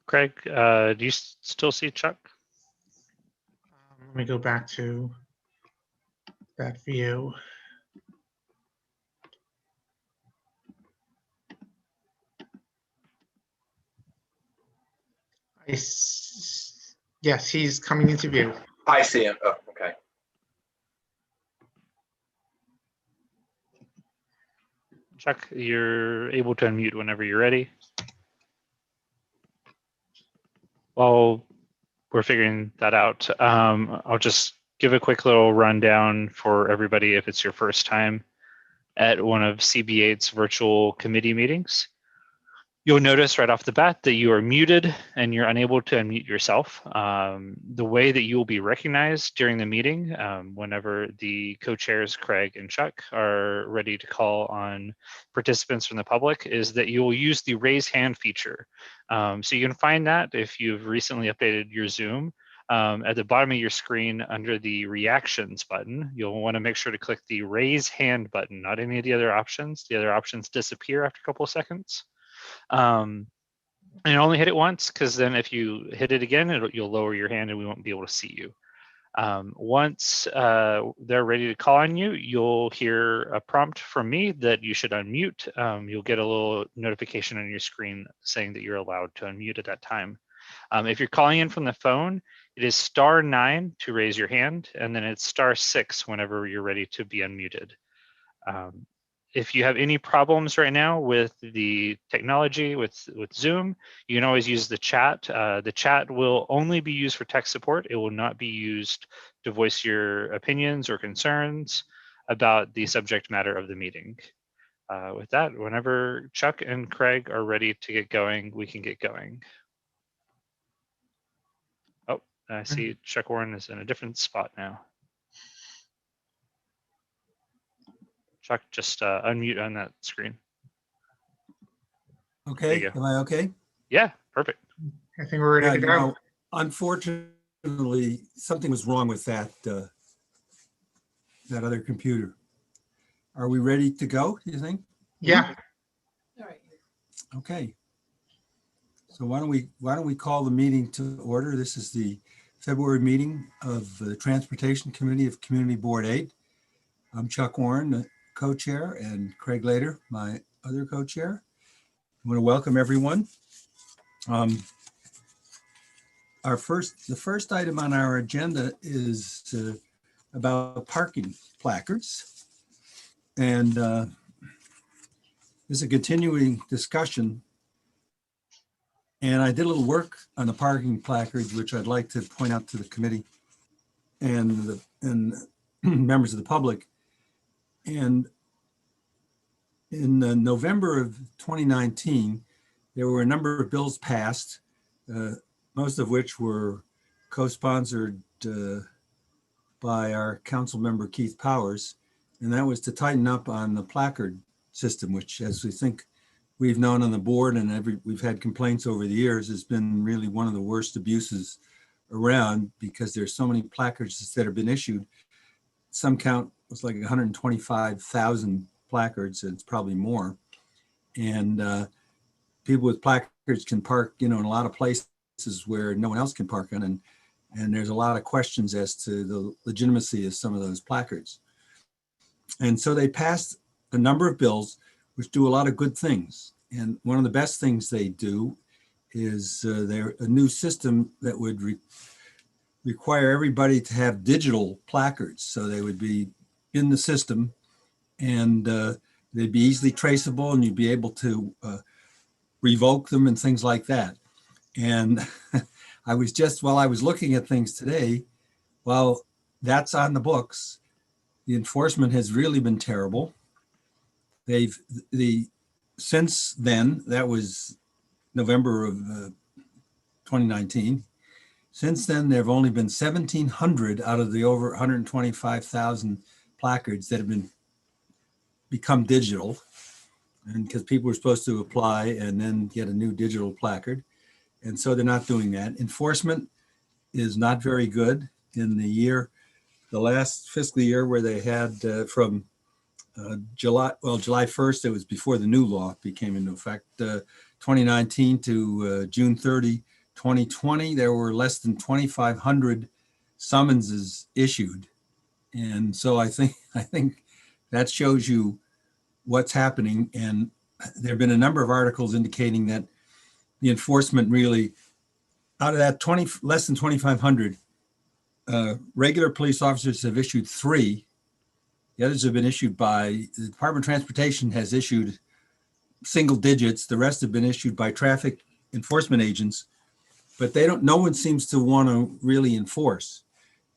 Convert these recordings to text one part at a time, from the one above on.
Craig, do you still see Chuck? Let me go back to that view. Yes, he's coming into view. I see him. Oh, okay. Chuck, you're able to unmute whenever you're ready. While we're figuring that out, I'll just give a quick little rundown for everybody if it's your first time at one of CB8's virtual committee meetings. You'll notice right off the bat that you are muted and you're unable to unmute yourself. The way that you will be recognized during the meeting, whenever the co-chairs, Craig and Chuck, are ready to call on participants from the public, is that you will use the raise hand feature. So you can find that if you've recently updated your Zoom. At the bottom of your screen under the reactions button, you'll want to make sure to click the raise hand button, not any of the other options. The other options disappear after a couple of seconds. And only hit it once, because then if you hit it again, you'll lower your hand and we won't be able to see you. Once they're ready to call on you, you'll hear a prompt from me that you should unmute. You'll get a little notification on your screen saying that you're allowed to unmute at that time. If you're calling in from the phone, it is *9 to raise your hand, and then it's *6 whenever you're ready to be unmuted. If you have any problems right now with the technology, with Zoom, you can always use the chat. The chat will only be used for tech support. It will not be used to voice your opinions or concerns about the subject matter of the meeting. With that, whenever Chuck and Craig are ready to get going, we can get going. Oh, I see Chuck Warren is in a different spot now. Chuck, just unmute on that screen. Okay, am I okay? Yeah, perfect. I think we're ready to go. Know, unfortunately, something was wrong with that that other computer. Are we ready to go, do you think? Yeah. All right. Okay. So why don't we call the meeting to order? This is the February meeting of the Transportation Committee of Community Board 8. I'm Chuck Warren, the co-chair, and Craig Lader, my other co-chair. I want to welcome everyone. The first item on our agenda is about parking placards. And this is a continuing discussion. And I did a little work on the parking placards, which I'd like to point out to the committee and members of the public. And in November of 2019, there were a number of bills passed, most of which were co-sponsored by our council member Keith Powers, and that was to tighten up on the placard system, which, as we think we've known on the board and we've had complaints over the years, has been really one of the worst abuses around, because there's so many placards that have been issued. Some count was like 125,000 placards, and it's probably more. And people with placards can park, in a lot of places where no one else can park in, and there's a lot of questions as to the legitimacy of some of those placards. And so they passed a number of bills which do a lot of good things. And one of the best things they do is they're a new system that would require everybody to have digital placards. So they would be in the system, and they'd be easily traceable, and you'd be able to revoke them and things like that. And while I was looking at things today, well, that's on the books. The enforcement has really been terrible. Since then, that was November of 2019. Since then, there have only been 1,700 out of the over 125,000 placards that have become digital, and because people were supposed to apply and then get a new digital placard, and so they're not doing that. Enforcement is not very good. In the last fiscal year, where they had from July 1st, it was before the new law became into effect, 2019 to June 30, 2020, there were less than 2,500 summonses issued. And so I think that shows you what's happening. And there have been a number of articles indicating that the enforcement really, out of that less than 2,500, regular police officers have issued 3. The others have been issued by the Department of Transportation, has issued single digits. The rest have been issued by traffic enforcement agents, but no one seems to want to really enforce,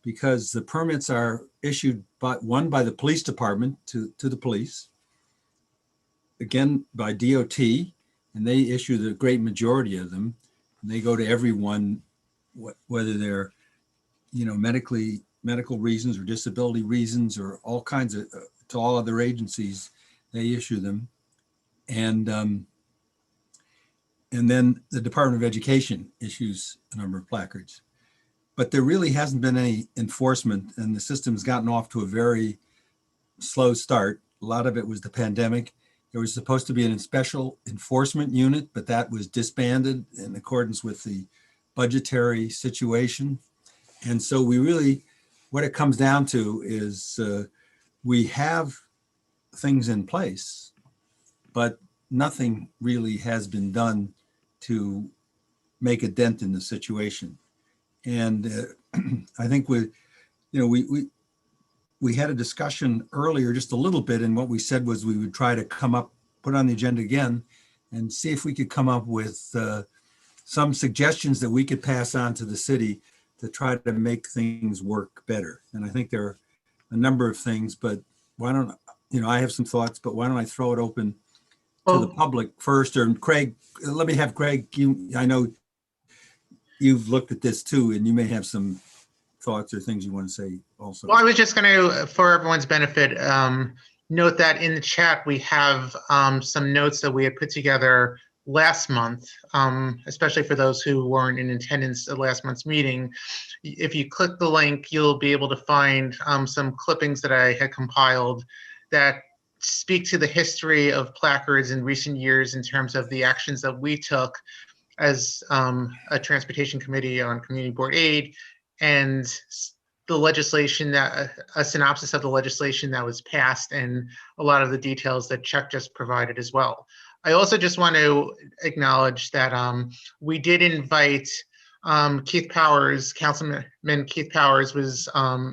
because the permits are issued by the police department to the police, again by DOT, and they issue the great majority of them. And they go to everyone, whether they're, medical reasons or disability reasons or all kinds of, to all other agencies, they issue them. And then the Department of Education issues a number of placards. But there really hasn't been any enforcement, and the system's gotten off to a very slow start. A lot of it was the pandemic. There was supposed to be a special enforcement unit, but that was disbanded in accordance with the budgetary situation. And so what it comes down to is we have things in place, but nothing really has been done to make a dent in the situation. And I think we had a discussion earlier, just a little bit, and what we said was we would try to put on the agenda again and see if we could come up with some suggestions that we could pass on to the city to try to make things work better. And I think there are a number of things, but why don't, I have some thoughts, but why don't I throw it open to the public first? Or Craig, let me have Craig, I know you've looked at this too, and you may have some thoughts or things you want to say also. Well, I was just going to, for everyone's benefit, note that in the chat we have some notes that we had put together last month, especially for those who weren't in attendance at last month's meeting. If you click the link, you'll be able to find some clippings that I had compiled that speak to the history of placards in recent years in terms of the actions that we took as a transportation committee on community board aid, and the legislation a synopsis of the legislation that was passed, and a lot of the details that Chuck just provided as well. I also just want to acknowledge that we did invite Keith Powers. Councilman Keith Powers was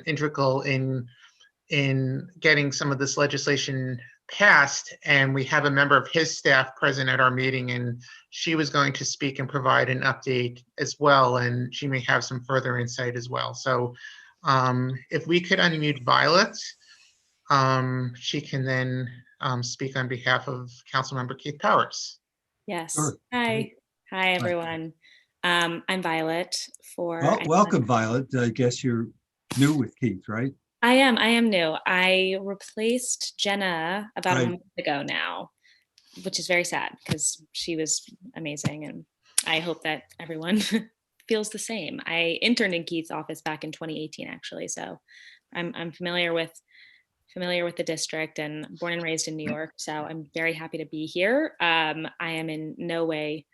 integral in getting some of this legislation passed, and we have a member of his staff present at our meeting, and she was going to speak and provide an update as well, and she may have some further insight as well. So if we could unmute Violet, she can then speak on behalf of Councilmember Keith Powers. Yes. Sure. Hi, everyone. I'm Violet. Welcome, Violet. I guess you're new with Keith, right? I am new. I replaced Jenna about a month ago now, which is very sad because she was amazing, and I hope that everyone feels the same. I interned in Keith's office back in 2018, actually, so I'm familiar with the district and born and raised in New York, so I'm very happy to be here. I am in no way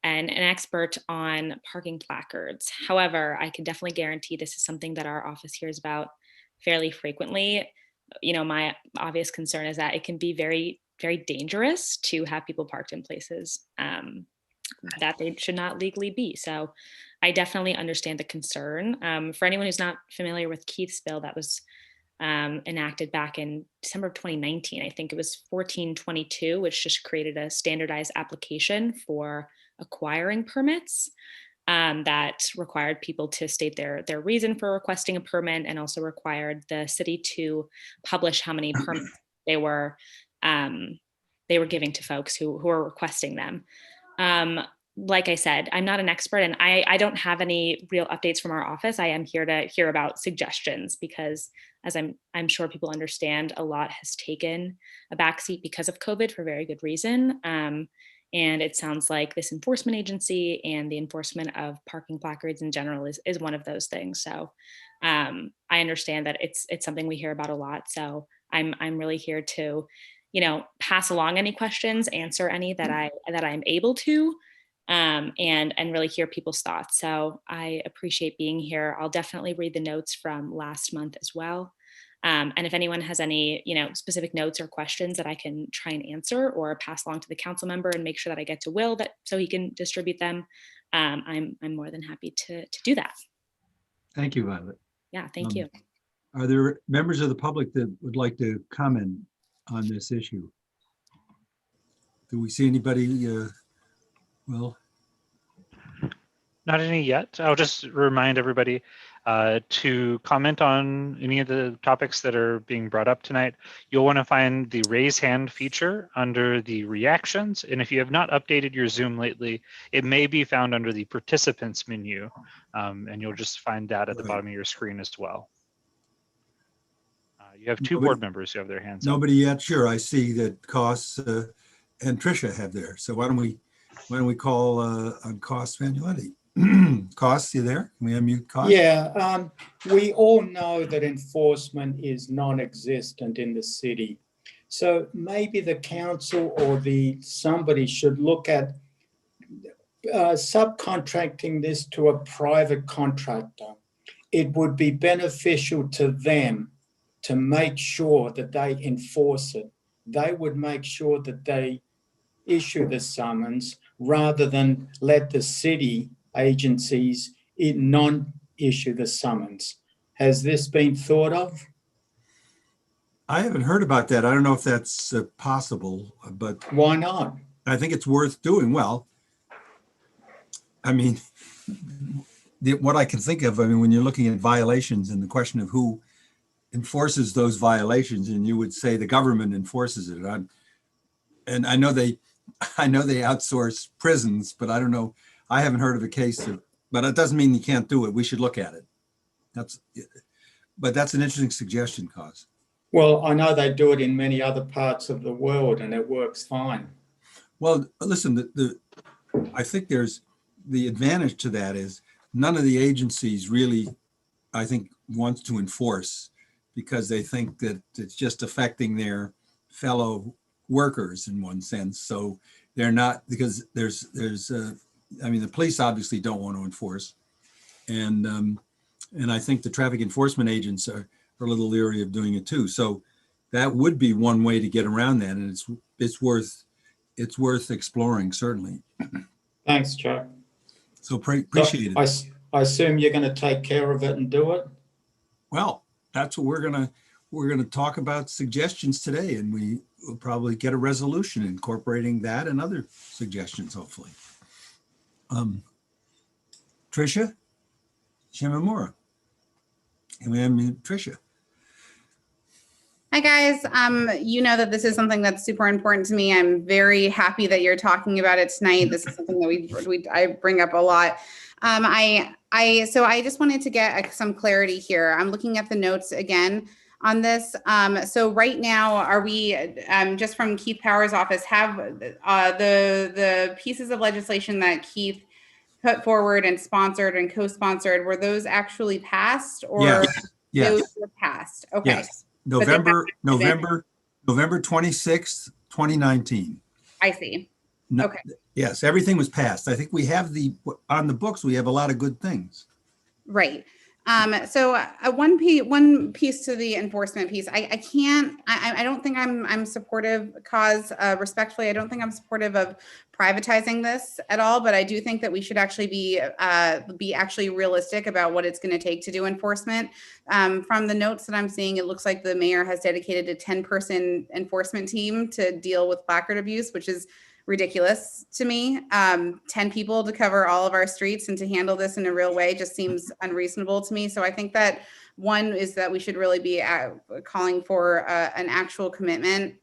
an expert on parking placards. However, I can definitely guarantee this is something that our office hears about fairly frequently. my obvious concern is that it can be very, very dangerous to have people parked in places that they should not legally be. So I definitely understand the concern. For anyone who's not familiar with Keith's bill, that was enacted back in December of 2019. I think it was 1422, which just created a standardized application for acquiring permits that required people to state their reason for requesting a permit, and also required the city to publish how many permits they were giving to folks who were requesting them. Like I said, I'm not an expert, and I don't have any real updates from our office. I am here to hear about suggestions because, as I'm sure people understand, a lot has taken a backseat because of COVID for very good reason. And it sounds like this enforcement agency and the enforcement of parking placards in general is one of those things. So I understand that it's something we hear about a lot. So I'm really here to, pass along any questions, answer any that I'm able to, and really hear people's thoughts. So I appreciate being here. I'll definitely read the notes from last month as well. And if anyone has any, specific notes or questions that I can try and answer or pass along to the council member and make sure that I get to Will so he can distribute them, I'm more than happy to do that. Thank you, Violet. Yeah, thank you. Are there members of the public that would like to comment on this issue? Do we see anybody? Well, not any yet. I'll just remind everybody to comment on any of the topics that are being brought up tonight. You'll want to find the raise hand feature under the reactions. And if you have not updated your Zoom lately, it may be found under the participants menu. And you'll just find that at the bottom of your screen as well. You have two board members who have their hands up. Nobody yet? Sure, I see that Cost and Tricia have there. So why don't we call on Cost Vanuetti? Cost, you there? Can we unmute Cost? Yeah, we all know that enforcement is non-existent in the city. So maybe the council or somebody should look at subcontracting this to a private contractor. It would be beneficial to them to make sure that they enforce it. They would make sure that they issue the summons rather than let the city agencies non-issue the summons. Has this been thought of? I haven't heard about that. I don't know if that's possible, but why not? I think it's worth doing. Well, I mean, what I can think of, when you're looking at violations and the question of who enforces those violations, and you would say the government enforces it. And I know they outsource prisons, but I don't know. I haven't heard of a case but it doesn't mean you can't do it. We should look at it. But that's an interesting suggestion, Cos. Well, I know they do it in many other parts of the world and it works fine. Well, listen, I think there's the advantage to that is none of the agencies really, I think, wants to enforce because they think that it's just affecting their fellow workers in one sense. So they're not, because there's the police obviously don't want to enforce, and I think the traffic enforcement agents are a little leery of doing it too. So that would be one way to get around that, and it's worth exploring, certainly. Thanks, Chuck. So appreciate it. I assume you're going to take care of it and do it. Well, that's what we're gonna talk about suggestions today, and we will probably get a resolution incorporating that and other suggestions, hopefully. Tricia Shimamura. And we have Tricia. Hi guys. You know that this is something that's super important to me. I'm very happy that you're talking about it tonight. This is something that I bring up a lot. So I just wanted to get some clarity here. I'm looking at the notes again on this. So right now, are we just from Keith Power's office have the pieces of legislation that Keith put forward and sponsored and co-sponsored, were those actually passed or yes. those were passed? Okay. Yes. November 26th, 2019. I see. Okay. Yes, everything was passed. I think we have on the books, we have a lot of good things. Right. One piece to the enforcement piece, I don't think I'm supportive, respectfully, I don't think I'm supportive of privatizing this at all, but I do think that we should actually be actually realistic about what it's going to take to do enforcement. From the notes that I'm seeing, it looks like the mayor has dedicated a 10-person enforcement team to deal with placard abuse, which is ridiculous to me. 10 people to cover all of our streets and to handle this in a real way just seems unreasonable to me. So I think that one is that we should really be calling for an actual commitment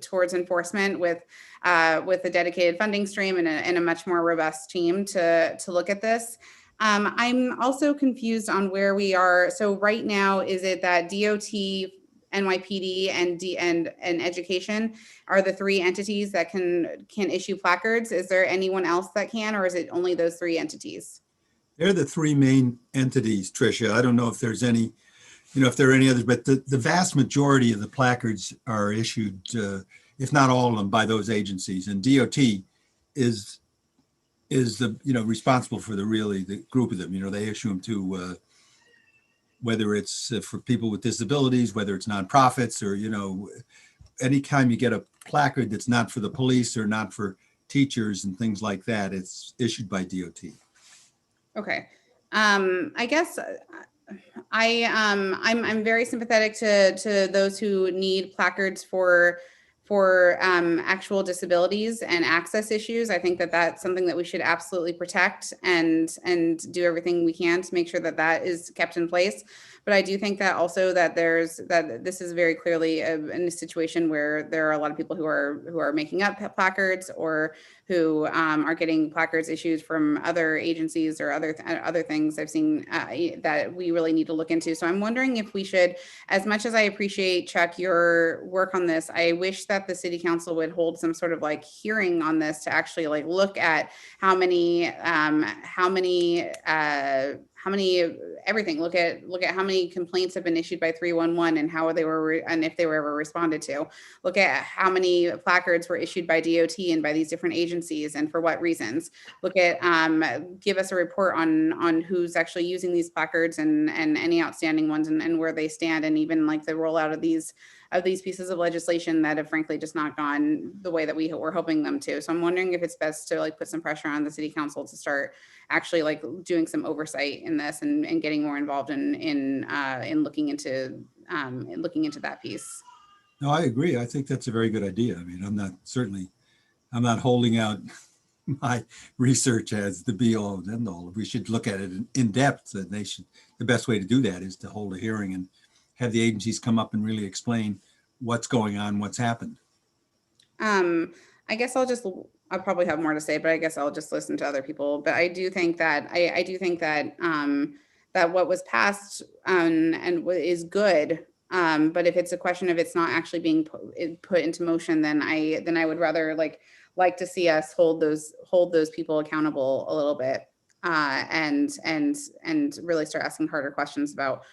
towards enforcement with a dedicated funding stream and a much more robust team to look at this. I'm also confused on where we are. So right now, is it that DOT, NYPD, and education are the three entities that can issue placards? Is there anyone else that can, or is it only those three entities? They're the three main entities, Tricia. I don't know if there's any, if there are any others, but the vast majority of the placards are issued, if not all of them, by those agencies. And DOT is the, responsible for the group of them. They issue them to, whether it's for people with disabilities, whether it's nonprofits, or, anytime you get a placard that's not for the police or not for teachers and things like that, it's issued by DOT. Okay. I guess I'm very sympathetic to those who need placards for actual disabilities and access issues. I think that that's something that we should absolutely protect and do everything we can to make sure that that is kept in place. But I do think that also that this is very clearly in a situation where there are a lot of people who are making up placards, or who are getting placards issued from other agencies or other things I've seen that we really need to look into. So I'm wondering if we should, as much as I appreciate, Chuck, your work on this, I wish that the city council would hold some sort of hearing on this to actually look at how many everything. Look at how many complaints have been issued by 311 and how they were and if they were ever responded to. Look at how many placards were issued by DOT and by these different agencies and for what reasons. Look at give us a report on who's actually using these placards and any outstanding ones and where they stand, and even the rollout of these pieces of legislation that have frankly just not gone the way that we were hoping them to. So I'm wondering if it's best to put some pressure on the city council to start actually doing some oversight in this and getting more involved in looking into that piece. No, I agree. I think that's a very good idea. I mean, I'm not holding out my research as the be all and end all. We should look at it in depth. The best way to do that is to hold a hearing and have the agencies come up and really explain what's going on, what's happened. I guess I'll probably have more to say, but I guess I'll just listen to other people. But I do think that that what was passed and is good. But if it's a question of it's not actually being put into motion, then I would rather like to see us hold those people accountable a little bit, and really start asking harder questions about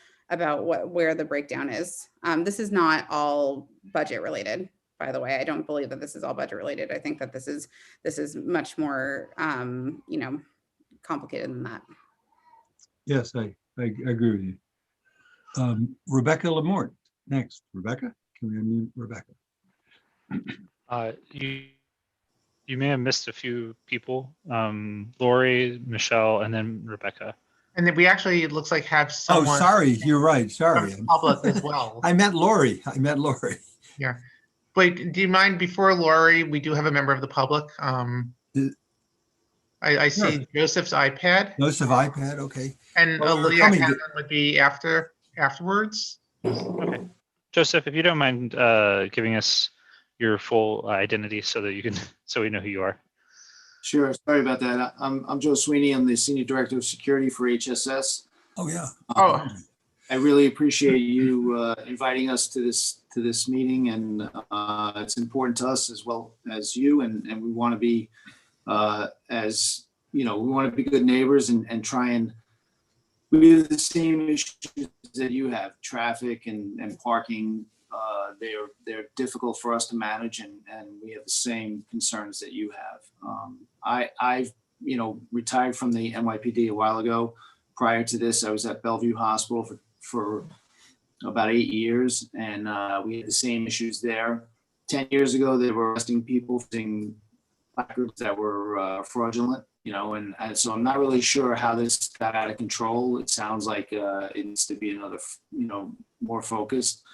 where the breakdown is. This is not all budget related, by the way. I don't believe that this is all budget related. I think that this is much more complicated than that. Yes, I agree with you. Rebecca Lamort next. Rebecca, can we unmute Rebecca? You may have missed a few people. Lori, Michelle, and then Rebecca. And then we actually, it looks like, have someone. Oh, sorry, you're right. Sorry. Public as well. I meant Lori. Yeah. Wait, do you mind, before Lori, we do have a member of the public. I see Sure. Joseph's iPad. Joseph iPad, okay. And Well, Leah Hannon would be afterwards. Okay. Joseph, if you don't mind giving us your full identity so we know who you are. Sure. Sorry about that. I'm Joe Sweeney. I'm the Senior Director of Security for HSS. Oh, yeah. I really appreciate you inviting us to this meeting, and it's important to us as well as you. And we want to be we want to be good neighbors and try and we have the same issues that you have: traffic and parking. They're difficult for us to manage, and we have the same concerns that you have. I've retired from the NYPD a while ago. Prior to this, I was at Bellevue Hospital for about 8 years, and we had the same issues there. 10 years ago, they were arresting people for using placards that were fraudulent, and so I'm not really sure how this got out of control. It sounds like it needs to be another, more focused.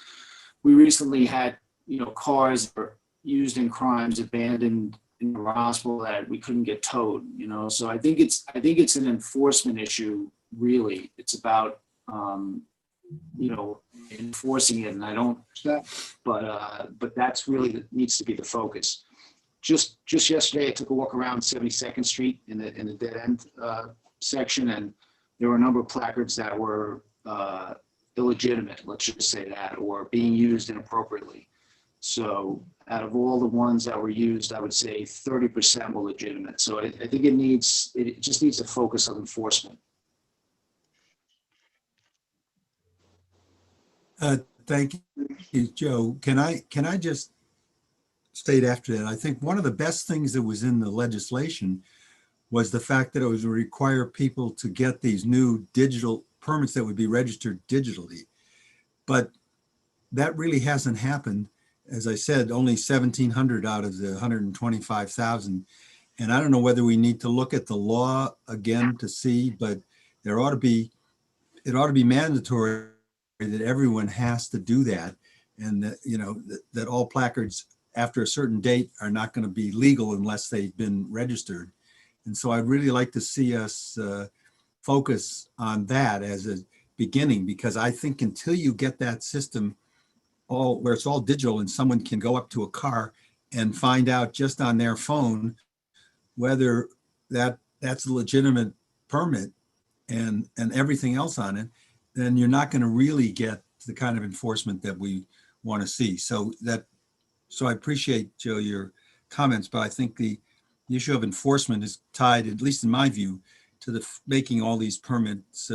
We recently had, cars that were used in crimes abandoned in the hospital that we couldn't get towed, so I think it's an enforcement issue, really. It's about, enforcing it, and I don't, but that's really needs to be the focus. Just yesterday, I took a walk around 72nd Street in the dead end section, and there were a number of placards that were illegitimate, let's just say that, or being used inappropriately. So out of all the ones that were used, I would say 30% were legitimate. So I think it just needs a focus on enforcement. Thank you, Joe. Can I just state after that? I think one of the best things that was in the legislation was the fact that it was require people to get these new digital permits that would be registered digitally. But that really hasn't happened. As I said, only 1,700 out of the 125,000. And I don't know whether we need to look at the law again to see, but it ought to be mandatory that everyone has to do that, and that, that all placards after a certain date are not going to be legal unless they've been registered. And so I'd really like to see us focus on that as a beginning, because I think until you get that system where it's all digital and someone can go up to a car and find out just on their phone whether that's a legitimate permit and everything else on it, then you're not going to really get the kind of enforcement that we want to see. So I appreciate, Joe, your comments, but I think the issue of enforcement is tied, at least in my view, to the making all these permits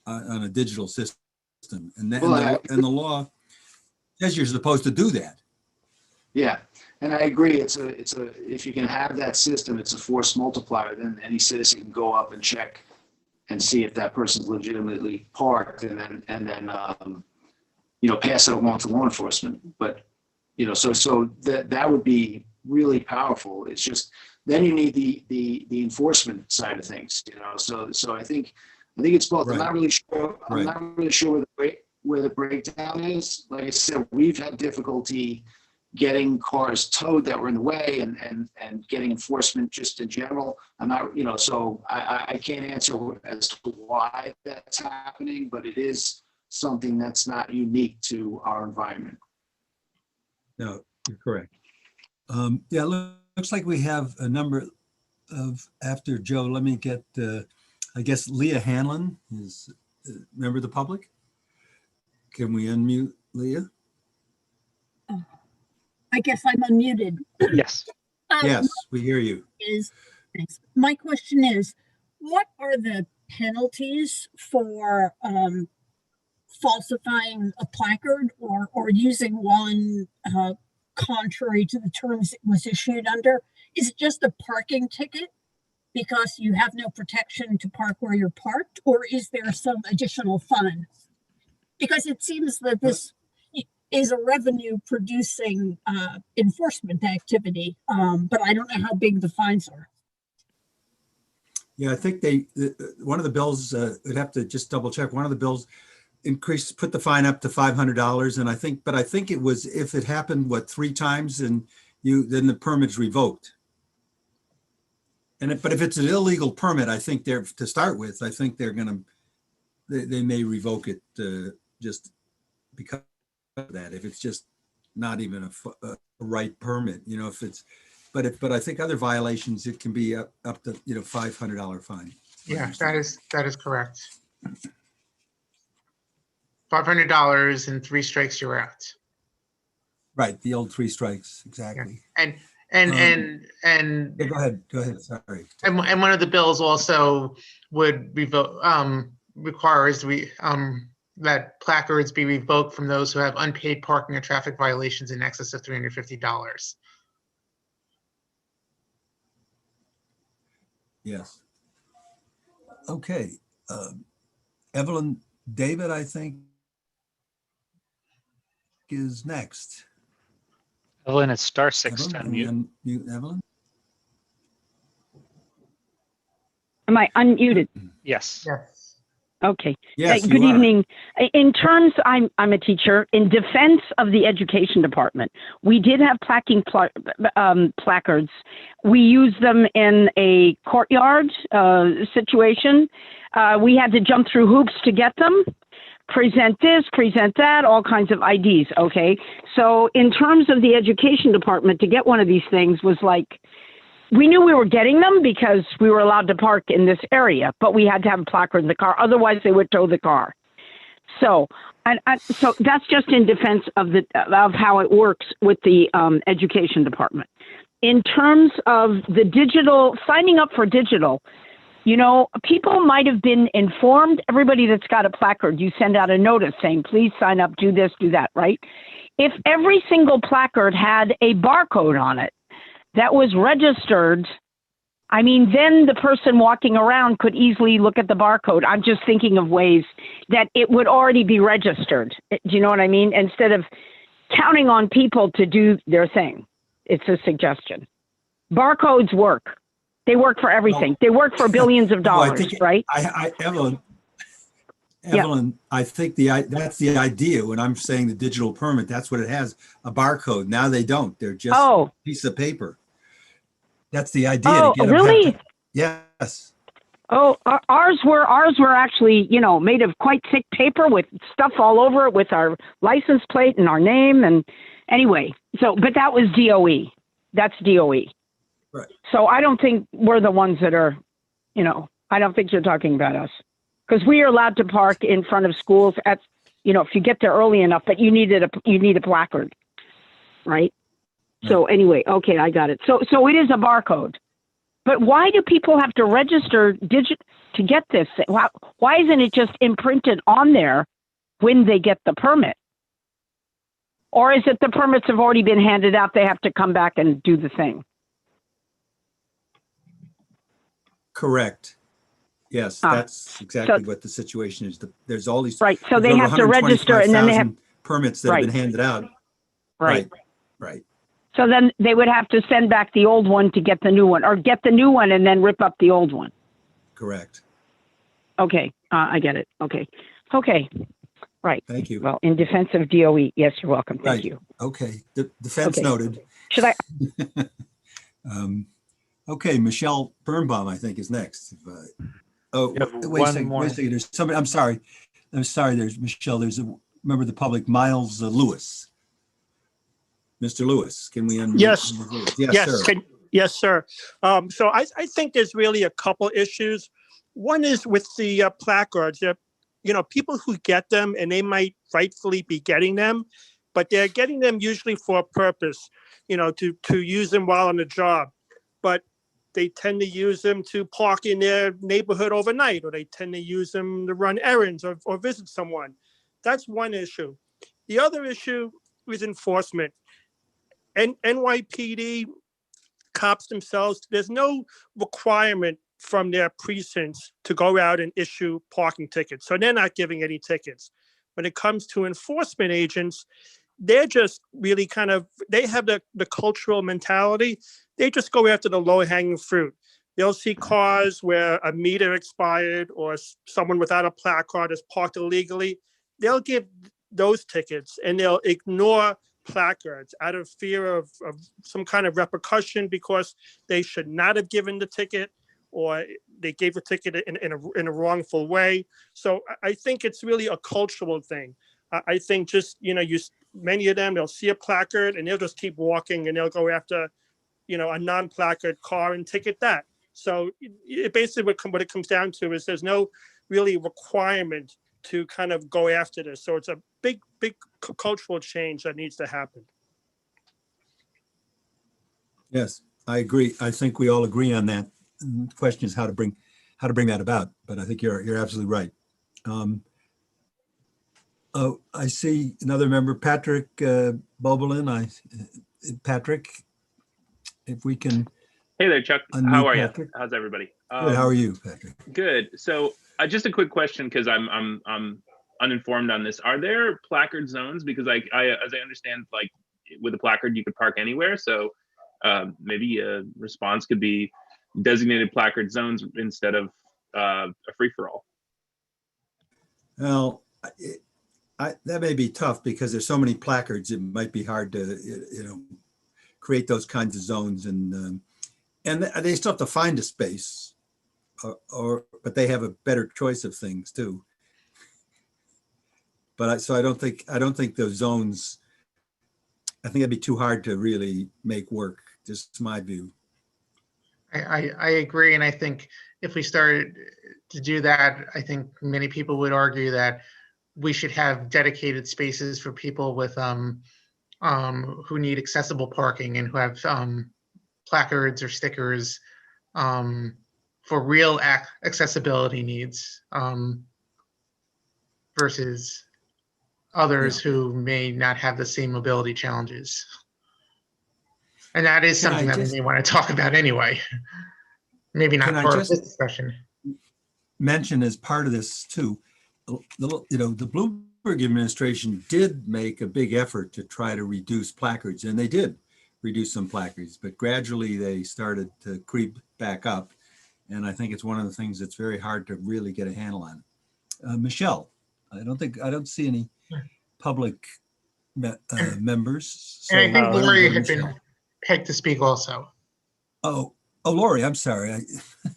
on a digital system. And the law says you're supposed to do that. Yeah, and I agree. If you can have that system, it's a force multiplier. Then any citizen can go up and check and see if that person's legitimately parked, and then pass it along to law enforcement. But so that would be really powerful. It's just then you need the enforcement side of things. So I think it's both. Right. I'm not really sure. Right. I'm not really sure where the breakdown is. Like I said, we've had difficulty getting cars towed that were in the way, and getting enforcement just in general. I'm not, so I can't answer as to why that's happening, but it is something that's not unique to our environment. No, you're correct. Yeah, looks like we have a number of, after Joe, let me get, I guess Leah Hanlon is a member of the public. Can we unmute Leah? I guess I'm unmuted. Yes. Yes, we hear you. Thanks. My question is, what are the penalties for falsifying a placard or using one contrary to the terms it was issued under? Is it just a parking ticket because you have no protection to park where you're parked, or is there some additional fine? Because it seems that this is a revenue producing enforcement activity, but I don't know how big the fines are. Yeah, I think one of the bills, we'd have to just double check. One of the bills put the fine up to $500, and I think it was, if it happened 3 times, and then the permit's revoked. But if it's an illegal permit, I think to start with, I think they may revoke it just because of that. If it's just not even a right permit, if it's, but I think other violations, it can be up to $500 fine. Yeah, that is correct. $500 and 3 strikes, you're out. Right, the old 3 strikes, exactly. Yeah. And yeah, go ahead. Sorry. And one of the bills also would requires that placards be revoked from those who have unpaid parking or traffic violations in excess of $350. Yes. Okay. Evelyn David, I think, is next. Evelyn, it's *6 to Evelyn, unmute. Evelyn? Am I unmuted? Yes. Yes. Okay. Yes, Good you are. evening. In terms, I'm a teacher. In defense of the education department, we did have placards. We used them in a courtyard situation. We had to jump through hoops to get them. Present this, present that, all kinds of IDs. Okay. So in terms of the education department, to get one of these things was like, we knew we were getting them because we were allowed to park in this area, but we had to have a placard in the car. Otherwise, they would tow the car. So, so that's just in defense of how it works with the education department. In terms of the digital, signing up for digital, you know, people might have been informed. Everybody that's got a placard, you send out a notice saying, please sign up, do this, do that, right? If every single placard had a barcode on it, that was registered, I mean, then the person walking around could easily look at the barcode. I'm just thinking of ways that it would already be registered. Do you know what I mean? Instead of counting on people to do their thing. It's a suggestion. Barcodes work. They work for everything. They work for billions of dollars, right? Evelyn, Yeah. I think that's the idea when I'm saying the digital permit. That's what it has, a barcode. Now they don't. They're just a piece of paper. That's the idea. Oh, to get them really? Yes. Oh, ours were actually, you know, made of quite thick paper with stuff all over it with our license plate and our name. And anyway, so, but that was DOE. That's DOE. Right. So I don't think we're the ones that are, you know, I don't think you're talking about us. Because we are allowed to park in front of schools at, you know, if you get there early enough, but you need a placard, right? So anyway, okay, I got it. So it is a barcode. But why do people have to register to get this thing? Why isn't it just imprinted on there when they get the permit? Or is it the permits have already been handed out, they have to come back and do the thing? Correct. Yes, that's exactly what the situation is. There's all these. Right, so they have to register and then they have permits that have been handed out. Right. Right. So then they would have to send back the old one to get the new one, or get the new one and then rip up the old one. Correct. Okay, I get it. Okay. Right. Thank you. Well, in defense of DOE, yes, you're welcome. Thank Right. you. Okay. Defense noted. Should I? Okay, Michelle Birnbaum, I think, is next. Wait a second. There's somebody. I'm sorry. There's Michelle. There's a member of the public, Miles Lewis. Mr. Lewis, can we unmute? Yes. Yes, sir. Yes, sir. So I think there's really a couple issues. One is with the placards. You know, people who get them, and they might rightfully be getting them, but they're getting them usually for a purpose, you know, to use them while on the job. But they tend to use them to park in their neighborhood overnight, or they tend to use them to run errands or visit someone. That's one issue. The other issue is enforcement. NYPD cops themselves, there's no requirement from their precincts to go out and issue parking tickets. So they're not giving any tickets. When it comes to enforcement agents, they're just really they have the cultural mentality. They just go after the low hanging fruit. They'll see cars where a meter expired or someone without a placard is parked illegally. They'll give those tickets and they'll ignore placards out of fear of some kind of repercussion because they should not have given the ticket or they gave the ticket in a wrongful way. So I think it's really a cultural thing. I think just, you know, many of them, they'll see a placard and they'll just keep walking and they'll go after, you know, a non-placard car and ticket that. So it basically what it comes down to is there's no really requirement to kind of go after this. So it's a big cultural change that needs to happen. Yes, I agree. I think we all agree on that. And the question is how to bring that about. But I think you're absolutely right. I see another member, Patrick Bobelin. Patrick, if we can. Hey there, Chuck. How are you? How's everybody? Good. How are you, Patrick? Good. So just a quick question, because I'm uninformed on this. Are there placard zones? Because I as I understand, like with a placard, you could park anywhere. So maybe a response could be designated placard zones instead of a free-for-all. Well, that may be tough because there's so many placards. It might be hard to, create those kinds of zones, and they still have to find a space, but they have a better choice of things too. But I don't think those zones. I think it'd be too hard to really make work. Just my view. I agree, and I think if we started to do that, I think many people would argue that we should have dedicated spaces for people with who need accessible parking and who have placards or stickers for real accessibility needs versus others who may not have the same mobility challenges. And that is something that we may want to talk about anyway. Maybe not part of this discussion. Mention as part of this too, the Bloomberg administration did make a big effort to try to reduce placards, and they did reduce some placards, but gradually they started to creep back up. And I think it's one of the things that's very hard to really get a handle on. Michelle, I don't see any public members. So and I think Lori had been pegged to speak also. Oh, Lori, I'm sorry.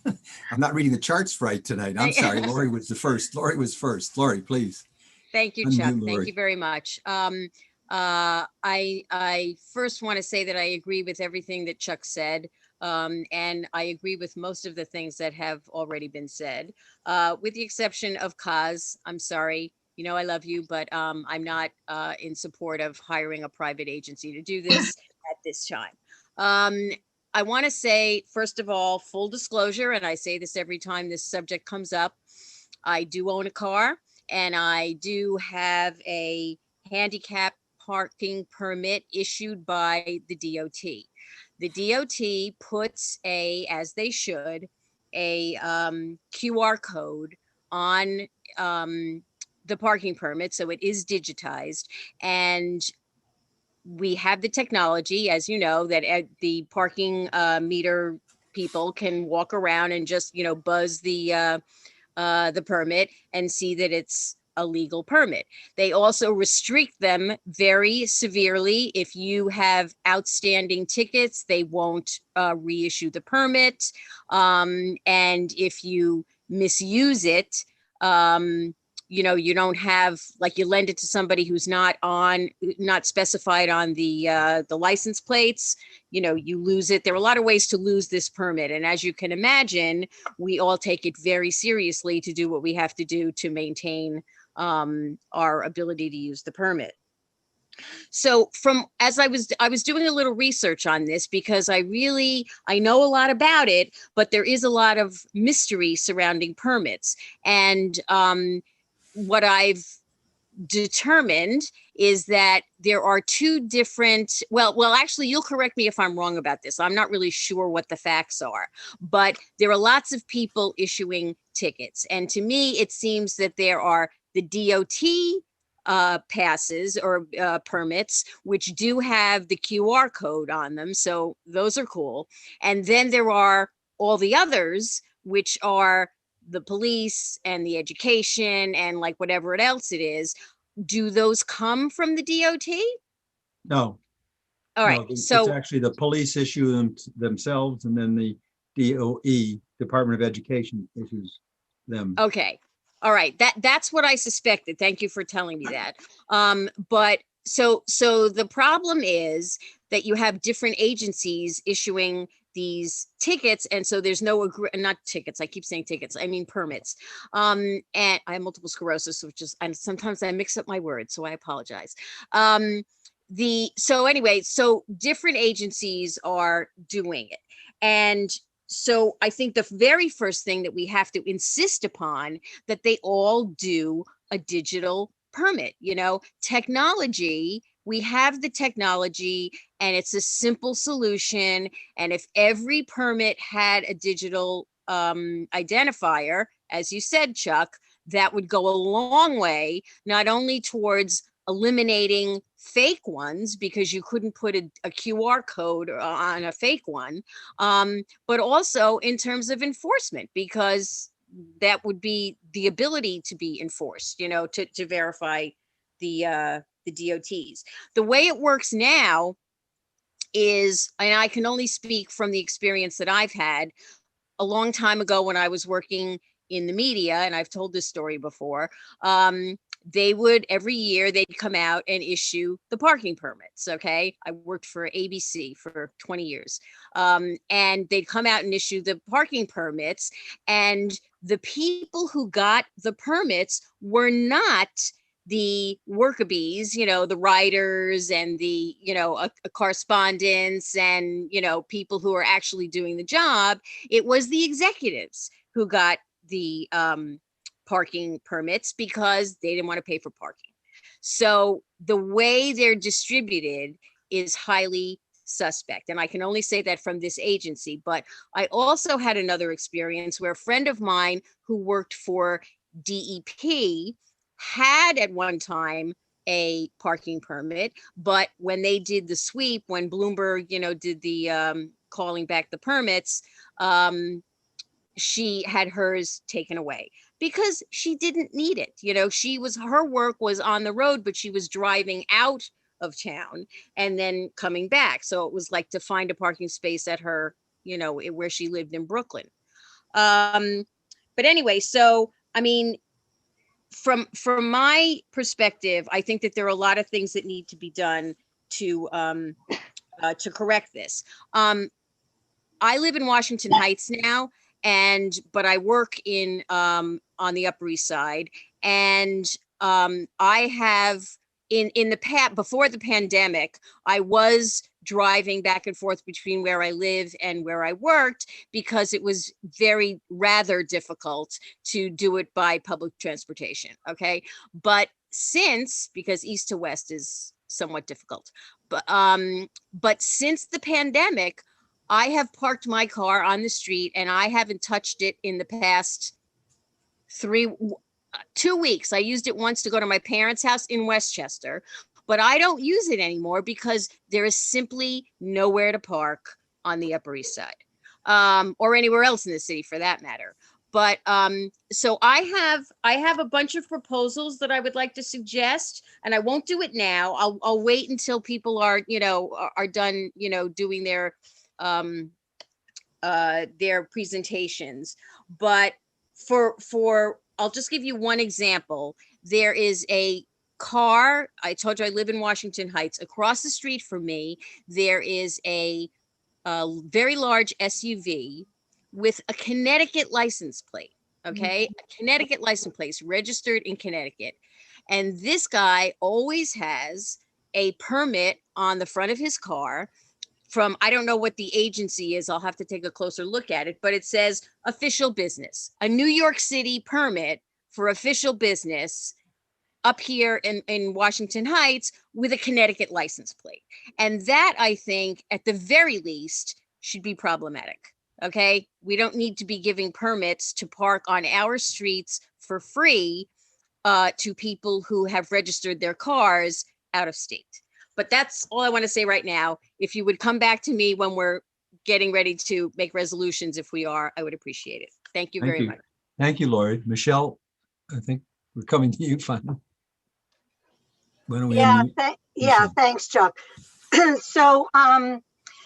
I'm not reading the charts right tonight. I'm sorry. Lori was the first. Lori was first. Lori, please. Thank you, Chuck. Thank you very much. I first want to say that I agree with everything that Chuck said. And I agree with most of the things that have already been said, with the exception of Kaz. I'm sorry. I love you, but I'm not in support of hiring a private agency to do this at this time. I want to say, first of all, full disclosure, and I say this every time this subject comes up, I do own a car and I do have a handicap parking permit issued by the DOT. The DOT puts as they should, a QR code on the parking permit, so it is digitized, and we have the technology, as you know, that the parking meter people can walk around and just, buzz the permit and see that it's a legal permit. They also restrict them very severely. If you have outstanding tickets, they won't reissue the permit. And if you misuse it, you don't have, like, you lend it to somebody who's not specified on the license plates, you lose it. There are a lot of ways to lose this permit. And as you can imagine, we all take it very seriously to do what we have to do to maintain our ability to use the permit. So as I was doing a little research on this, because I know a lot about it, but there is a lot of mystery surrounding permits. And what I've determined is that there are two different, well, actually, you'll correct me if I'm wrong about this. I'm not really sure what the facts are, but there are lots of people issuing tickets. And to me, it seems that there are the DOT passes or permits, which do have the QR code on them. So those are cool. And then there are all the others, which are the police and the education and like whatever else it is. Do those come from the DOT? No. All right. No, so it's actually the police issue them themselves, and then the DOE, Department of Education, issues them. Okay. All right. That's what I suspected. Thank you for telling me that. But so the problem is that you have different agencies issuing these tickets, and so there's not tickets. I keep saying tickets. I mean permits. And I have multiple sclerosis, which is, and sometimes I mix up my words, so I apologize. So different agencies are doing it, and so I think the very first thing that we have to insist upon that they all do a digital permit. Technology. We have the technology and it's a simple solution. And if every permit had a digital identifier, as you said, Chuck, that would go a long way, not only towards eliminating fake ones because you couldn't put a QR code on a fake one, but also in terms of enforcement, because that would be the ability to be enforced, you know, to verify the DOTs. The way it works now is, and I can only speak from the experience that I've had a long time ago when I was working in the media, and I've told this story before, they would, every year, they'd come out and issue the parking permits, okay? I worked for ABC for 20 years. And they'd come out and issue the parking permits, and the people who got the permits were not the worker bees, you know, the writers and the, you know, correspondents and, you know, people who are actually doing the job. It was the executives who got the parking permits because they didn't want to pay for parking. So the way they're distributed is highly suspect. And I can only say that from this agency. But I also had another experience where a friend of mine who worked for DEP had at one time a parking permit, but when they did the sweep, when Bloomberg, you know, did the calling back the permits, she had hers taken away because she didn't need it. You know, her work was on the road, but she was driving out of town and then coming back. So it was like to find a parking space at her, you know, where she lived in Brooklyn. But anyway, so, I mean, from my perspective, I think that there are a lot of things that need to be done to correct this. I live in Washington Heights now, but I work in on the Upper East Side, and I have in the past, before the pandemic, I was driving back and forth between where I live and where I worked because it was rather difficult to do it by public transportation. Okay. But because east to west is somewhat difficult, but since the pandemic, I have parked my car on the street and I haven't touched it in the past 2 weeks. I used it once to go to my parents' house in Westchester, but I don't use it anymore because there is simply nowhere to park on the Upper East Side, or anywhere else in the city for that matter. But so I have a bunch of proposals that I would like to suggest, and I won't do it now. I'll wait until people are, you know, are done, you know, doing their presentations. But I'll just give you one example. There is a car, I told you I live in Washington Heights. Across the street from me, there is a very large SUV with a Connecticut license plate, okay? A Connecticut license plate registered in Connecticut. And this guy always has a permit on the front of his car from, I don't know what the agency is, I'll have to take a closer look at it, but it says official business, a New York City permit for official business up here in Washington Heights with a Connecticut license plate. And that, I think, at the very least, should be problematic, okay? We don't need to be giving permits to park on our streets for free to people who have registered their cars out of state. But that's all I want to say right now. If you would come back to me when we're getting ready to make resolutions, if we are, I would appreciate it. Thank you very much. Thank you, Lori. Michelle, I think we're coming to you finally. Why don't we thanks, Chuck. So,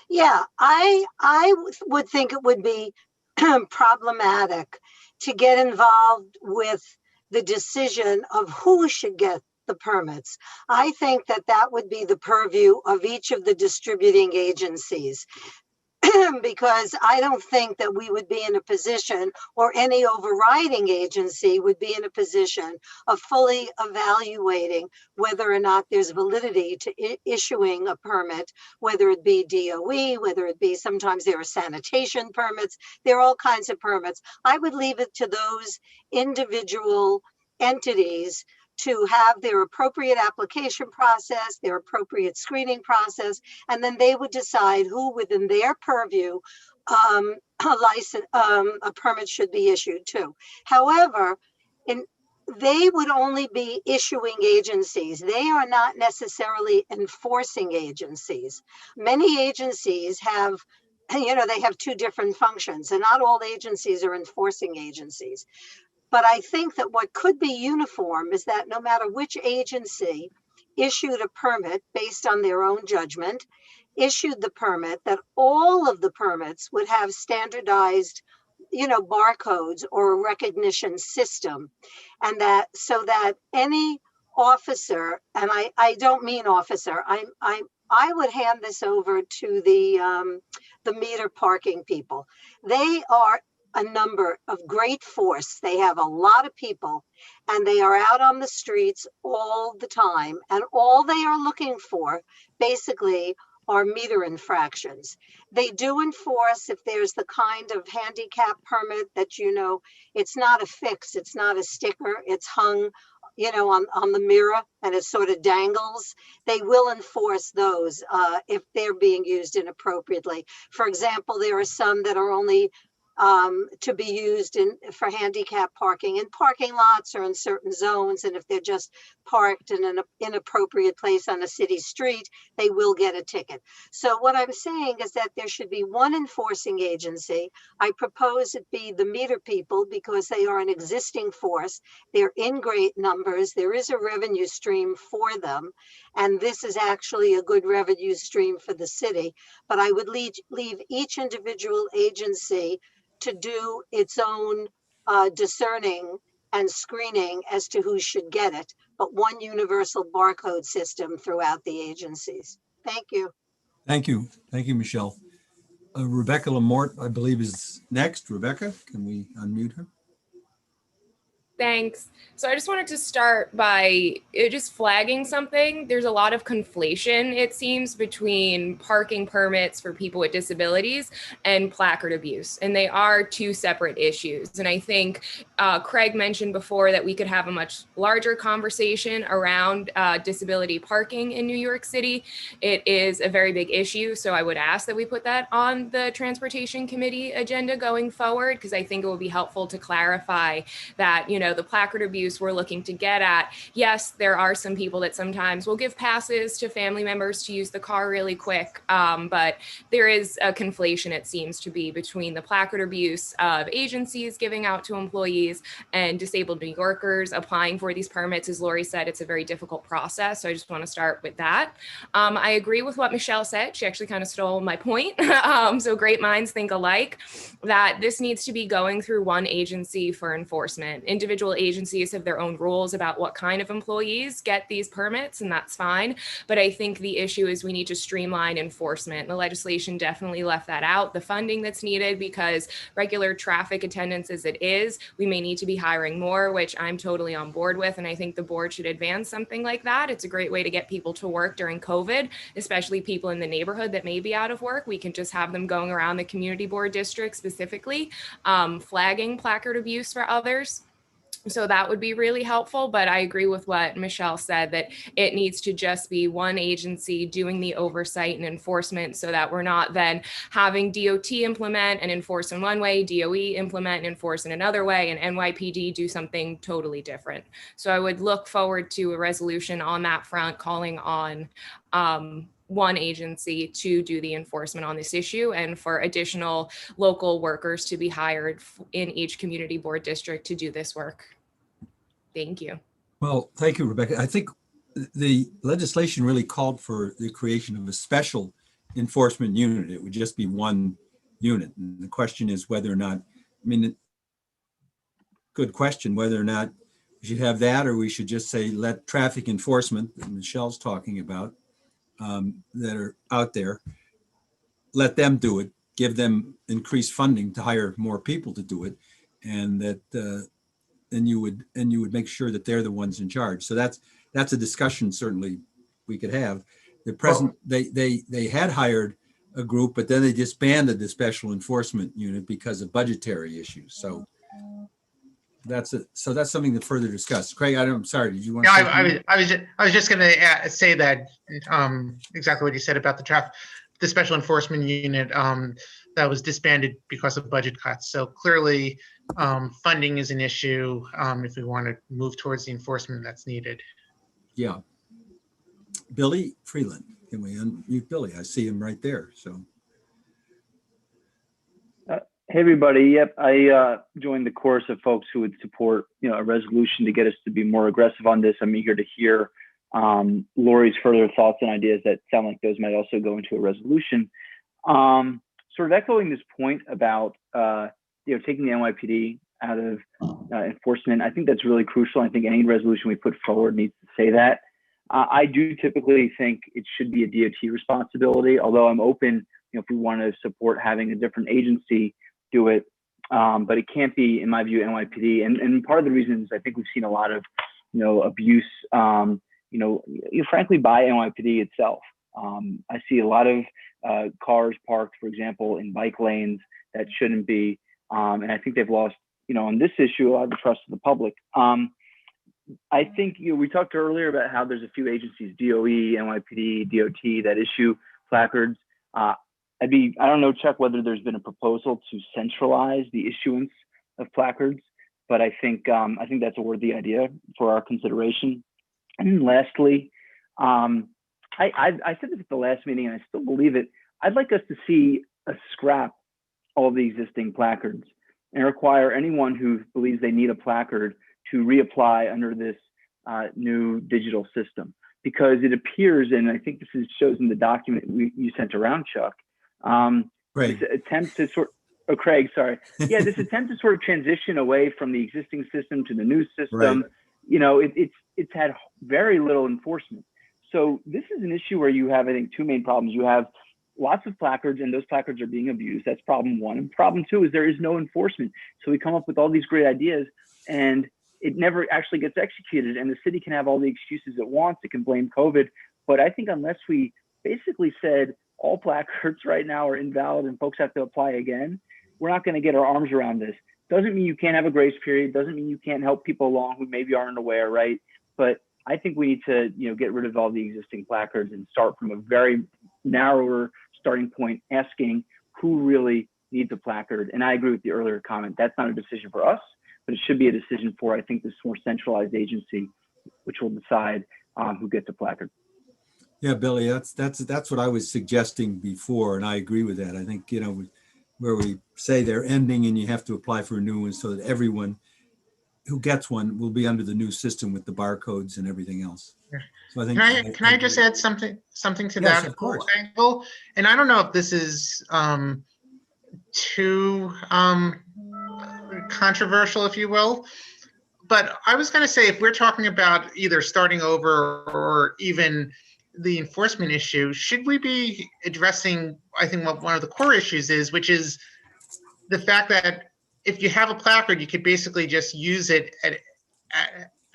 yeah, I would think it would be problematic to get involved with the decision of who should get the permits. I think that would be the purview of each of the distributing agencies. Because I don't think that we would be in a position, or any overriding agency would be in a position of fully evaluating whether or not there's validity to issuing a permit, whether it be DOE, whether it be, sometimes there are sanitation permits, there are all kinds of permits. I would leave it to those individual entities to have their appropriate application process, their appropriate screening process, and then they would decide who within their purview a license, a permit should be issued too. However, they would only be issuing agencies. They are not necessarily enforcing agencies. Many agencies have, they have two different functions, and not all agencies are enforcing agencies. But I think that what could be uniform is that no matter which agency issued a permit based on their own judgment, issued the permit, that all of the permits would have standardized, barcodes or a recognition system. And that so that any officer, and I don't mean officer, I would hand this over to the meter parking people. They are a number of great force. They have a lot of people and they are out on the streets all the time. And all they are looking for basically are meter infractions. They do enforce if there's the kind of handicap permit that, it's not a fix, it's not a sticker, it's hung, on the mirror and it sort of dangles. They will enforce those if they're being used inappropriately. For example, there are some that are only to be used for handicap parking in parking lots or in certain zones. And if they're just parked in an inappropriate place on a city street, they will get a ticket. So what I'm saying is that there should be one enforcing agency. I propose it be the meter people because they are an existing force. They're in great numbers. There is a revenue stream for them. And this is actually a good revenue stream for the city. But I would leave each individual agency to do its own discerning and screening as to who should get it, but one universal barcode system throughout the agencies. Thank you. Thank you. Thank you, Michelle. Rebecca Lamort, I believe, is next. Rebecca, can we unmute her? Thanks. So I just wanted to start by just flagging something. There's a lot of conflation, it seems, between parking permits for people with disabilities and placard abuse. And they are two separate issues. And I think Craig mentioned before that we could have a much larger conversation around disability parking in New York City. It is a very big issue. So I would ask that we put that on the Transportation Committee agenda going forward, because I think it would be helpful to clarify that, the placard abuse we're looking to get at. Yes, there are some people that sometimes will give passes to family members to use the car really quick, but there is a conflation, it seems to be, between the placard abuse of agencies giving out to employees and disabled New Yorkers applying for these permits. As Lori said, it's a very difficult process, so I just want to start with that. I agree with what Michelle said. She actually kind of stole my point. So great minds think alike, that this needs to be going through one agency for enforcement. Individual agencies have their own rules about what kind of employees get these permits, and that's fine. But I think the issue is we need to streamline enforcement. The legislation definitely left that out, the funding that's needed, because regular traffic attendance as it is, we may need to be hiring more, which I'm totally on board with. And I think the board should advance something like that. It's a great way to get people to work during COVID, especially people in the neighborhood that may be out of work. We can just have them going around the community board district specifically, flagging placard abuse for others. So that would be really helpful, but I agree with what Michelle said, that it needs to just be one agency doing the oversight and enforcement, so that we're not then having DOT implement and enforce in one way, DOE implement and enforce in another way, and NYPD do something totally different. So I would look forward to a resolution on that front, calling on one agency to do the enforcement on this issue, and for additional local workers to be hired in each community board district to do this work. Thank you. Well, thank you, Rebecca. I think the legislation really called for the creation of a special enforcement unit. It would just be one unit. And the question is whether or not, good question, whether or not we should have that, or we should just say, let traffic enforcement that Michelle's talking about, that are out there, let them do it, give them increased funding to hire more people to do it, and that and you would make sure that they're the ones in charge. So that's a discussion certainly we could have. The present they had hired a group, but then they disbanded the special enforcement unit because of budgetary issues. So that's something to further discuss. Craig, I'm sorry. Did you want to? No, I was just going to say that exactly what you said about the special enforcement unit. that was disbanded because of budget cuts. So clearly, funding is an issue if we want to move towards the enforcement that's needed. Yeah. Billy Freeland, can we unmute Billy? I see him right there, so. Hey everybody, yep, I joined the chorus of folks who would support, a resolution to get us to be more aggressive on this. I'm eager to hear Lori's further thoughts and ideas that sound like those might also go into a resolution. Sort of echoing this point about taking the NYPD out of enforcement, I think that's really crucial. I think any resolution we put forward needs to say that. I do typically think it should be a DOT responsibility, although I'm open, if we want to support having a different agency do it, but it can't be, in my view, NYPD. And part of the reason is I think we've seen a lot of, abuse, frankly, by NYPD itself. I see a lot of cars parked, for example, in bike lanes that shouldn't be, and I think they've lost, on this issue, a lot of the trust of the public. I think we talked earlier about how there's a few agencies, DOE, NYPD, DOT, that issue placards. I don't know, Chuck, whether there's been a proposal to centralize the issuance of placards, but I think that's a worthy idea for our consideration. And then lastly, I said this at the last meeting, and I still believe it. I'd like us to see a scrap all the existing placards and require anyone who believes they need a placard to reapply under this new digital system, because it appears, and I think this shows in the document you sent around, Chuck, Craig. This attempt to Craig, sorry. Yeah, this attempt to sort of transition away from the existing system to the new system, right. It's had very little enforcement. So this is an issue where you have, I think, two main problems. You have lots of placards, and those placards are being abused. That's problem one. And problem two is there is no enforcement. So we come up with all these great ideas, and it never actually gets executed. And the city can have all the excuses it wants. It can blame COVID. But I think unless we basically said all placards right now are invalid and folks have to apply again, we're not going to get our arms around this. Doesn't mean you can't have a grace period. Doesn't mean you can't help people along who maybe aren't aware, right? But I think we need to, get rid of all the existing placards and start from a very narrower starting point, asking who really needs a placard. And I agree with the earlier comment. That's not a decision for us, but it should be a decision for, I think, this more centralized agency, which will decide who gets a placard. Yeah, Billy, that's what I was suggesting before, and I agree with that. I think, where we say they're ending and you have to apply for a new one so that everyone who gets one will be under the new system with the barcodes and everything else. Yeah. So I think can I just add something to yes, that of course. angle? And I don't know if this is too controversial, if you will, but I was going to say, if we're talking about either starting over or even the enforcement issue, should we be addressing, I think, what one of the core issues is, which is the fact that if you have a placard, you could basically just use it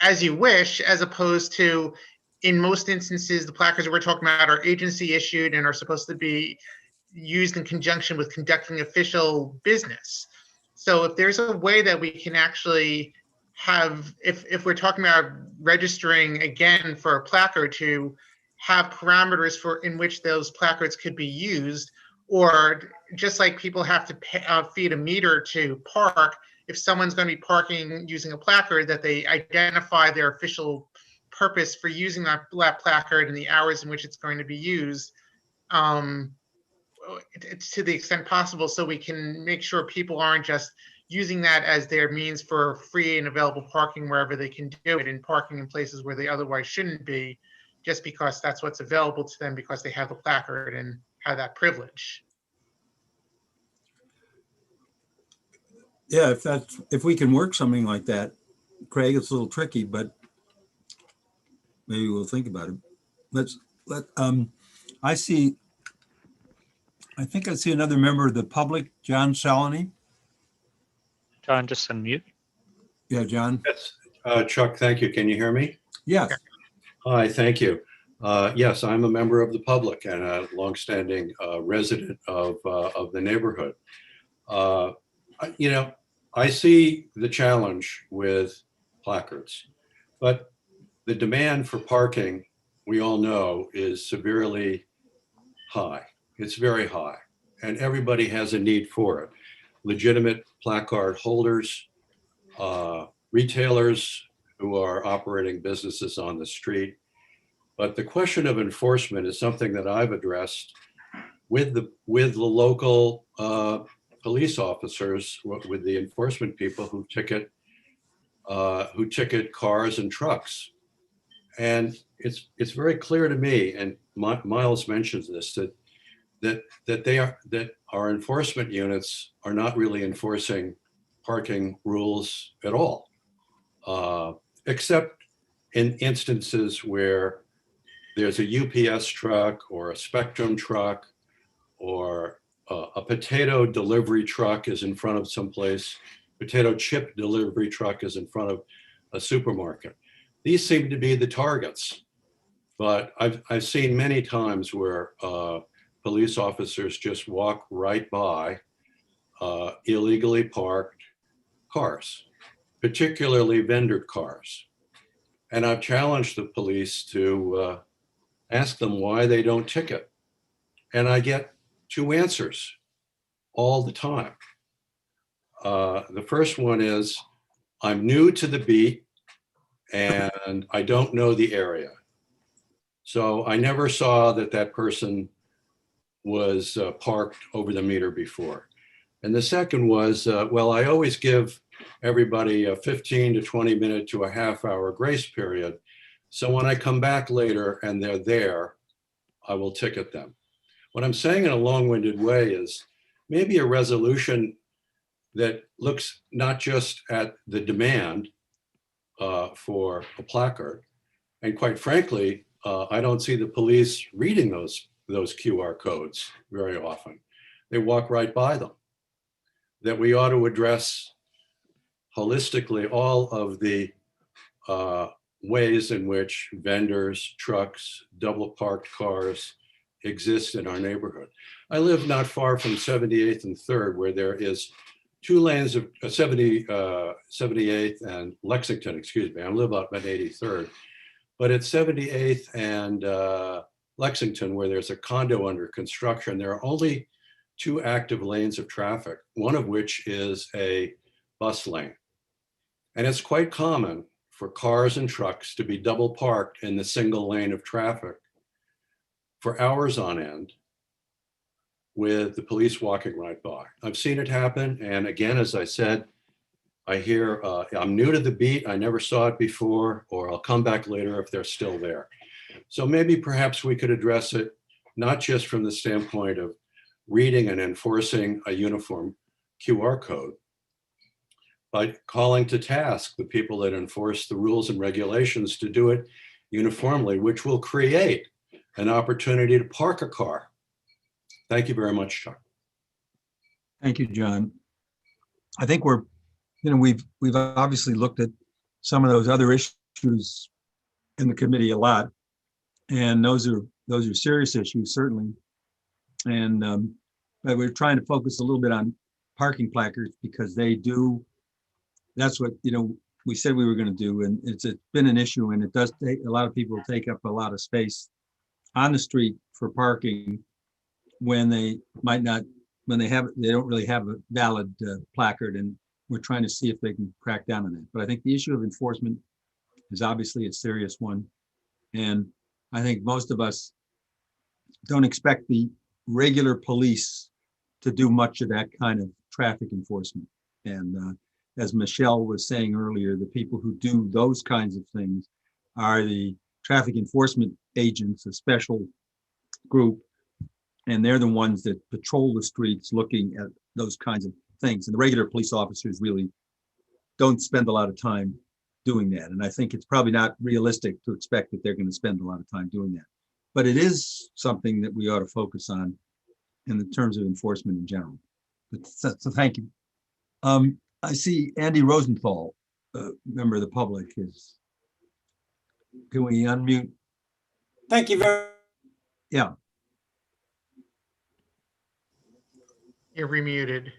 as you wish, as opposed to, in most instances, the placards that we're talking about are agency issued and are supposed to be used in conjunction with conducting official business. So if there's a way that we can actually have, if we're talking about registering again for a placard, to have parameters for in which those placards could be used, or just like people have to pay, feed a meter to park, if someone's going to be parking using a placard, that they identify their official purpose for using that placard and the hours in which it's going to be used, to the extent possible, so we can make sure people aren't just using that as their means for free and available parking wherever they can do it, and parking in places where they otherwise shouldn't be, just because that's what's available to them because they have the placard and have that privilege. Yeah, if we can work something like that, Craig, it's a little tricky, but maybe we'll think about it. I think I see another member of the public, John Saloni. John, just unmute. Yeah, John. Yes, Chuck, thank you. Can you hear me? Yes. Hi, thank you. Yes, I'm a member of the public and a longstanding resident of the neighborhood. I see the challenge with placards, but the demand for parking, we all know, is severely high. It's very high. and everybody has a need for it. Legitimate placard holders, retailers who are operating businesses on the street. But the question of enforcement is something that I've addressed with the local police officers, with the enforcement people who ticket cars and trucks. And it's very clear to me, and Miles mentions this, that our enforcement units are not really enforcing parking rules at all, except in instances where there's a UPS truck or a Spectrum truck or a potato delivery truck is in front of someplace, potato chip delivery truck is in front of a supermarket. These seem to be the targets, but I've seen many times where police officers just walk right by illegally parked cars, particularly vendor cars. And I've challenged the police to ask them why they don't ticket. And I get two answers all the time. The first one is, I'm new to the beat and I don't know the area. So I never saw that person was parked over the meter before. And the second was, well, I always give everybody a 15 to 20 minute to a half hour grace period. So when I come back later and they're there, I will ticket them. What I'm saying in a long-winded way is maybe a resolution that looks not just at the demand for a placard. And quite frankly, I don't see the police reading those QR codes very often. They walk right by them. That we ought to address holistically all of the ways in which vendors, trucks, double parked cars exist in our neighborhood. I live not far from 78th and 3rd, where there is 2 lanes of 78th and Lexington, excuse me. I live up at 83rd, but at 78th and Lexington, where there's a condo under construction, there are only 2 active lanes of traffic, one of which is a bus lane. And it's quite common for cars and trucks to be double parked in the single lane of traffic for hours on end, with the police walking right by. I've seen it happen. And again, as I said, I hear, I'm new to the beat, I never saw it before, or I'll come back later if they're still there. So maybe perhaps we could address it, not just from the standpoint of reading and enforcing a uniform QR code, but calling to task the people that enforce the rules and regulations to do it uniformly, which will create an opportunity to park a car. Thank you very much, Chuck. Thank you, John. I think we've obviously looked at some of those other issues in the committee a lot, and those are serious issues, certainly. And but we're trying to focus a little bit on parking placards because that's what we said we were going to do, and it's been an issue, and it does take a lot of people take up a lot of space on the street for parking when they don't really have a valid placard, and we're trying to see if they can crack down on that. But I think the issue of enforcement is obviously a serious one, and I think most of us don't expect the regular police to do much of that kind of traffic enforcement. And as Michelle was saying earlier, the people who do those kinds of things are the traffic enforcement agents, a special group, and they're the ones that patrol the streets looking at those kinds of things. And the regular police officers really don't spend a lot of time doing that. And I think it's probably not realistic to expect that they're going to spend a lot of time doing that. But it is something that we ought to focus on in the terms of enforcement in general. So thank you. I see Andy Rosenthal, member of the public, is. Can we unmute? Thank you very. Yeah. You're remuted.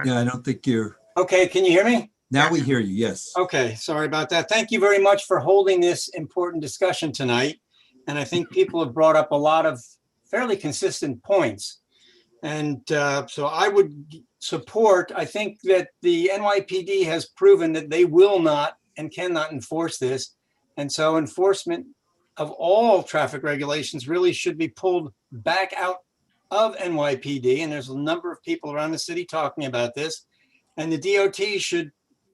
Yeah, I don't think you're. Okay, can you hear me? Now we hear you, yes. Okay, sorry about that. Thank you very much for holding this important discussion tonight. And I think people have brought up a lot of fairly consistent points. And so I would support, I think that the NYPD has proven that they will not and cannot enforce this. And so enforcement of all traffic regulations really should be pulled back out of NYPD. And there's a number of people around the city talking about this. And the DOT should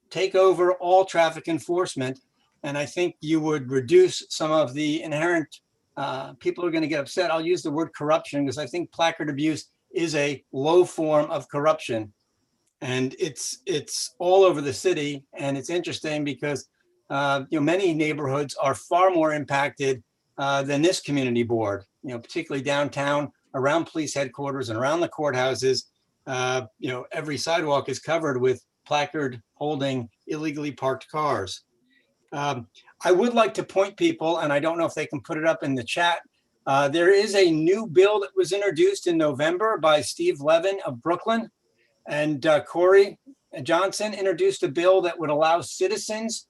take over all traffic enforcement. And I think you would reduce some of the inherent, people are going to get upset. I'll use the word corruption because I think placard abuse is a low form of corruption. And it's all over the city. And it's interesting because many neighborhoods are far more impacted than this community board, particularly downtown, around police headquarters and around the courthouses. Every sidewalk is covered with placard holding illegally parked cars. I would like to point people, and I don't know if they can put it up in the chat. There is a new bill that was introduced in November by Steve Levin of Brooklyn, and Corey Johnson introduced a bill that would allow citizens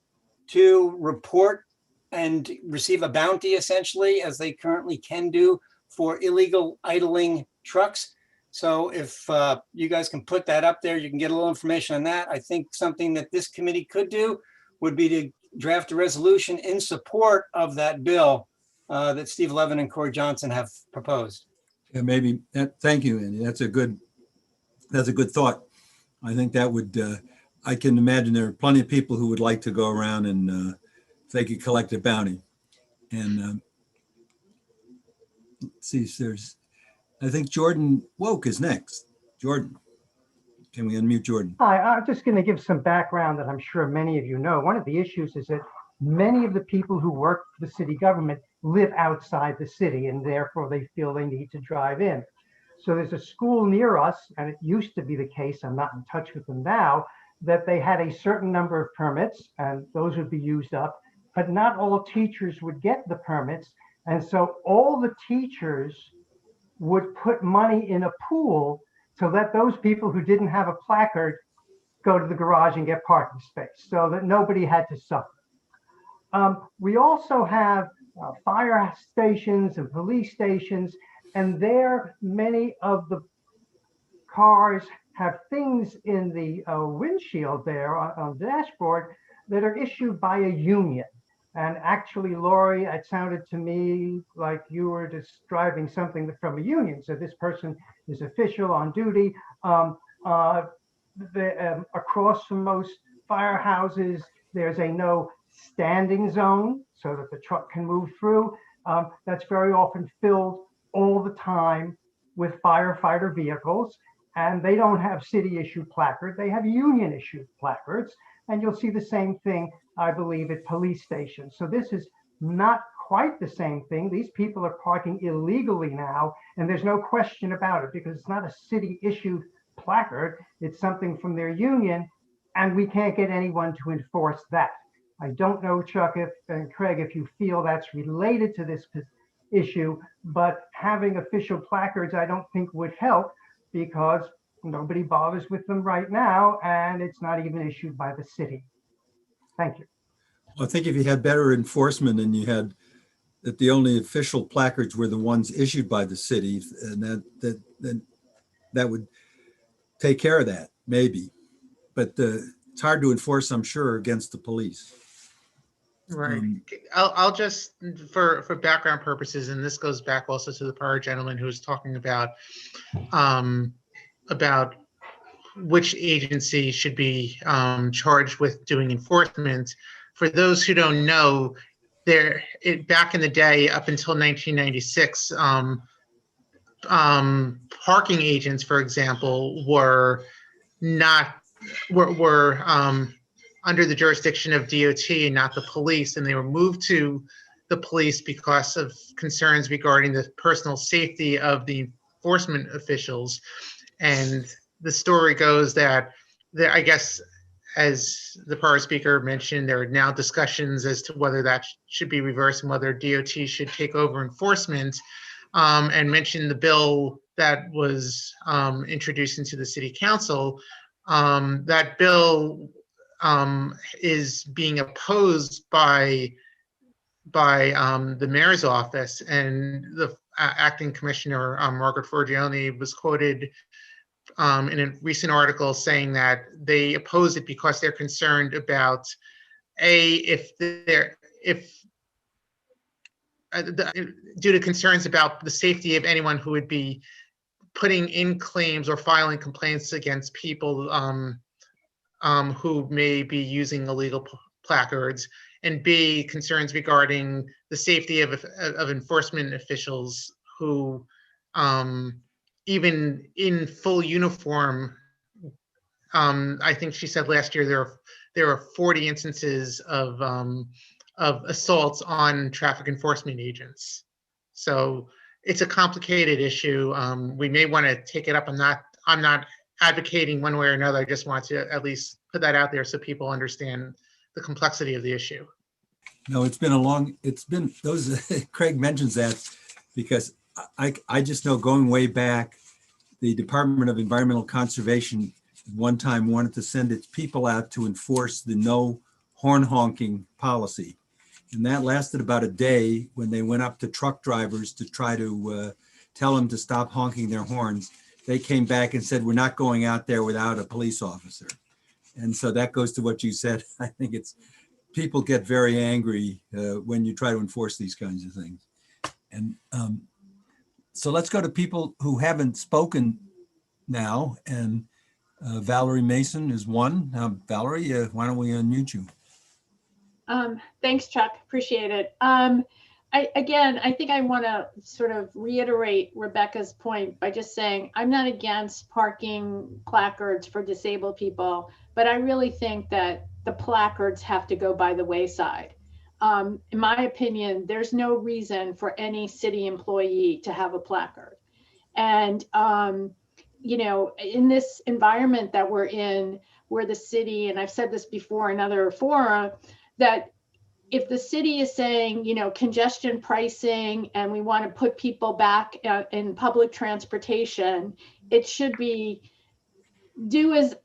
to report and receive a bounty, essentially, as they currently can do for illegal idling trucks. So if you guys can put that up there, you can get a little information on that. I think something that this committee could do would be to draft a resolution in support of that bill that Steve Levin and Corey Johnson have proposed. Yeah, maybe. Thank you, Andy. That's a good thought. I think that would, I can imagine there are plenty of people who would like to go around and if they could collect a bounty. And let's see if there's, I think Jordan Woke is next. Jordan, can we unmute Jordan? Hi, I'm just going to give some background that I'm sure many of you know. One of the issues is that many of the people who work for the city government live outside the city, and therefore they feel they need to drive in. So there's a school near us, and it used to be the case, I'm not in touch with them now, that they had a certain number of permits, and those would be used up, but not all teachers would get the permits. And so all the teachers would put money in a pool to let those people who didn't have a placard go to the garage and get parking space so that nobody had to suffer. We also have fire stations and police stations, and there many of the cars have things in the windshield there on the dashboard that are issued by a union. And actually, Lori, it sounded to me like you were describing something from a union. So this person is official on duty. Across from most firehouses, there's a no standing zone so that the truck can move through. That's very often filled all the time with firefighter vehicles. And they don't have city issued placards, they have union issued placards. And you'll see the same thing, I believe, at police stations. So this is not quite the same thing. These people are parking illegally now, and there's no question about it because it's not a city issued placard. It's something from their union, and we can't get anyone to enforce that. I don't know, Chuck and Craig, if you feel that's related to this issue, but having official placards, I don't think would help because nobody bothers with them right now, and it's not even issued by the city. Thank you. Well, I think if you had better enforcement and you had that the only official placards were the ones issued by the city, and that would take care of that, maybe. But it's hard to enforce, I'm sure, against the police. Right. I'll just, for background purposes, and this goes back also to the prior gentleman who was talking about which agency should be charged with doing enforcement. For those who don't know, back in the day, up until 1996, parking agents, for example, were under the jurisdiction of DOT and not the police, and they were moved to the police because of concerns regarding the personal safety of the enforcement officials. And the story goes that I guess, as the prior speaker mentioned, there are now discussions as to whether that should be reversed and whether DOT should take over enforcement, and mentioned the bill that was introduced into the city council. That bill is being opposed by the mayor's office, and Acting Commissioner Margaret Forgione was quoted in a recent article saying that they oppose it because they're concerned about due to concerns about the safety of anyone who would be putting in claims or filing complaints against people who may be using illegal placards, and B, concerns regarding the safety of enforcement officials who, even in full uniform, I think she said last year there are 40 instances of assaults on traffic enforcement agents. So it's a complicated issue. We may want to take it up. I'm not advocating one way or another. I just want to at least put that out there so people understand the complexity of the issue. No, Craig mentions that because I just know going way back, the Department of Environmental Conservation one time wanted to send its people out to enforce the no horn honking policy. And that lasted about a day when they went up to truck drivers to try to tell them to stop honking their horns. They came back and said, we're not going out there without a police officer. And so that goes to what you said. I think people get very angry when you try to enforce these kinds of things. And so let's go to people who haven't spoken now. And Valerie Mason is one. Valerie, why don't we unmute you? Thanks, Chuck. Appreciate it. I think I want to sort of reiterate Rebecca's point by just saying I'm not against parking placards for disabled people, but I really think that the placards have to go by the wayside. In my opinion, there's no reason for any city employee to have a placard. And, in this environment that we're in, where the city, and I've said this before in other fora, that if the city is saying, congestion pricing, and we want to put people back in public transportation, it should be do as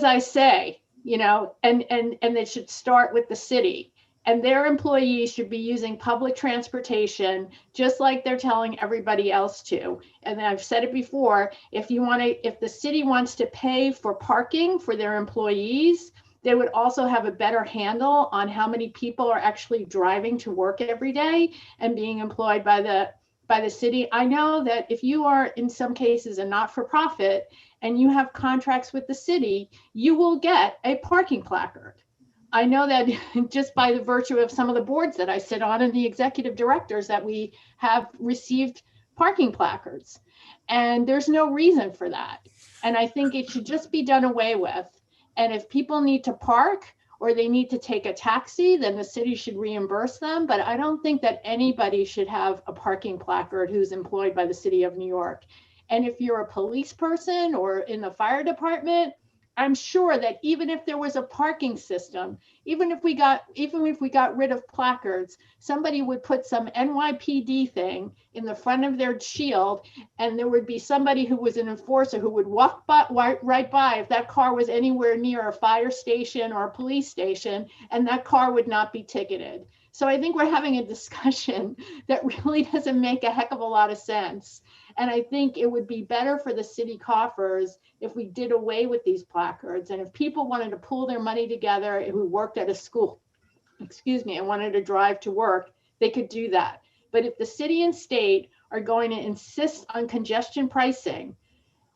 I say, and it should start with the city. And their employees should be using public transportation, just like they're telling everybody else to. And I've said it before, if the city wants to pay for parking for their employees, they would also have a better handle on how many people are actually driving to work every day and being employed by the city. I know that if you are in some cases a not-for-profit and you have contracts with the city, you will get a parking placard. I know that just by the virtue of some of the boards that I sit on and the executive directors that we have received parking placards. And there's no reason for that. And I think it should just be done away with. And if people need to park or they need to take a taxi, then the city should reimburse them. But I don't think that anybody should have a parking placard who's employed by the city of New York. And if you're a police person or in the fire department, I'm sure that even if there was a parking system, even if we got rid of placards, somebody would put some NYPD thing in the front of their shield, and there would be somebody who was an enforcer who would walk right by if that car was anywhere near a fire station or a police station, and that car would not be ticketed. So I think we're having a discussion that really doesn't make a heck of a lot of sense. And I think it would be better for the city coffers if we did away with these placards. And if people wanted to pool their money together who worked at a school, and wanted to drive to work, they could do that. But if the city and state are going to insist on congestion pricing,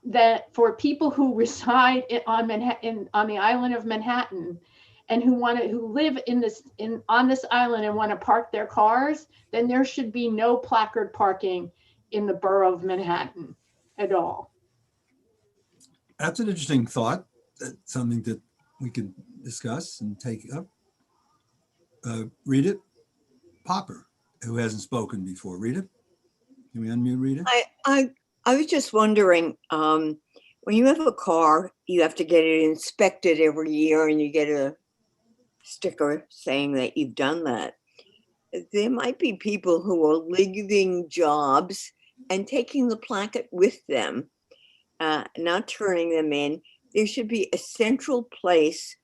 that for people who reside on the island of Manhattan, and who live on this island and want to park their cars, then there should be no placard parking in the borough of Manhattan at all. That's an interesting thought. That's something that we can discuss and take up. Rita Popper, who hasn't spoken before. Rita, can we unmute Rita? I was just wondering, when you have a car, you have to get it inspected every year and you get a sticker saying that you've done that. There might be people who are leaving jobs and taking the placard with them, not turning them in. There should be a central place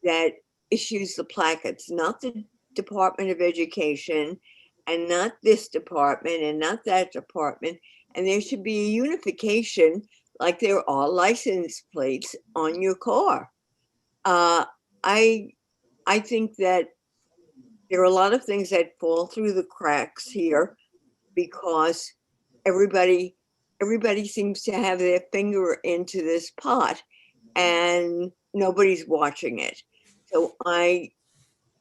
that issues the placards, not the Department of Education, and not this department and not that department. And there should be a unification like there are license plates on your car. I think that there are a lot of things that fall through the cracks here because everybody seems to have their finger into this pot and nobody's watching it. So I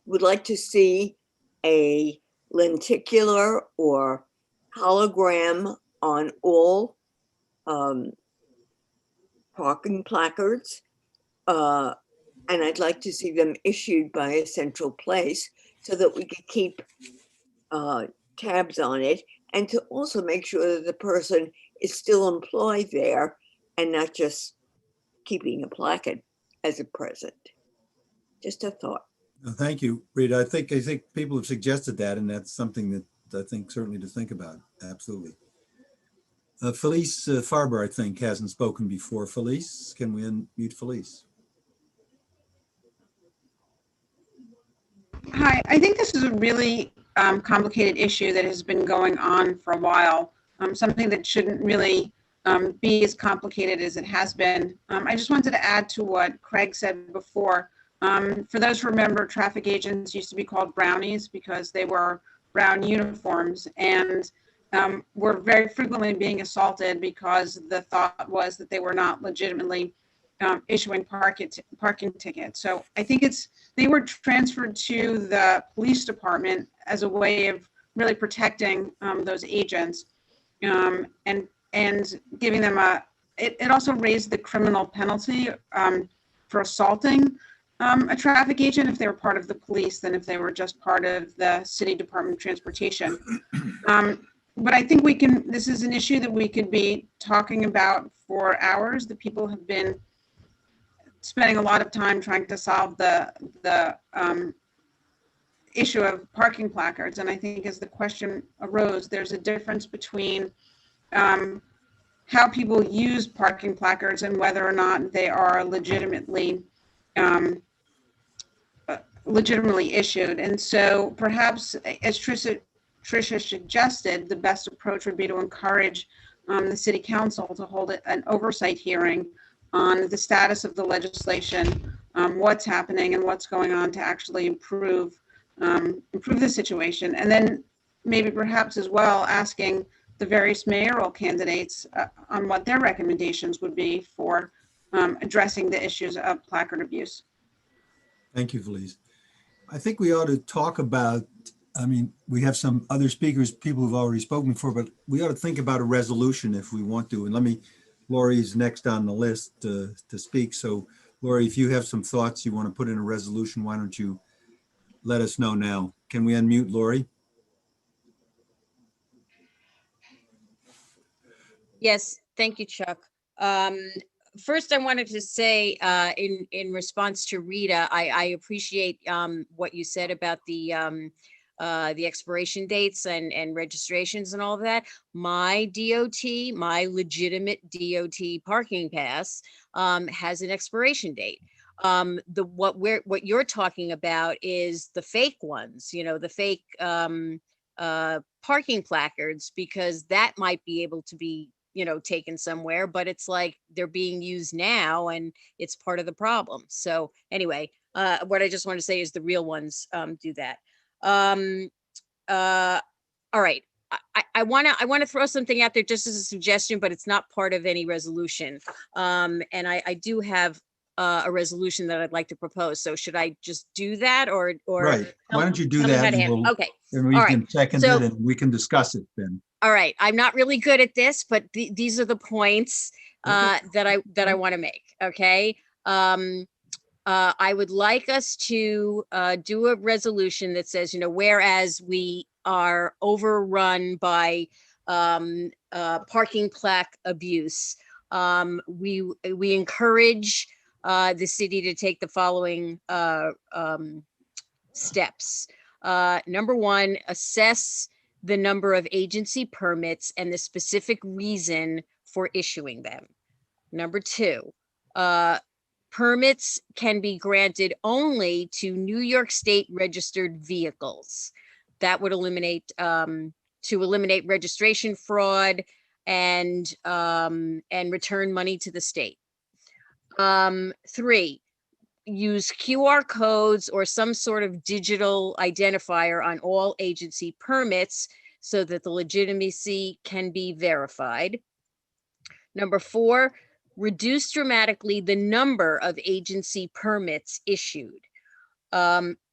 would like to see a lenticular or hologram on all parking placards. And I'd like to see them issued by a central place so that we could keep tabs on it, and to also make sure that the person is still employed there and not just keeping a placard as a present. Just a thought. Thank you, Rita. I think people have suggested that, and that's something that I think certainly to think about. Absolutely. Felice Farber, I think, hasn't spoken before. Felice, can we unmute Felice? Hi, I think this is a really complicated issue that has been going on for a while, something that shouldn't really be as complicated as it has been. I just wanted to add to what Craig said before. For those who remember, traffic agents used to be called brownies because they were brown uniforms, and were very frequently being assaulted because the thought was that they were not legitimately issuing parking tickets. So I think they were transferred to the police department as a way of really protecting those agents, and giving them it also raised the criminal penalty for assaulting a traffic agent if they were part of the police than if they were just part of the city department of transportation. But I think this is an issue that we could be talking about for hours. The people have been spending a lot of time trying to solve the issue of parking placards. And I think as the question arose, there's a difference between how people use parking placards and whether or not they are legitimately issued. And so perhaps, as Tricia suggested, the best approach would be to encourage the city council to hold an oversight hearing on the status of the legislation, what's happening and what's going on to actually improve the situation. And then maybe perhaps as well asking the various mayoral candidates on what their recommendations would be for addressing the issues of placard abuse. Thank you, Felice. I think we ought to talk about, we have some other speakers, people who've already spoken before, but we ought to think about a resolution if we want to. And Lori's next on the list to speak. So Lori, if you have some thoughts you want to put in a resolution, why don't you let us know now? Can we unmute Lori? Yes, thank you, Chuck. First, I wanted to say in response to Rita, I appreciate what you said about the expiration dates and registrations and all of that. My DOT, my legitimate DOT parking pass has an expiration date. What you're talking about is the fake ones, the fake parking placards, because that might be able to be taken somewhere, but it's like they're being used now and it's part of the problem. So anyway, what I just want to say is the real ones do that. All right. I want to throw something out there just as a suggestion, but it's not part of any resolution. And I do have a resolution that I'd like to propose. So should I just do that or right? Why don't you do that? And okay. And we can second it and we can discuss it then. All right. I'm not really good at this, but these are the points that I want to make. Okay. I would like us to do a resolution that says, whereas we are overrun by parking plaque abuse, we encourage the city to take the following steps. Number one, assess the number of agency permits and the specific reason for issuing them. Number two, permits can be granted only to New York State registered vehicles. That would eliminate, to eliminate registration fraud and return money to the state. 3, use QR codes or some sort of digital identifier on all agency permits so that the legitimacy can be verified. Number 4, reduce dramatically the number of agency permits issued.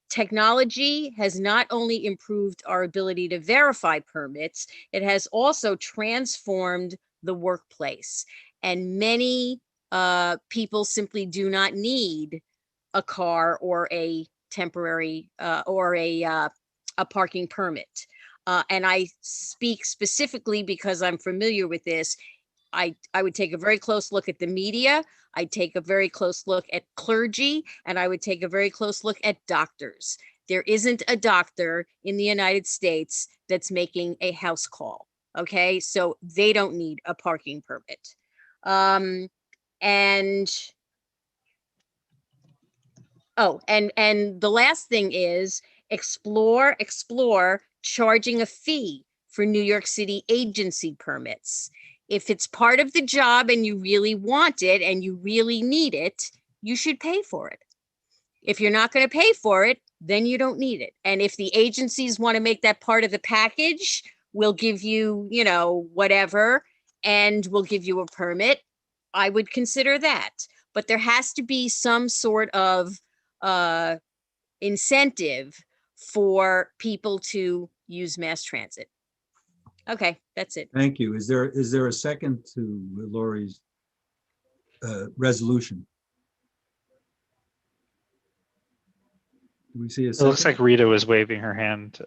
Technology has not only improved our ability to verify permits, it has also transformed the workplace. And many people simply do not need a car or a temporary or a parking permit. And I speak specifically because I'm familiar with this. I would take a very close look at the media. I'd take a very close look at clergy, and I would take a very close look at doctors. There isn't a doctor in the United States that's making a house call. Okay, so they don't need a parking permit. And the last thing is explore charging a fee for New York City agency permits. If it's part of the job and you really want it and you really need it, you should pay for it. If you're not going to pay for it, then you don't need it. And if the agencies want to make that part of the package, we'll give you, you know, whatever, and we'll give you a permit. I would consider that. But there has to be some sort of incentive for people to use mass transit. Okay, that's it. Thank you. Is there a second to Lori's resolution? Do we see a It second? looks like Rita was waving her hand.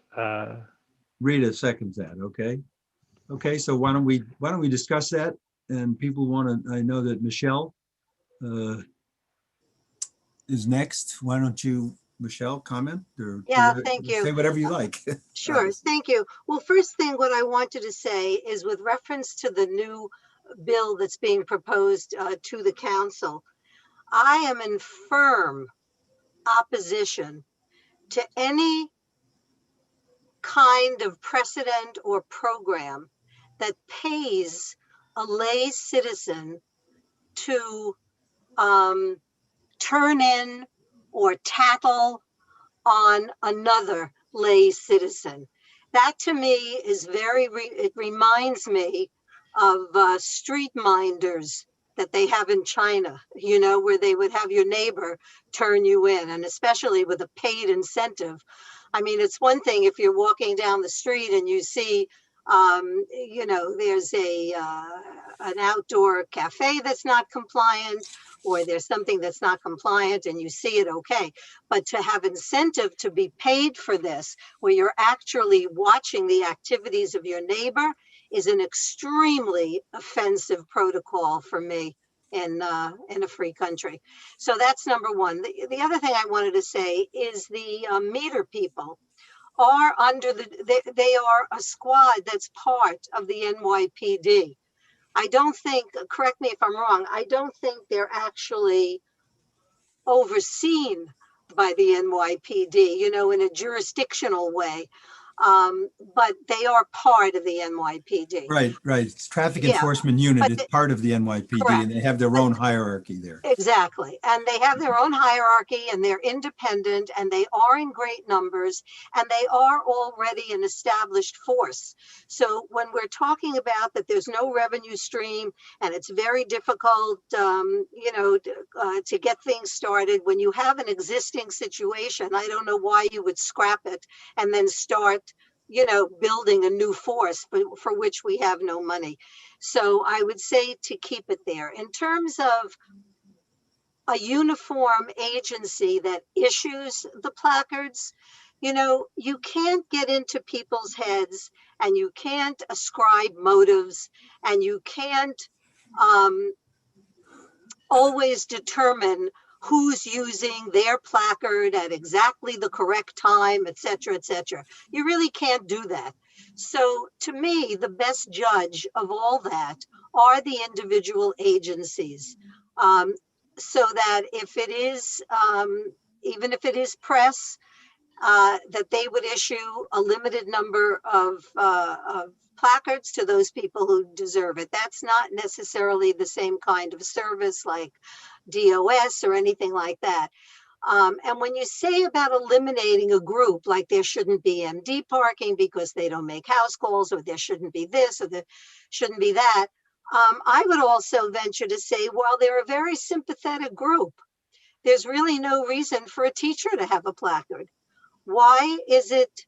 Rita seconds that. Okay. Okay. So why don't we discuss that? And people want to. I know that Michelle is next. Why don't you, Michelle, comment or thank you. say whatever you like. Sure, thank you. Well, first thing, what I wanted to say is with reference to the new bill that's being proposed to the council, I am in firm opposition to any kind of precedent or program that pays a lay citizen to turn in or tattle on another lay citizen. That to me is it reminds me of street minders that they have in China, you know, where they would have your neighbor turn you in, and especially with a paid incentive. I mean, it's one thing if you're walking down the street and you see, you know, there's an outdoor cafe that's not compliant, or there's something that's not compliant and you see it, okay. But to have incentive to be paid for this, where you're actually watching the activities of your neighbor, is an extremely offensive protocol for me in a free country. So that's number one. The other thing I wanted to say is the meter people are under they are a squad that's part of the NYPD. I don't think, correct me if I'm wrong, I don't think they're actually overseen by the NYPD, you know, in a jurisdictional way. But they are part of the NYPD. Right. It's traffic Yeah, enforcement unit. but It's part of the NYPD, correct. and they have their own hierarchy there. Exactly. And they have their own hierarchy and they're independent and they are in great numbers and they are already an established force. So when we're talking about that there's no revenue stream and it's very difficult, you know, to get things started, when you have an existing situation, I don't know why you would scrap it and then start, you know, building a new force for which we have no money. So I would say to keep it there. In terms of a uniform agency that issues the placards, you know, you can't get into people's heads and you can't ascribe motives and you can't always determine who's using their placard at exactly the correct time, et cetera, et cetera. You really can't do that. So to me, the best judge of all that are the individual agencies. So that if it is, even if it is press, that they would issue a limited number of placards to those people who deserve it. That's not necessarily the same kind of service like DOS or anything like that. And when you say about eliminating a group, like there shouldn't be MD parking because they don't make house calls, or there shouldn't be this, or there shouldn't be that, I would also venture to say, while they're a very sympathetic group, there's really no reason for a teacher to have a placard. Why is it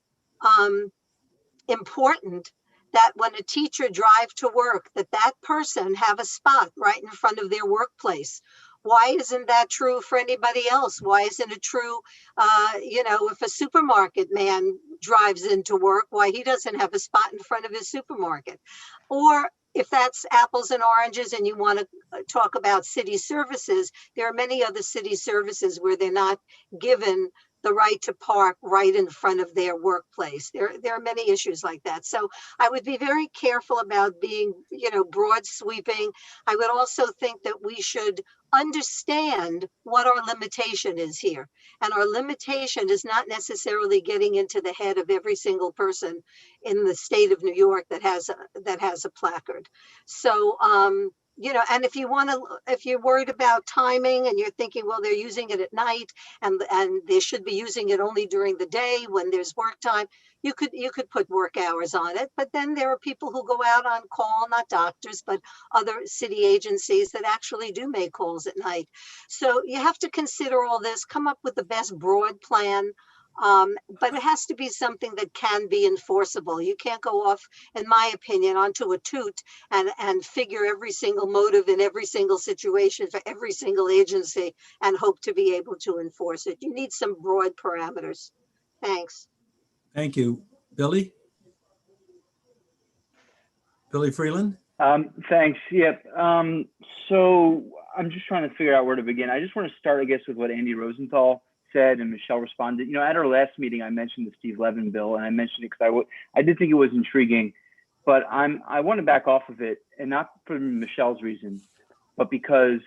important that when a teacher drives to work, that person have a spot right in front of their workplace? Why isn't that true for anybody else? Why isn't it true, if a supermarket man drives into work, why he doesn't have a spot in front of his supermarket? Or if that's apples and oranges and you want to talk about city services, there are many other city services where they're not given the right to park right in front of their workplace. There are many issues like that. So I would be very careful about being, broad sweeping. I would also think that we should understand what our limitation is here. And our limitation is not necessarily getting into the head of every single person in the state of New York that has a placard. So, and if you're worried about timing and you're thinking, well, they're using it at night and they should be using it only during the day when there's work time, you could put work hours on it. But then there are people who go out on call, not doctors, but other city agencies that actually do make calls at night. So you have to consider all this, come up with the best broad plan. But it has to be something that can be enforceable. You can't go off, in my opinion, onto a toot and figure every single motive in every single situation for every single agency and hope to be able to enforce it. You need some broad parameters. Thanks. Thank you. Billy? Billy Freeland? Thanks. Yep. So I'm just trying to figure out where to begin. I just want to start, I guess, with what Andy Rosenthal said and Michelle responded. At our last meeting, I mentioned the Steve Levin bill, and I mentioned it because I did think it was intriguing, but I want to back off of it, and not for Michelle's reasons, but because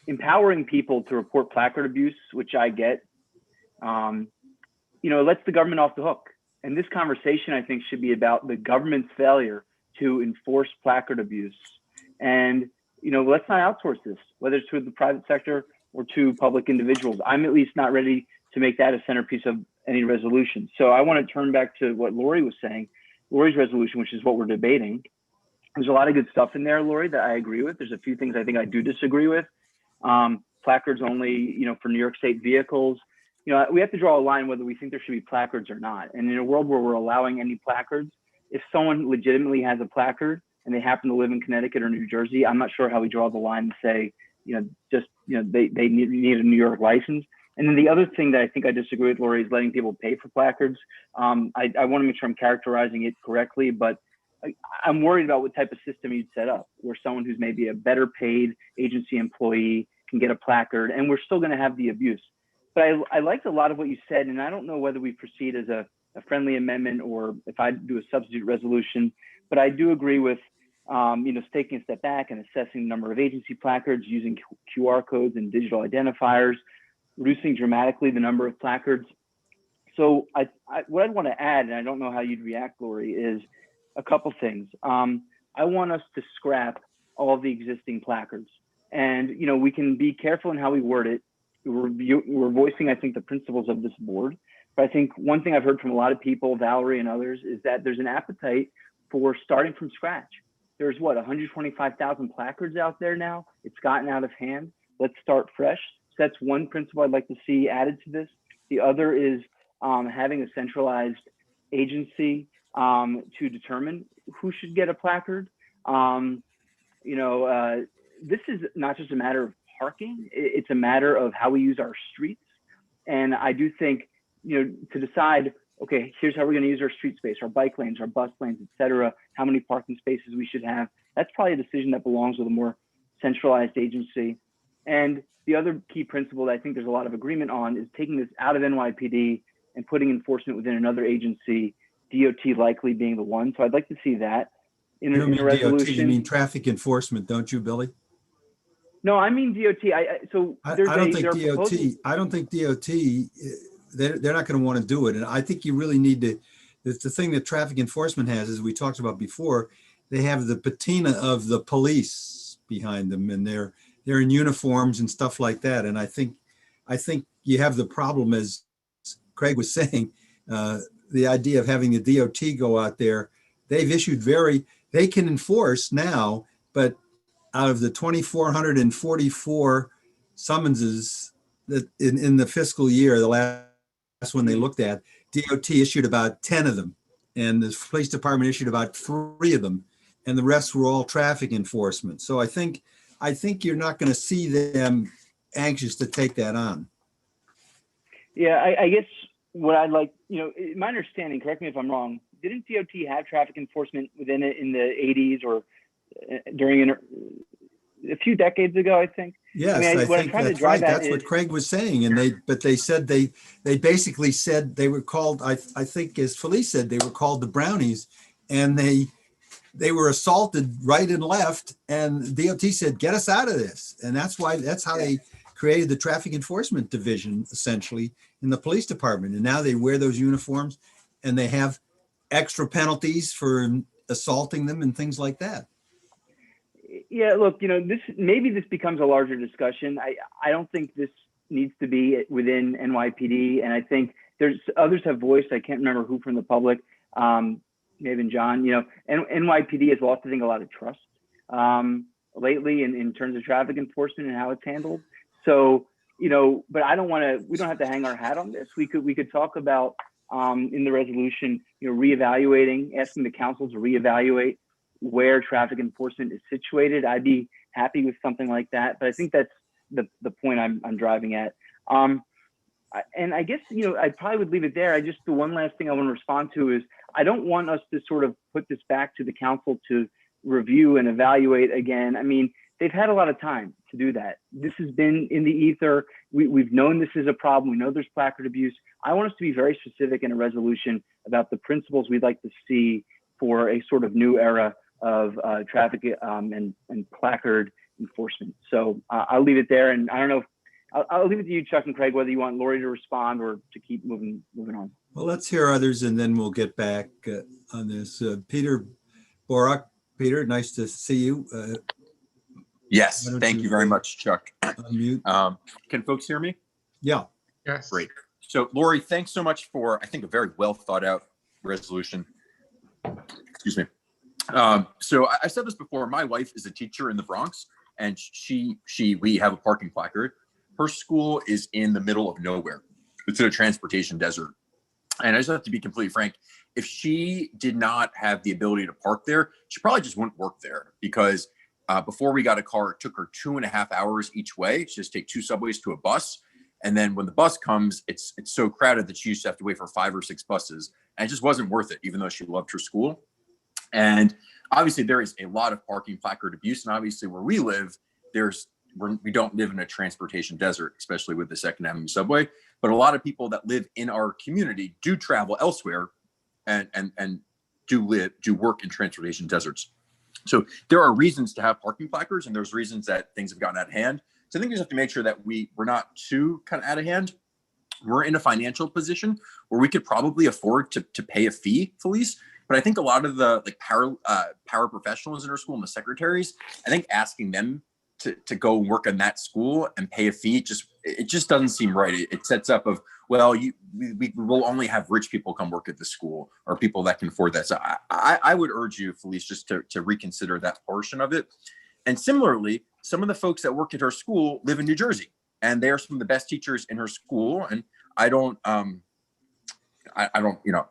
empowering people to report placard abuse, which I get, lets the government off the hook. And this conversation, I think, should be about the government's failure to enforce placard abuse. And, let's not outsource this, whether it's to the private sector or to public individuals. I'm at least not ready to make that a centerpiece of any resolution. So I want to turn back to what Lori was saying, Lori's resolution, which is what we're debating. There's a lot of good stuff in there, Lori, that I agree with. There's a few things I think I do disagree with. Placards only, for New York State vehicles. We have to draw a line whether we think there should be placards or not. And in a world where we're allowing any placards, if someone legitimately has a placard and they happen to live in Connecticut or New Jersey, I'm not sure how we draw the line to say, they need a New York license. And then the other thing that I think I disagree with, Lori, is letting people pay for placards. I want to make sure I'm characterizing it correctly, but I'm worried about what type of system you'd set up where someone who's maybe a better paid agency employee can get a placard, and we're still going to have the abuse. But I liked a lot of what you said, and I don't know whether we proceed as a friendly amendment or if I do a substitute resolution, but I do agree with taking a step back and assessing the number of agency placards, using QR codes and digital identifiers, reducing dramatically the number of placards. So what I'd want to add, and I don't know how you'd react, Lori, is a couple things. I want us to scrap all of the existing placards, and we can be careful in how we word it. We're voicing, I think, the principles of this board. But I think one thing I've heard from a lot of people, Valerie and others, is that there's an appetite for starting from scratch. There's 125,000 placards out there now. It's gotten out of hand. Let's start fresh. So that's one principle I'd like to see added to this. The other is having a centralized agency to determine who should get a placard. This is not just a matter of parking. It's a matter of how we use our streets. And I do think, to decide, okay, here's how we're going to use our street space, our bike lanes, our bus lanes, et cetera, how many parking spaces we should have. That's probably a decision that belongs with a more centralized agency. And the other key principle that I think there's a lot of agreement on is taking this out of NYPD and putting enforcement within another agency, DOT likely being the one. So I'd like to see that in a resolution. DOT, you mean traffic enforcement, don't you, Billy? No, I mean DOT. I don't think DOT they're not going to want to do it. And I think you really need to, the thing that traffic enforcement has, as we talked about before, they have the patina of the police behind them, and they're in uniforms and stuff like that. And I think you have the problem, as Craig was saying, the idea of having the DOT go out there. They've issued they can enforce now, but out of the 2,444 summonses that in the fiscal year, the last one they looked at, DOT issued about 10 of them, and the police department issued about 3 of them, and the rest were all traffic enforcement. So I think you're not going to see them anxious to take that on. Yeah, I guess what I'd like, my understanding, correct me if I'm wrong, didn't DOT have traffic enforcement within it in the 80s or during a few decades ago, I think? Yes, I think that's right. That's what Craig was saying. And they said they basically said they were called, I think as Felice said, they were called the Brownies, and they were assaulted right and left. And DOT said, get us out of this. And that's how they created the traffic enforcement division, essentially, in the police department. And now they wear those uniforms and they have extra penalties for assaulting them and things like that. Yeah, look, maybe this becomes a larger discussion. I don't think this needs to be within NYPD. And I think others have voiced, I can't remember who from the public, maybe John, and NYPD has lost, I think, a lot of trust lately in terms of traffic enforcement and how it's handled. So, but we don't have to hang our hat on this. We could talk about in the resolution, reevaluating, asking the council to reevaluate where traffic enforcement is situated. I'd be happy with something like that, but I think that's the point I'm driving at. And I guess, I probably would leave it there. The one last thing I want to respond to is I don't want us to sort of put this back to the council to review and evaluate again. I mean, they've had a lot of time to do that. This has been in the ether. We've known this is a problem. We know there's placard abuse. I want us to be very specific in a resolution about the principles we'd like to see for a sort of new era of traffic and placard enforcement. So I'll leave it there. And I don't know if I'll leave it to you, Chuck and Craig, whether you want Lori to respond or to keep moving on. Well, let's hear others and then we'll get back on this. Peter Borak. Peter, nice to see you. Yes, thank you very much, Chuck. Unmute. Can folks hear me? Yeah. Yes. Great. So Lori, thanks so much for, I think, a very well thought out resolution. Excuse me. So I said this before, my wife is a teacher in the Bronx, and we have a parking placard. Her school is in the middle of nowhere. It's in a transportation desert. And I just have to be completely frank, if she did not have the ability to park there, she probably just wouldn't work there, because before we got a car, it took her 2.5 hours each way. She just take 2 subways to a bus. And then when the bus comes, it's so crowded that she used to have to wait for 5 or 6 buses. And it just wasn't worth it, even though she loved her school. And obviously there is a lot of parking placard abuse. And obviously where we live, we don't live in a transportation desert, especially with the Second Avenue subway. But a lot of people that live in our community do travel elsewhere and do work in transportation deserts. So there are reasons to have parking placards, and there's reasons that things have gotten out of hand. So I think we just have to make sure that we're not too kind of out of hand. We're in a financial position where we could probably afford to pay a fee, Felice. But I think a lot of the power professionals in our school and the secretaries, I think asking them to go work in that school and pay a fee, it just doesn't seem right. It sets up of, well, we will only have rich people come work at the school, or people that can afford that. So I would urge you, Felice, just to reconsider that portion of it. And similarly, some of the folks that work at her school live in New Jersey, and they are some of the best teachers in her school. And I don't,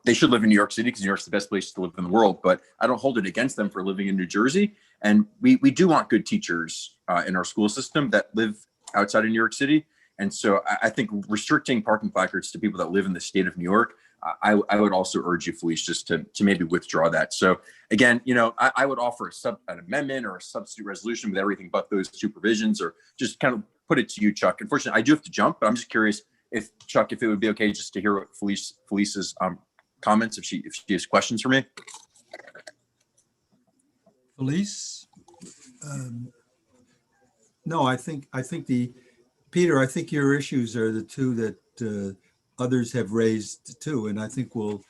they should live in New York City because New York's the best place to live in the world, but I don't hold it against them for living in New Jersey. And we do want good teachers in our school system that live outside of New York City. And so I think restricting parking placards to people that live in the state of New York, I would also urge you, Felice, just to maybe withdraw that. So again, I would offer an amendment or a substitute resolution with everything but those 2 provisions, or just kind of put it to you, Chuck. Unfortunately, I do have to jump, but I'm just curious if it would be okay just to hear what Felice's comments, if she has questions for me. Felice? No, I think Peter, I think your issues are the 2 that others have raised too, and I think we'll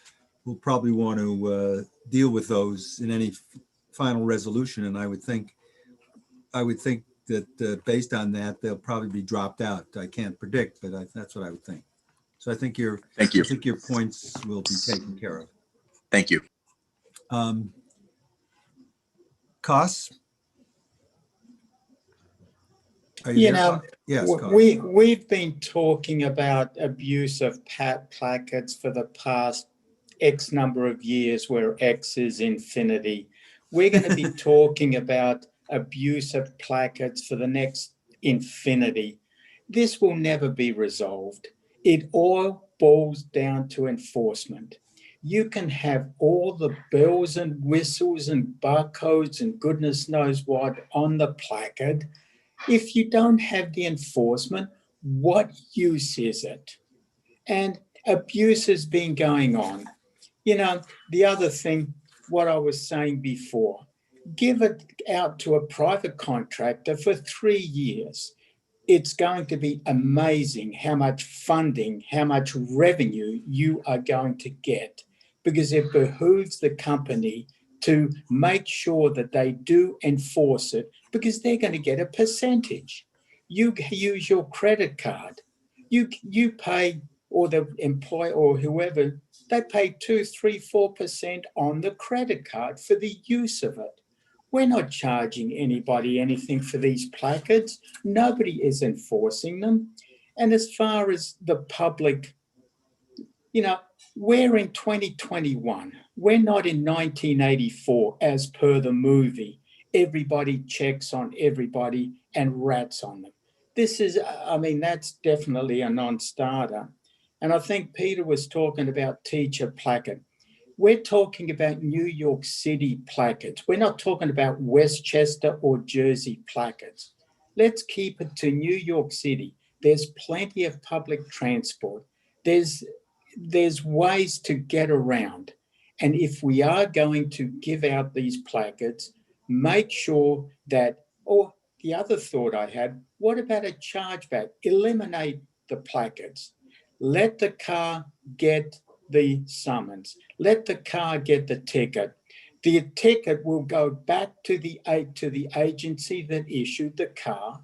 probably want to deal with those in any final resolution. And I would think that based on that, they'll probably be dropped out. I can't predict, but that's what I would think. So I think your points will be taken care of. Thank you. Costs? You know, yes, we've been talking about abuse of placards for the past X number of years, where X is infinity. We're going to be talking about abuse of placards for the next infinity. This will never be resolved. It all boils down to enforcement. You can have all the bells and whistles and barcodes and goodness knows what on the placard. If you don't have the enforcement, what use is it? And abuse has been going on. You know, the other thing, what I was saying before, give it out to a private contractor for 3 years. It's going to be amazing how much funding, how much revenue you are going to get, because it behooves the company to make sure that they do enforce it, because they're going to get a percentage. You use your credit card. You pay, or the employer or whoever, they pay 2, 3, 4% on the credit card for the use of it. We're not charging anybody anything for these placards. Nobody is enforcing them. And as far as the public, you know, we're in 2021. We're not in 1984, as per the movie. Everybody checks on everybody and rats on them. This is, I mean, that's definitely a non-starter. And I think Peter was talking about teacher placard. We're talking about New York City placards. We're not talking about Westchester or Jersey placards. Let's keep it to New York City. There's plenty of public transport. There's ways to get around. And if we are going to give out these placards, make sure that, or the other thought I had, what about a chargeback? Eliminate the placards. Let the car get the summons. Let the car get the ticket. The ticket will go back to the agency that issued the car.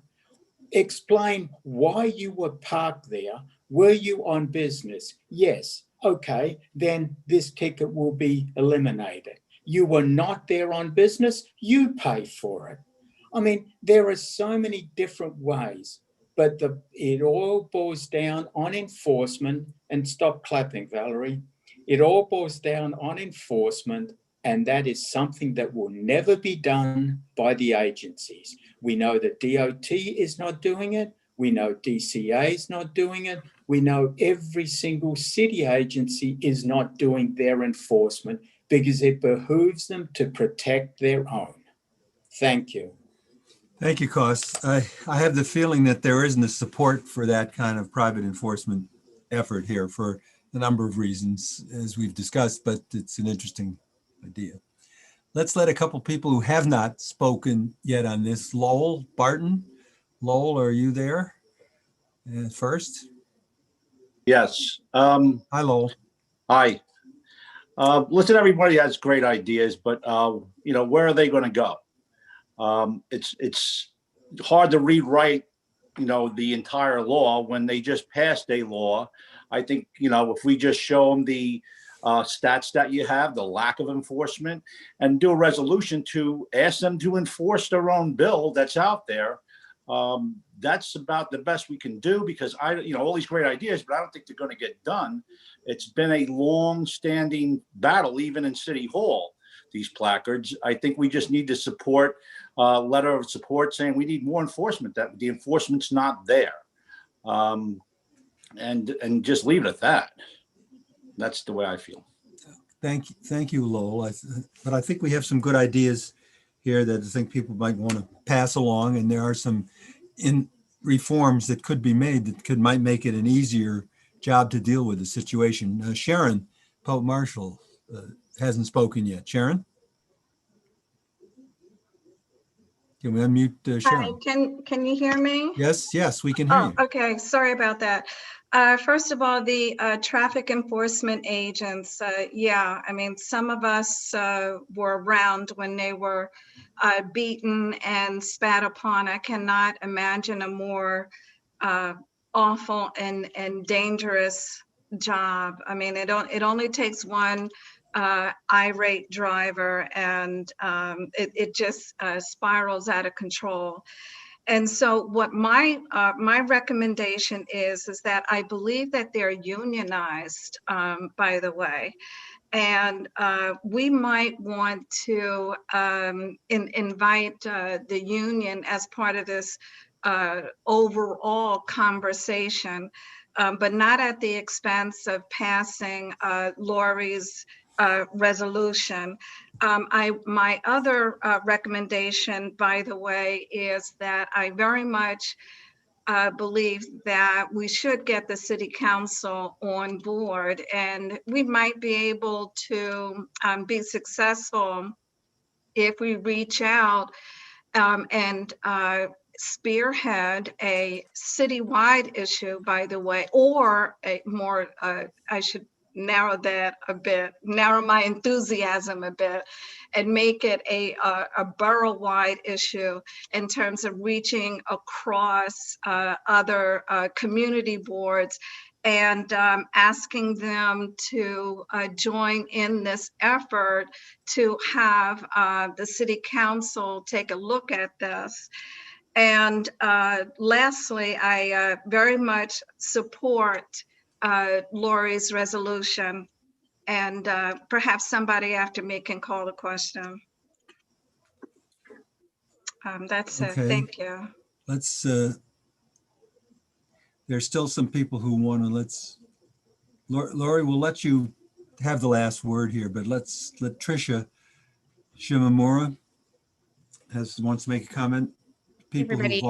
Explain why you were parked there. Were you on business? Yes. Okay, then this ticket will be eliminated. You were not there on business, you pay for it. I mean, there are so many different ways, but it all boils down on enforcement. And stop clapping, Valerie. It all boils down on enforcement, and that is something that will never be done by the agencies. We know that DOT is not doing it. We know DCA is not doing it. We know every single city agency is not doing their enforcement because it behooves them to protect their own. Thank you. Thank you, Cos. I have the feeling that there isn't the support for that kind of private enforcement effort here for a number of reasons, as we've discussed, but it's an interesting idea. Let's let a couple people who have not spoken yet on this. Lowell Barton. Lowell, are you there first? Yes. Hi, Lowell. Hi. Listen, everybody has great ideas, but you know, where are they going to go? It's hard to rewrite, you know, the entire law when they just passed a law. I think, you know, if we just show them the stats that you have, the lack of enforcement, and do a resolution to ask them to enforce their own bill that's out there, that's about the best we can do, because you know, all these great ideas, but I don't think they're going to get done. It's been a long-standing battle, even in City Hall, these placards. I think we just need to support, letter of support saying we need more enforcement, that the enforcement's not there. And just leave it at that. That's the way I feel. Thank you, Lowell. But I think we have some good ideas here that I think people might want to pass along, and there are some reforms that could be made that might make it an easier job to deal with the situation. Sharon Pope Marshall hasn't spoken yet. Sharon? Can we unmute Hi, Sharon? can you hear me? Yes, we can hear Oh, you. okay. Sorry about that. First of all, the traffic enforcement agents, yeah, I mean, some of us were around when they were beaten and spat upon. I cannot imagine a more awful and dangerous job. I mean, it only takes one irate driver and it just spirals out of control. And so what my recommendation is that I believe that they're unionized, by the way, and we might want to invite the union as part of this overall conversation, but not at the expense of passing Lori's resolution. My other recommendation, by the way, is that I very much believe that we should get the city council on board, and we might be able to be successful if we reach out and spearhead a citywide issue, by the way, or a more, I should narrow that a bit, narrow my enthusiasm a bit, and make it a borough-wide issue in terms of reaching across other community boards and asking them to join in this effort to have the city council take a look at this. And lastly, I very much support Lori's resolution, and perhaps somebody after me can call the question. That's it. Okay. Thank you. Let's, there's still some people who want to, Lori, we'll let you have the last word here, but let's let Tricia Shimamura wants to make a comment. People Everybody,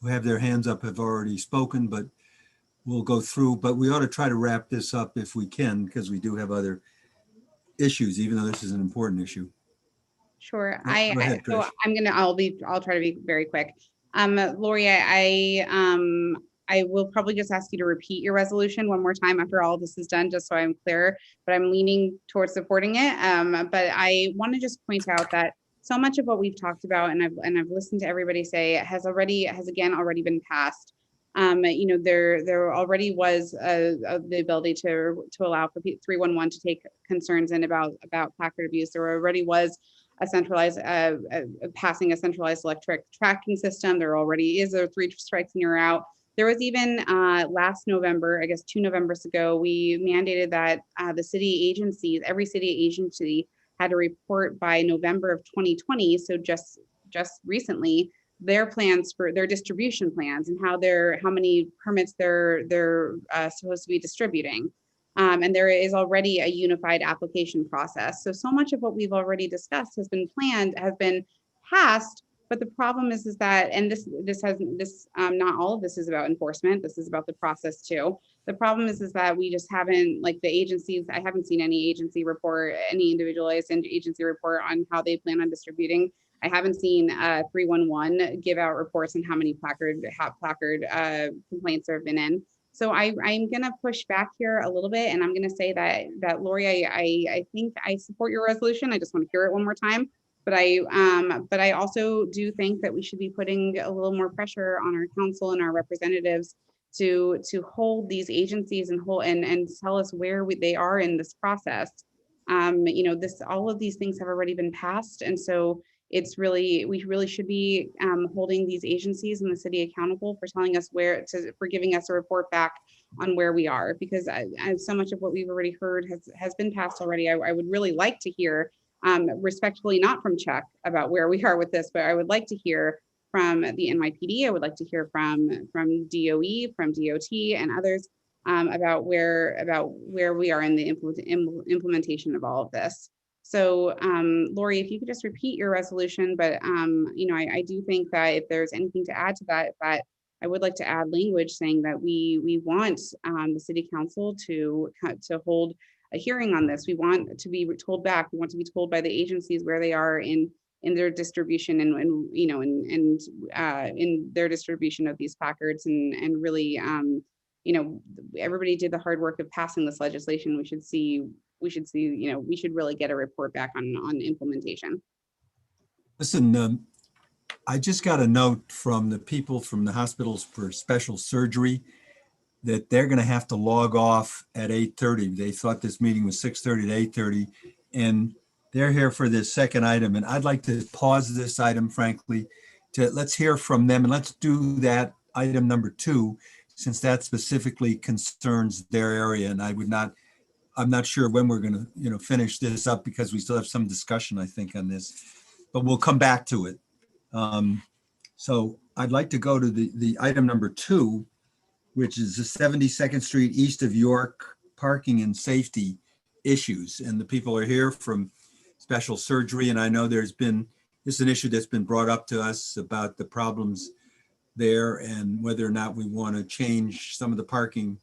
who have their hands up have already spoken, but we'll go through, but we ought to try to wrap this up if we can, because we do have other issues, even though this is an important issue. Sure. Go ahead, So Trish. I'll try to be very quick. Lori, I will probably just ask you to repeat your resolution one more time after all this is done, just so I'm clear, but I'm leaning towards supporting it. But I want to just point out that so much of what we've talked about and I've listened to everybody say has again already been passed. You know, there already was the ability to allow for 311 to take concerns in about placard abuse. There already was a centralized passing a centralized electric tracking system. There already is a 3 strikes and you're out. There was even last November, I guess 2 Novembers ago, we mandated that the city agencies, every city agency had to report by November of 2020. So just recently, their plans for their distribution plans and how many permits they're supposed to be distributing. And there is already a unified application process. So much of what we've already discussed has been planned, has been passed. But the problem is that, and not all of this is about enforcement. This is about the process too. The problem is that we just haven't, like the agencies, I haven't seen any agency report, any individualized agency report on how they plan on distributing. I haven't seen 311 give out reports on how many placard complaints there have been in. So I'm going to push back here a little bit, and I'm going to say that Lori, I think I support your resolution. I just want to hear it one more time. But I also do think that we should be putting a little more pressure on our council and our representatives to hold these agencies and tell us where they are in this process. You know, all of these things have already been passed, and so we really should be holding these agencies and the city accountable for telling us for giving us a report back on where we are, because so much of what we've already heard has been passed already. I would really like to hear, respectfully, not from Chuck about where we are with this, but I would like to hear from the NYPD. I would like to hear from DOE, from DOT, and others about where we are in the implementation of all of this. So, Lori, if you could just repeat your resolution, but you know, I do think that if there's anything to add to that, I would like to add language saying that we want the city council to hold a hearing on this. We want to be told back. We want to be told by the agencies where they are in in their distribution and you know, and in their distribution of these placards, and really, you know, everybody did the hard work of passing this legislation. We should see, you know, we should really get a report back on implementation. Listen, I just got a note from the people from the hospitals for special surgery that they're going to have to log off at 8:30. They thought this meeting was 6:30 to 8:30, and they're here for this second item. And I'd like to pause this item, frankly, let's hear from them, and let's do that item number 2, since that specifically concerns their area. And I'm not sure when we're going to, you know, finish this up, because we still have some discussion, I think, on this, but we'll come back to it. So I'd like to go to the item number 2, which is the 72nd Street east of York parking and safety issues. And the people are here from special surgery. And I know this is an issue that's been brought up to us about the problems there and whether or not we want to change some of the parking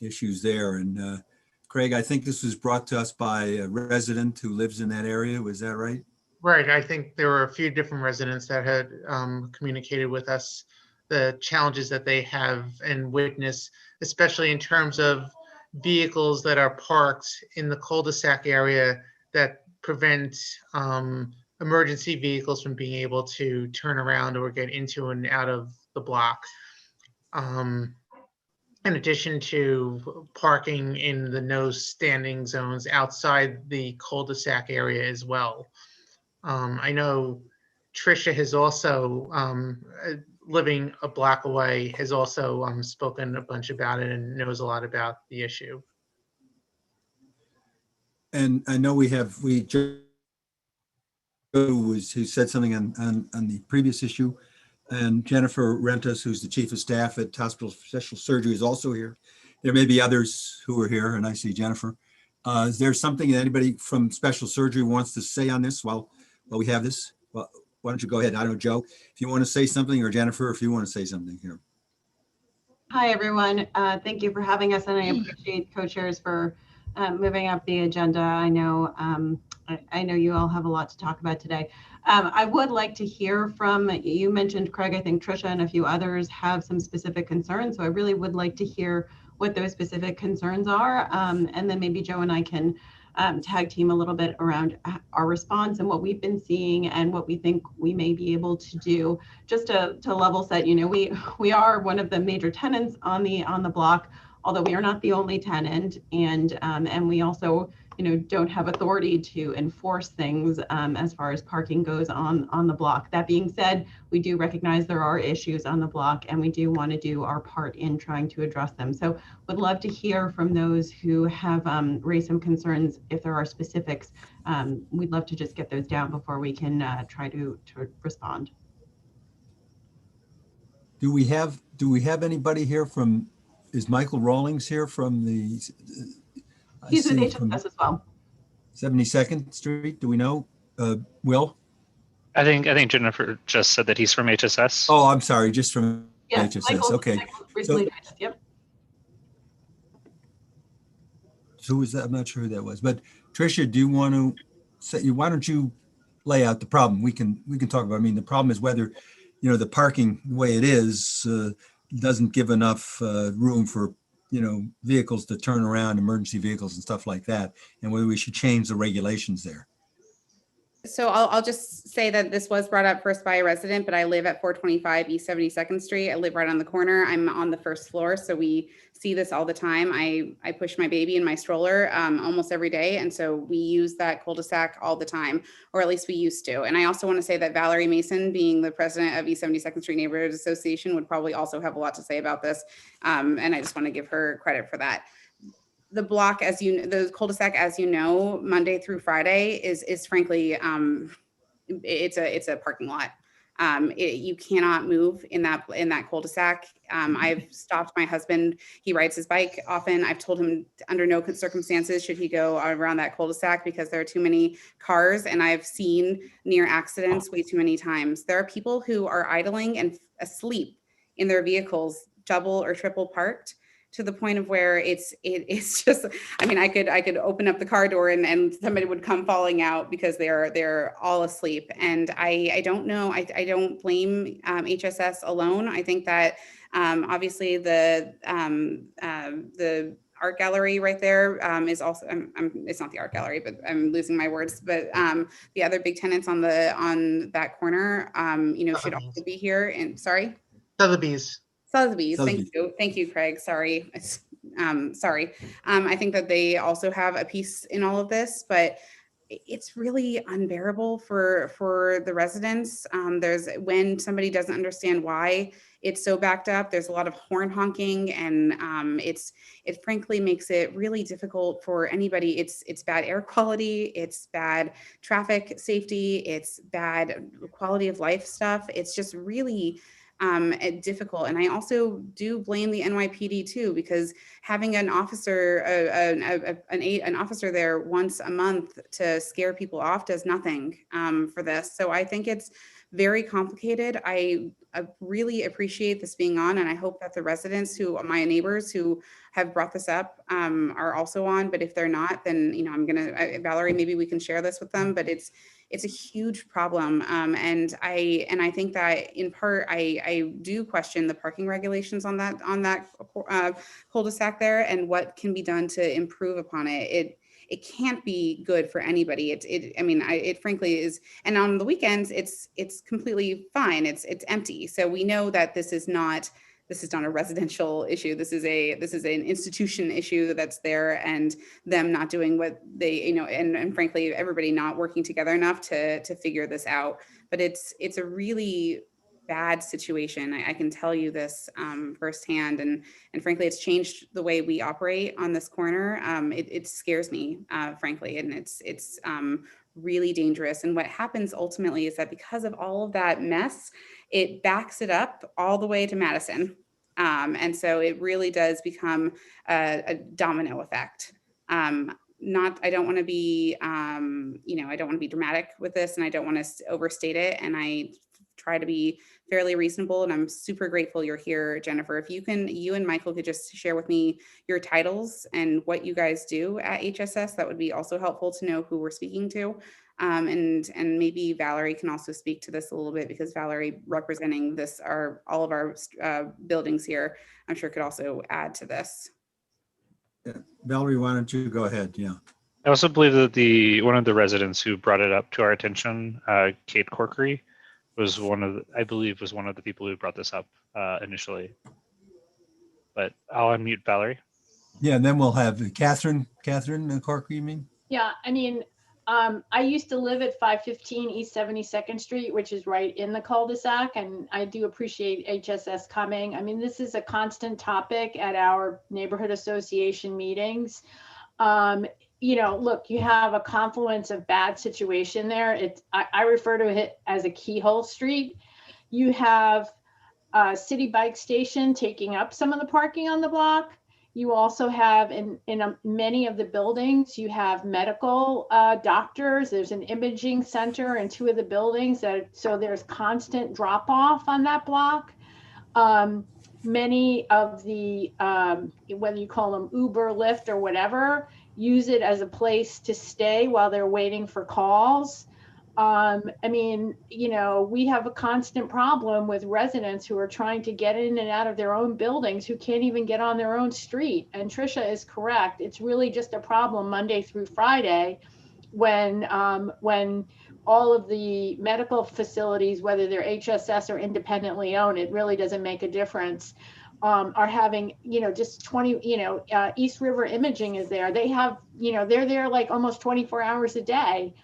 issues there. And Craig, I think this was brought to us by a resident who lives in that area. Was that right? Right. I think there were a few different residents that had communicated with us the challenges that they have and witness, especially in terms of vehicles that are parked in the cul-de-sac area that prevent emergency vehicles from being able to turn around or get into and out of the block. In addition to parking in the no standing zones outside the cul-de-sac area as well. I know Tricia has also, living a block away, has also spoken a bunch about it and knows a lot about the issue. And I know who said something on the previous issue, and Jennifer Rentas, who's the chief of staff at Hospital Special Surgery, is also here. There may be others who are here, and I see Jennifer. Is there something that anybody from special surgery wants to say on this while we have this? Well, why don't you go ahead? I don't know, Joe, if you want to say something, or Jennifer, if you want to say something here. Hi, everyone. Thank you for having us, and I appreciate co-chairs for moving up the agenda. I know you all have a lot to talk about today. I would like to hear from, you mentioned, Craig, I think Tricia and a few others have some specific concerns. So I really would like to hear what those specific concerns are. And then maybe Joe and I can tag team a little bit around our response and what we've been seeing and what we think we may be able to do. Just to level set, you know, we are one of the major tenants on the block, although we are not the only tenant, and we also, you know, don't have authority to enforce things as far as parking goes on the block. That being said, we do recognize there are issues on the block, and we do want to do our part in trying to address them. So would love to hear from those who have raised some concerns. If there are specifics, we'd love to just get those down before we can try to respond. Do we have anybody here from, is Michael Rawlings here from the? He's with HSS as well. 72nd Street, do we know? Will? I think Jennifer just said that he's from HSS. Oh, I'm sorry, just from HSS. Michael's okay. Recently, yep. So who was that? I'm not sure who that was. But Tricia, do you want to say? Why don't you lay out the problem? We can talk about. I mean, the problem is whether, you know, the parking the way it is doesn't give enough room for, you know, vehicles to turn around, emergency vehicles and stuff like that, and whether we should change the regulations there. So I'll just say that this was brought up first by a resident, but I live at 425 East 72nd Street. I live right on the corner. I'm on the first floor, so we see this all the time. I push my baby in my stroller almost every day, and so we use that cul-de-sac all the time, or at least we used to. And I also want to say that Valerie Mason, being the president of East 72nd Street Neighborhood Association, would probably also have a lot to say about this, and I just want to give her credit for that. The block, the cul-de-sac, as you know, Monday through Friday is frankly, it's a parking lot. You cannot move in that cul-de-sac. I've stopped my husband. He rides his bike often. I've told him under no circumstances should he go around that cul-de-sac because there are too many cars, and I've seen near accidents way too many times. There are people who are idling and asleep in their vehicles, double or triple parked. to the point of where it's just, I mean, I could open up the car door and somebody would come falling out because they're all asleep. And I don't know, I don't blame HSS alone. I think that obviously the art gallery right there is also, it's not the art gallery, but I'm losing my words, but the other big tenants on that corner, you know, should also be here. And sorry? Sotheby's. Sotheby's, thank you, Craig, sorry. Sorry. I think that they also have a piece in all of this, but it's really unbearable for the residents. When somebody doesn't understand why it's so backed up, there's a lot of horn honking, and it frankly makes it really difficult for anybody. It's bad air quality, it's bad traffic safety, it's bad quality of life stuff. It's just really difficult. And I also do blame the NYPD too, because having an officer, an officer there once a month to scare people off does nothing for this. So I think it's very complicated. I really appreciate this being on, and I hope that the residents my neighbors who have brought this up are also on. But if they're not, then, you know, Valerie, maybe we can share this with them, but it's a huge problem. And I think that in part, I do question the parking regulations on that cul-de-sac there, and what can be done to improve upon it. It can't be good for anybody. It frankly is. And on the weekends, it's completely fine. It's empty. So we know that this is not a residential issue. This is an institution issue that's there, and them not doing what they, you know, and frankly, everybody not working together enough to figure this out. But it's a really bad situation. I can tell you this firsthand, and frankly, it's changed the way we operate on this corner. It scares me, frankly, and it's really dangerous. And what happens ultimately is that because of all of that mess, it backs it up all the way to Madison. And so it really does become a domino effect. I don't want to be, you know, I don't want to be dramatic with this, and I don't want to overstate it. And I try to be fairly reasonable, and I'm super grateful you're here, Jennifer. If you and Michael could just share with me your titles and what you guys do at HSS, that would be also helpful to know who we're speaking to. And maybe Valerie can also speak to this a little bit, because Valerie, representing all of our buildings here, I'm sure could also add to this. Yeah. Valerie, why don't you go ahead? Yeah. I also believe that one of the residents who brought it up to our attention, Kate Corkery, was one of the people who brought this up initially. But I'll unmute Valerie. Yeah, and then we'll have Catherine Corkery, you mean? Yeah, I mean, I used to live at 515 East 72nd Street, which is right in the cul-de-sac, and I do appreciate HSS coming. I mean, this is a constant topic at our neighborhood association meetings. You know, look, you have a confluence of bad situation there. I refer to it as a keyhole street. You have a city bike station taking up some of the parking on the block. You also have in many of the buildings, you have medical doctors. There's an imaging center in two of the buildings. So there's constant drop off on that block. Many of the, whether you call them Uber, Lyft, or whatever, use it as a place to stay while they're waiting for calls. I mean, you know, we have a constant problem with residents who are trying to get in and out of their own buildings who can't even get on their own street. And Tricia is correct. It's really just a problem Monday through Friday when all of the medical facilities, whether they're HSS or independently owned, it really doesn't make a difference, are having, you know, just 20, you know, East River Imaging is there. They have, you know, they're there like almost 24 hours a day.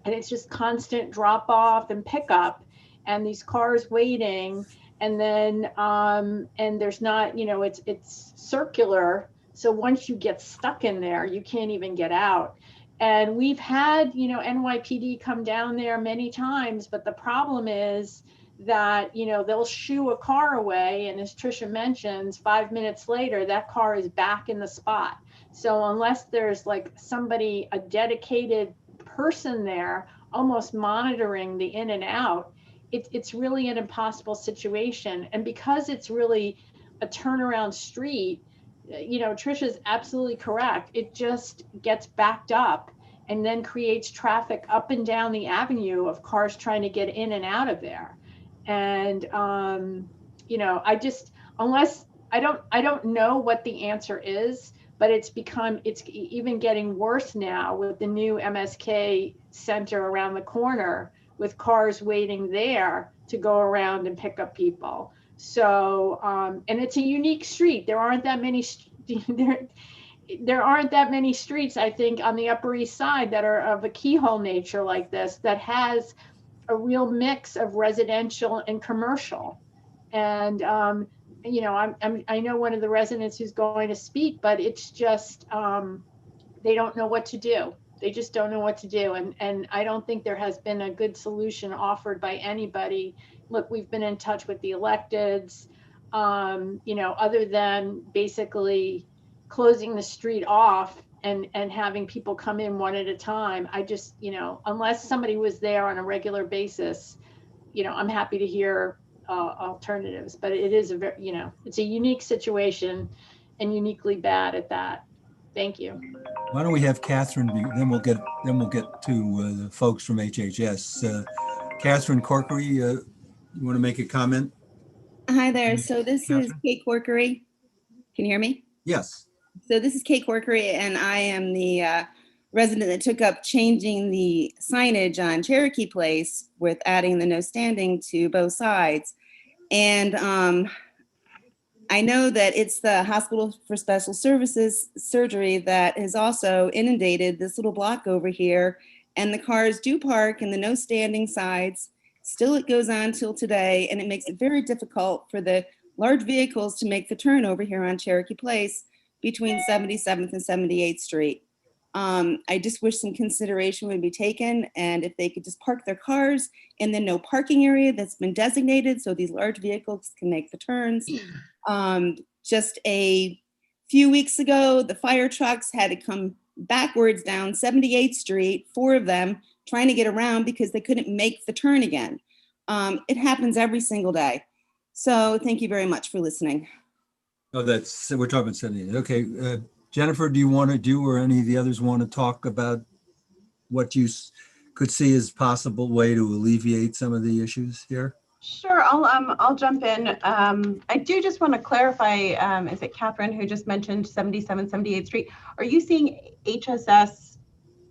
And it's just constant drop off and pickup, and these cars waiting. And then, and there's not, you know, it's circular. So once you get stuck in there, you can't even get out. And we've had, you know, NYPD come down there many times, but the problem is that, you know, they'll shoo a car away. And as Tricia mentions, 5 minutes later, that car is back in the spot. So unless there's like somebody, a dedicated person there almost monitoring the in and out, it's really an impossible situation. And because it's really a turnaround street, Trisha's absolutely correct. It just gets backed up and then creates traffic up and down the avenue of cars trying to get in and out of there. And, unless I don't know what the answer is, but it's even getting worse now with the new MSK center around the corner with cars waiting there to go around and pick up people. So, and it's a unique street. There aren't that many, there aren't that many streets, I think, on the Upper East Side that are of a keyhole nature like this, that has a real mix of residential and commercial. And, I know one of the residents who's going to speak, but it's just, they don't know what to do. They just don't know what to do. And I don't think there has been a good solution offered by anybody. Look, we've been in touch with the electeds, other than basically closing the street off and having people come in one at a time. I just, unless somebody was there on a regular basis, I'm happy to hear alternatives, but it is it's a unique situation and uniquely bad at that. Thank you. Why don't we have Catherine, then we'll get to the folks from HHS. Catherine Corkery, you want to make a comment? Hi there. So this is Kate Corkery. Can you hear me? Yes. So this is Kate Corkery, and I am the resident that took up changing the signage on Cherokee Place with adding the no standing to both sides. And I know that it's the Hospital for Special Services surgery that has also inundated this little block over here, and the cars do park in the no standing sides. Still, it goes on till today, and it makes it very difficult for the large vehicles to make the turn over here on Cherokee Place between 77th and 78th Street. I just wish some consideration would be taken, and if they could just park their cars in the no parking area that's been designated so these large vehicles can make the turns. Just a few weeks ago, the fire trucks had to come backwards down 78th Street, 4 of them, trying to get around because they couldn't make the turn again. It happens every single day. So thank you very much for listening. Oh, we're talking about 78. Okay. Jennifer, do you want to do, or any of the others want to talk about what you could see as possible way to alleviate some of the issues here? Sure, I'll jump in. I do just want to clarify, is it Catherine who just mentioned 77th, 78th Street? Are you seeing HSS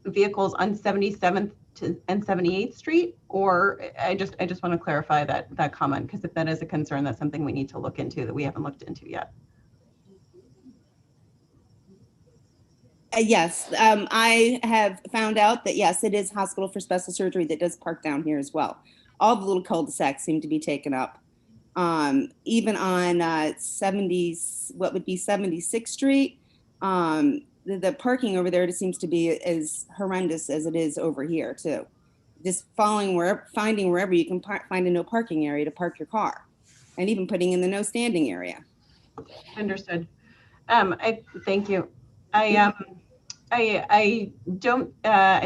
vehicles on 77th and 78th Street? Or I just want to clarify that comment, because if that is a concern, that's something we need to look into that we haven't looked into yet. Yes, I have found out that, yes, it is Hospital for Special Surgery that does park down here as well. All the little cul-de-sacs seem to be taken up. Even on 76th Street, the parking over there just seems to be as horrendous as it is over here too. Just finding wherever you can find a no parking area to park your car, and even putting in the no standing area. Understood. Thank you. I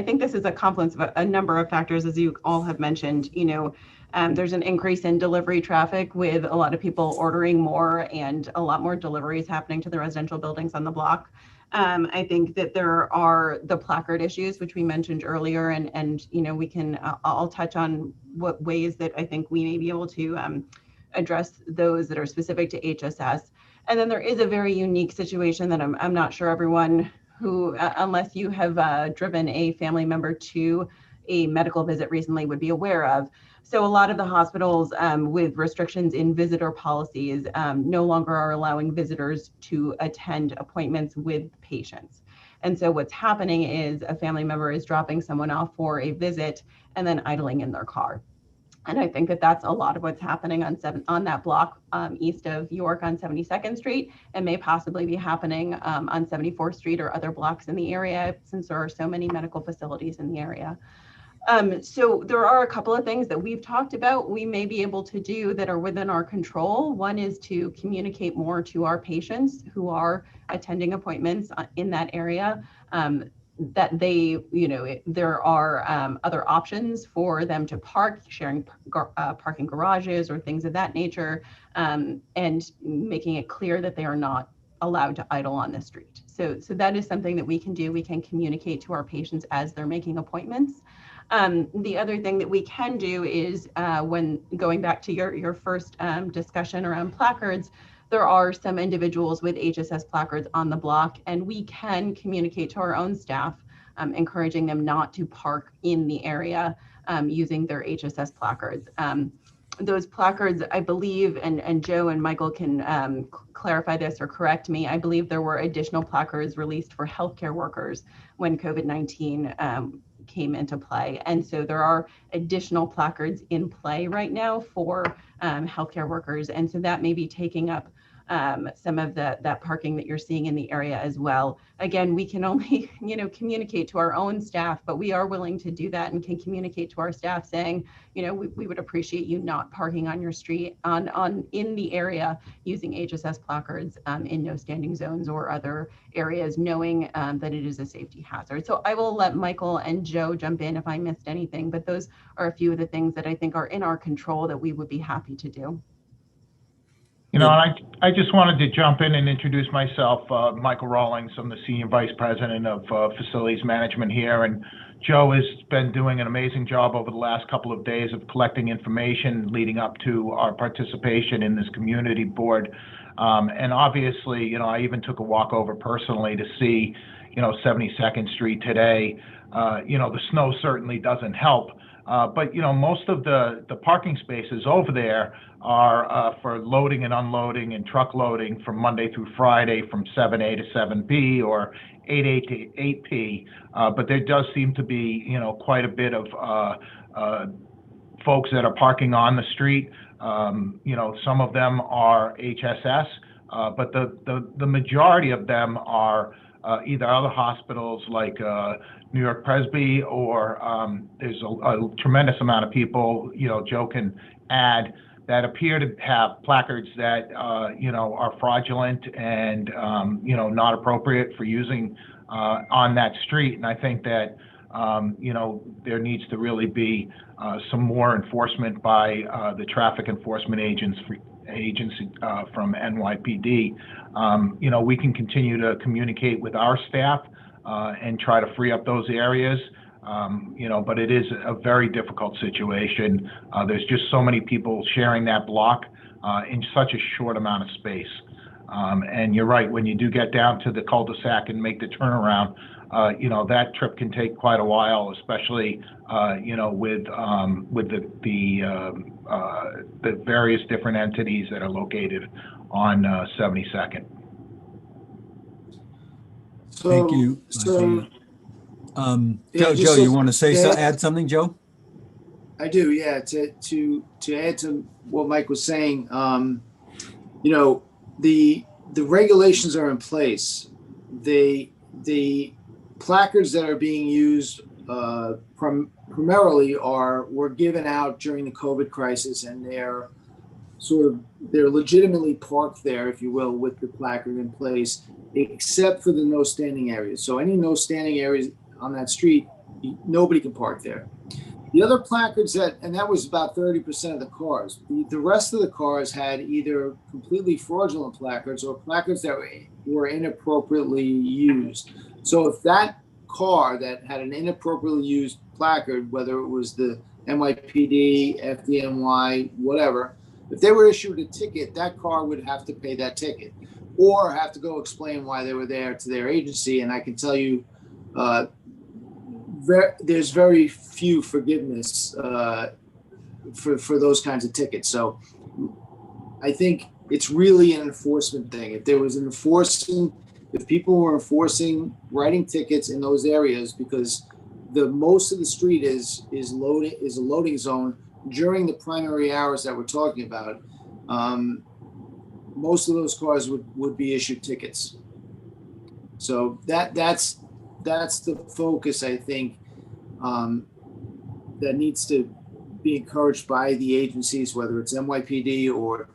think this is a confluence of a number of factors, as you all have mentioned. There's an increase in delivery traffic with a lot of people ordering more and a lot more deliveries happening to the residential buildings on the block. I think that there are the placard issues, which we mentioned earlier, and we can, I'll touch on what ways that I think we may be able to address those that are specific to HSS. And then there is a very unique situation that I'm not sure everyone who, unless you have driven a family member to a medical visit recently, would be aware of. So a lot of the hospitals with restrictions in visitor policies no longer are allowing visitors to attend appointments with patients. And so what's happening is a family member is dropping someone off for a visit and then idling in their car. And I think that that's a lot of what's happening on that block east of York on 72nd Street, and may possibly be happening on 74th Street or other blocks in the area, since there are so many medical facilities in the area. So there are a couple of things that we've talked about we may be able to do that are within our control. One is to communicate more to our patients who are attending appointments in that area, that they, there are other options for them to park, sharing parking garages or things of that nature, and making it clear that they are not allowed to idle on the street. So that is something that we can do. We can communicate to our patients as they're making appointments. The other thing that we can do is when going back to your first discussion around placards, there are some individuals with HSS placards on the block, and we can communicate to our own staff, encouraging them not to park in the area using their HSS placards. Those placards, I believe, and Joe and Michael can clarify this or correct me, I believe there were additional placards released for healthcare workers when COVID-19 came into play. And so there are additional placards in play right now for healthcare workers. And so that may be taking up some of that parking that you're seeing in the area as well. Again, we can only, communicate to our own staff, but we are willing to do that and can communicate to our staff saying, we would appreciate you not parking on your street in the area using HSS placards in no standing zones or other areas, knowing that it is a safety hazard. So I will let Michael and Joe jump in if I missed anything, but those are a few of the things that I think are in our control that we would be happy to do. And I just wanted to jump in and introduce myself, Michael Rawlings. I'm the Senior Vice President of Facilities Management here. And Joe has been doing an amazing job over the last couple of days of collecting information leading up to our participation in this community board. And obviously, I even took a walk over personally to see, 72nd Street today. The snow certainly doesn't help. But most of the parking spaces over there are for loading and unloading and truck loading from Monday through Friday from 7A to 7P or 8A to 8P. But there does seem to be, quite a bit of folks that are parking on the street. Some of them are HSS, but the majority of them are either other hospitals like New York Presby, or there's a tremendous amount of people, Joe can add, that appear to have placards that, are fraudulent and, not appropriate for using on that street. And I think that, there needs to really be some more enforcement by the traffic enforcement agency from NYPD. We can continue to communicate with our staff and try to free up those areas. But it is a very difficult situation. There's just so many people sharing that block in such a short amount of space. And you're right, when you do get down to the cul-de-sac and make the turnaround, that trip can take quite a while, especially, with the various different entities that are located on 72nd. Thank you. Joe, you want to say so? Add something, Joe? I do, yeah. To add to what Mike was saying, the regulations are in place. The placards that are being used primarily were given out during the COVID crisis, and they're legitimately parked there, if you will, with the placard in place, except for the no standing areas. So any no standing areas on that street, nobody can park there. The other placards and that was about 30% of the cars. The rest of the cars had either completely fraudulent placards or placards that were inappropriately used. So if that car that had an inappropriately used placard, whether it was the NYPD, FDNY, whatever, if they were issued a ticket, that car would have to pay that ticket or have to go explain why they were there to their agency. And I can tell you, there's very few forgiveness for those kinds of tickets. So I think it's really an enforcement thing. If there was if people were writing tickets in those areas, because most of the street is a loading zone during the primary hours that we're talking about, most of those cars would be issued tickets. So that's the focus, I think, that needs to be encouraged by the agencies, whether it's NYPD or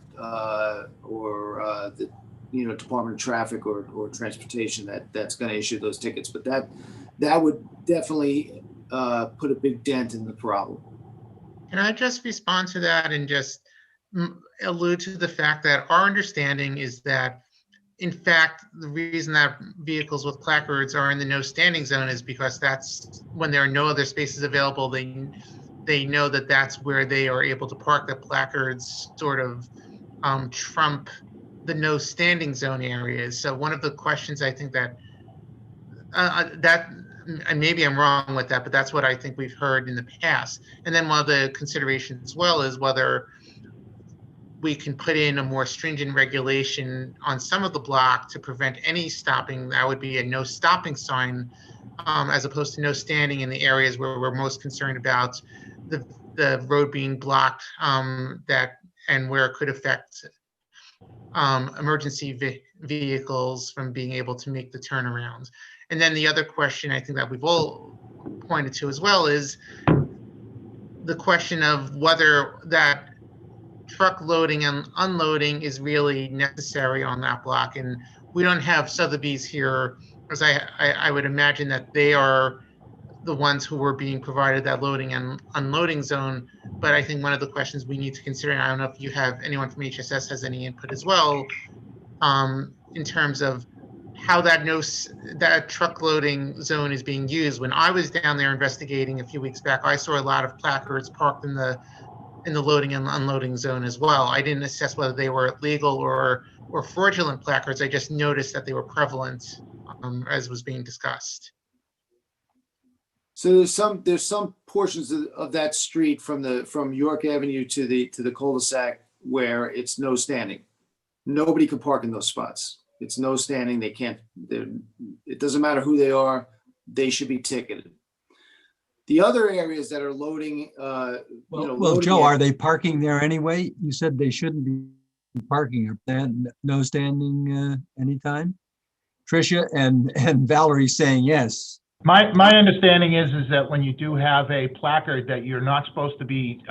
the Department of Traffic or Transportation that's going to issue those tickets. But that would definitely put a big dent in the problem. Can I just respond to that and just allude to the fact that our understanding is that in fact, the reason that vehicles with placards are in the no standing zone is because that's when there are no other spaces available. They know that that's where they are able to park. The placards sort of trump the no standing zone areas. So one of the questions I think that and maybe I'm wrong with that, but that's what I think we've heard in the past. And then one of the considerations as well is whether we can put in a more stringent regulation on some of the block to prevent any stopping. That would be a no stopping sign, as opposed to no standing in the areas where we're most concerned about the road being blocked, and where it could affect emergency vehicles from being able to make the turnarounds. And then the other question I think that we've all pointed to as well is the question of whether that truck loading and unloading is really necessary on that block. And we don't have Sotheby's here, as I would imagine that they are the ones who were being provided that loading and unloading zone. But I think one of the questions we need to consider, and I don't know if you have anyone from HSS has any input as well, in terms of how that truck loading zone is being used. When I was down there investigating a few weeks back, I saw a lot of placards parked in the loading and unloading zone as well. I didn't assess whether they were legal or fraudulent placards. I just noticed that they were prevalent, as was being discussed. So there's some portions of that street from York Avenue to the cul-de-sac where it's no standing. Nobody can park in those spots. It's no standing. They can't. It doesn't matter who they are. They should be ticketed. The other areas that are loading, well, Joe, are they parking there anyway? You said they shouldn't be parking up there. No standing anytime. Tricia and Valerie saying yes. My understanding is that when you do have a placard, that you're not supposed to be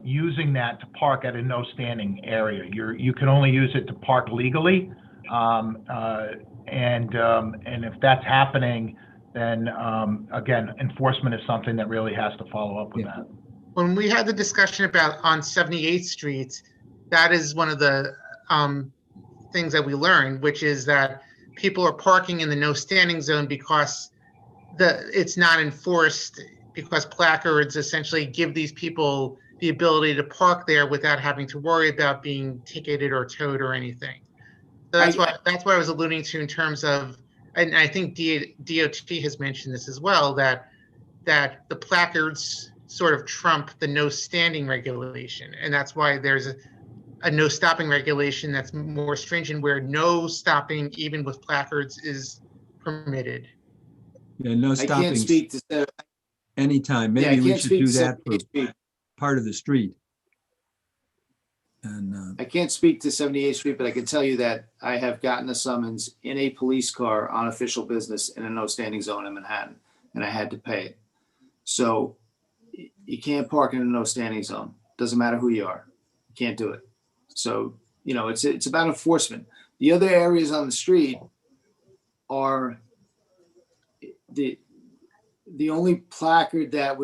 using that to park at a no standing area. You can only use it to park legally, and if that's happening, then again, enforcement is something that really has to follow up with that. When we had the discussion about on 78th Street, that is one of the things that we learned, which is that people are parking in the no standing zone because it's not enforced, because placards essentially give these people the ability to park there without having to worry about being ticketed or towed or anything. So that's what I was alluding to in terms of, and I think DOT has mentioned this as well, that the placards sort of trump the no standing regulation. And that's why there's a no stopping regulation that's more stringent, where no stopping, even with placards, is permitted. Yeah, no stopping. I can't speak to anytime. Maybe we should do that for part of the street. And I can't speak to 78th Street, but I can tell you that I have gotten a summons in a police car on official business in a no standing zone in Manhattan, and I had to pay it. So you can't park in a no standing zone. Doesn't matter who you are. You can't do it. So, it's about enforcement. The other areas on the street are the only placard that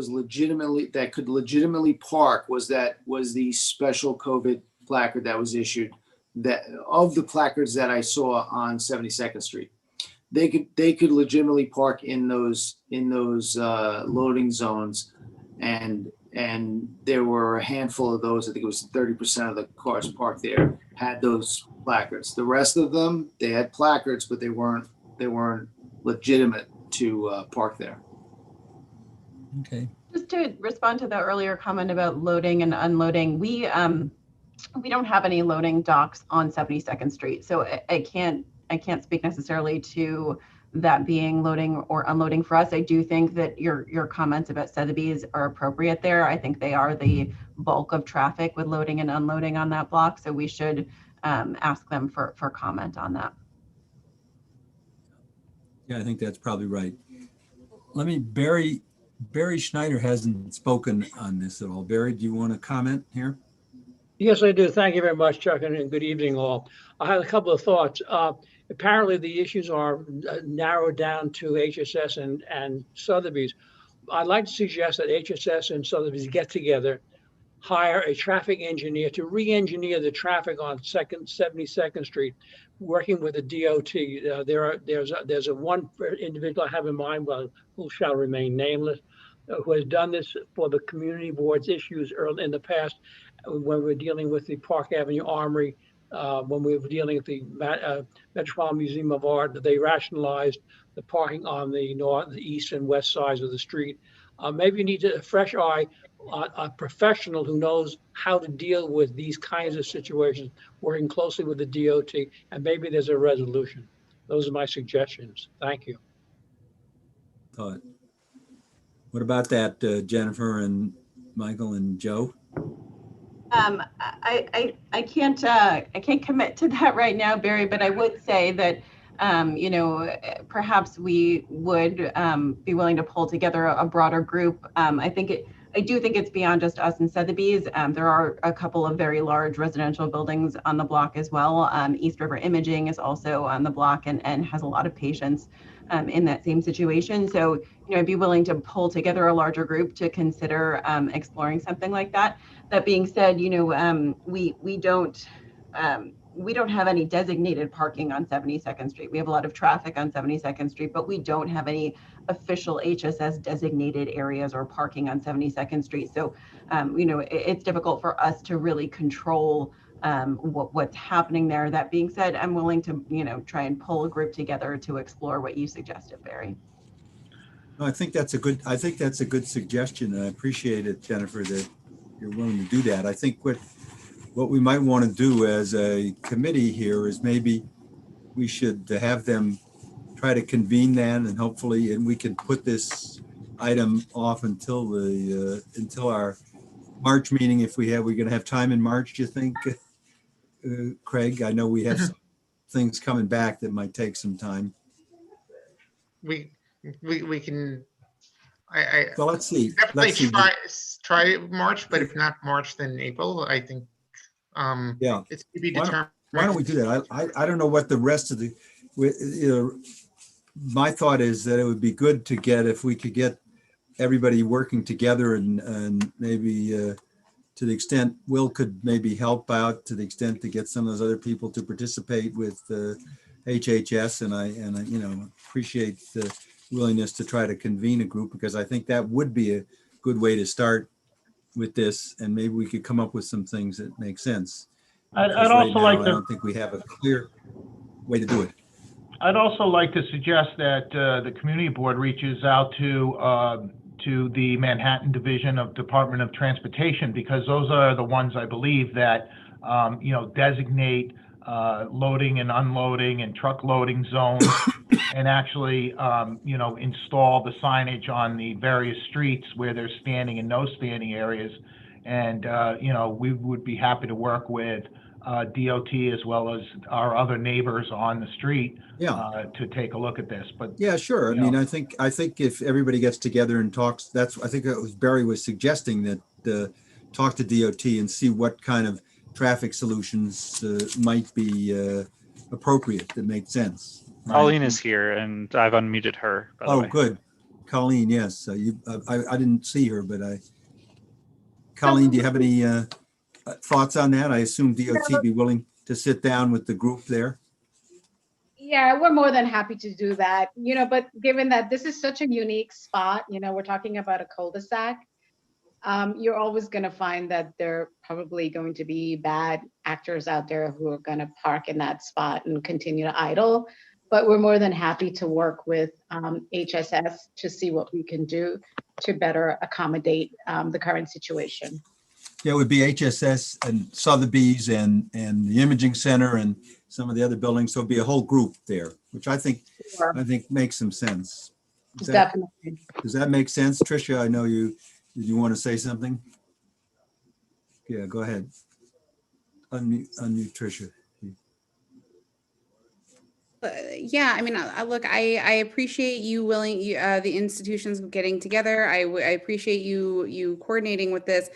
could legitimately park was the special COVID placard that was issued, that of the placards that I saw on 72nd Street. They could legitimately park in those loading zones, and there were a handful of those. I think it was 30% of the cars parked there had those placards. The rest of them, they had placards, but they weren't legitimate to park there. Okay. Just to respond to the earlier comment about loading and unloading, we don't have any loading docks on 72nd Street, so I can't speak necessarily to that being loading or unloading for us. I do think that your comments about Sotheby's are appropriate there. I think they are the bulk of traffic with loading and unloading on that block, so we should ask them for comment on that. Yeah, I think that's probably right. Barry Schneider hasn't spoken on this at all. Barry, do you want to comment here? Yes, I do. Thank you very much, Chuck, and good evening, all. I have a couple of thoughts. Apparently, the issues are narrowed down to HSS and Sotheby's. I'd like to suggest that HSS and Sotheby's get together, hire a traffic engineer to re-engineer the traffic on 72nd Street, working with the DOT. There's a one individual I have in mind, but who shall remain nameless, who has done this for the community board's issues early in the past when we were dealing with the Park Avenue Armory, when we were dealing with the Metropolitan Museum of Art. They rationalized the parking on the north, the east and west sides of the street. Maybe you need a fresh eye, a professional who knows how to deal with these kinds of situations, working closely with the DOT, and maybe there's a resolution. Those are my suggestions. Thank you. What about that, Jennifer and Michael and Joe? I can't commit to that right now, Barry, but I would say that you know, perhaps we would be willing to pull together a broader group. I do think it's beyond just us and Sotheby's. There are a couple of very large residential buildings on the block as well. East River Imaging is also on the block and has a lot of patients in that same situation. So, you know, I'd be willing to pull together a larger group to consider exploring something like that. That being said, you know, we don't have any designated parking on 72nd Street. We have a lot of traffic on 72nd Street, but we don't have any official HSS designated areas or parking on 72nd Street. So, you know, it's difficult for us to really control what's happening there. That being said, I'm willing to, you know, try and pull a group together to explore what you suggested, Barry. I think that's a good suggestion. And I appreciate it, Jennifer, that you're willing to do that. I think what we might want to do as a committee here is maybe we should have them try to convene that, and hopefully, and we can put this item off until our March meeting if we're going to have time in March. Do you think, Craig? I know we have some things coming back that might take some time. We can. Well, let's see. Definitely try March, but if not March, then April. I think. Yeah, it's to be determined. Why don't we do that? I don't know what the rest of the. You know, my thought is that it would be good to get, if we could get everybody working together and maybe to the extent Will could maybe help out to the extent to get some of those other people to participate with HHS, and I you know, appreciate the willingness to try to convene a group, because I think that would be a good way to start with this, and maybe we could come up with some things that make sense. I'd also like to. I don't think we have a clear way to do it. I'd also like to suggest that the community board reaches out to the Manhattan Division of Department of Transportation, because those are the ones, I believe, that you know, designate loading and unloading and truck loading zones, and actually you know, install the signage on the various streets where there's standing and no standing areas. And you know, we would be happy to work with DOT as well as our other neighbors on the street to take a look at this. But yeah, sure. I mean, I think if everybody gets together and talks, I think that was Barry was suggesting, that talk to DOT and see what kind of traffic solutions might be appropriate that make sense. Colleen is here, and I've unmuted her. By the way. Good. Colleen, yes. I didn't see her, but Colleen, do you have any thoughts on that? I assume DOT be willing to sit down with the group there. Yeah, we're more than happy to do that, you know, but given that this is such a unique spot, you know, we're talking about a cul-de-sac, you're always going to find that there are probably going to be bad actors out there who are going to park in that spot and continue to idle. But we're more than happy to work with HSS to see what we can do to better accommodate the current situation. Yeah, it would be HSS and Sotheby's and the Imaging Center and some of the other buildings. So it'd be a whole group there, which I think makes some sense. Definitely. Does that make sense, Tricia? I know did you want to say something? Yeah, go ahead. Unmute Tricia. Yeah, I mean, look, I appreciate you the institutions getting together. I appreciate you coordinating with this.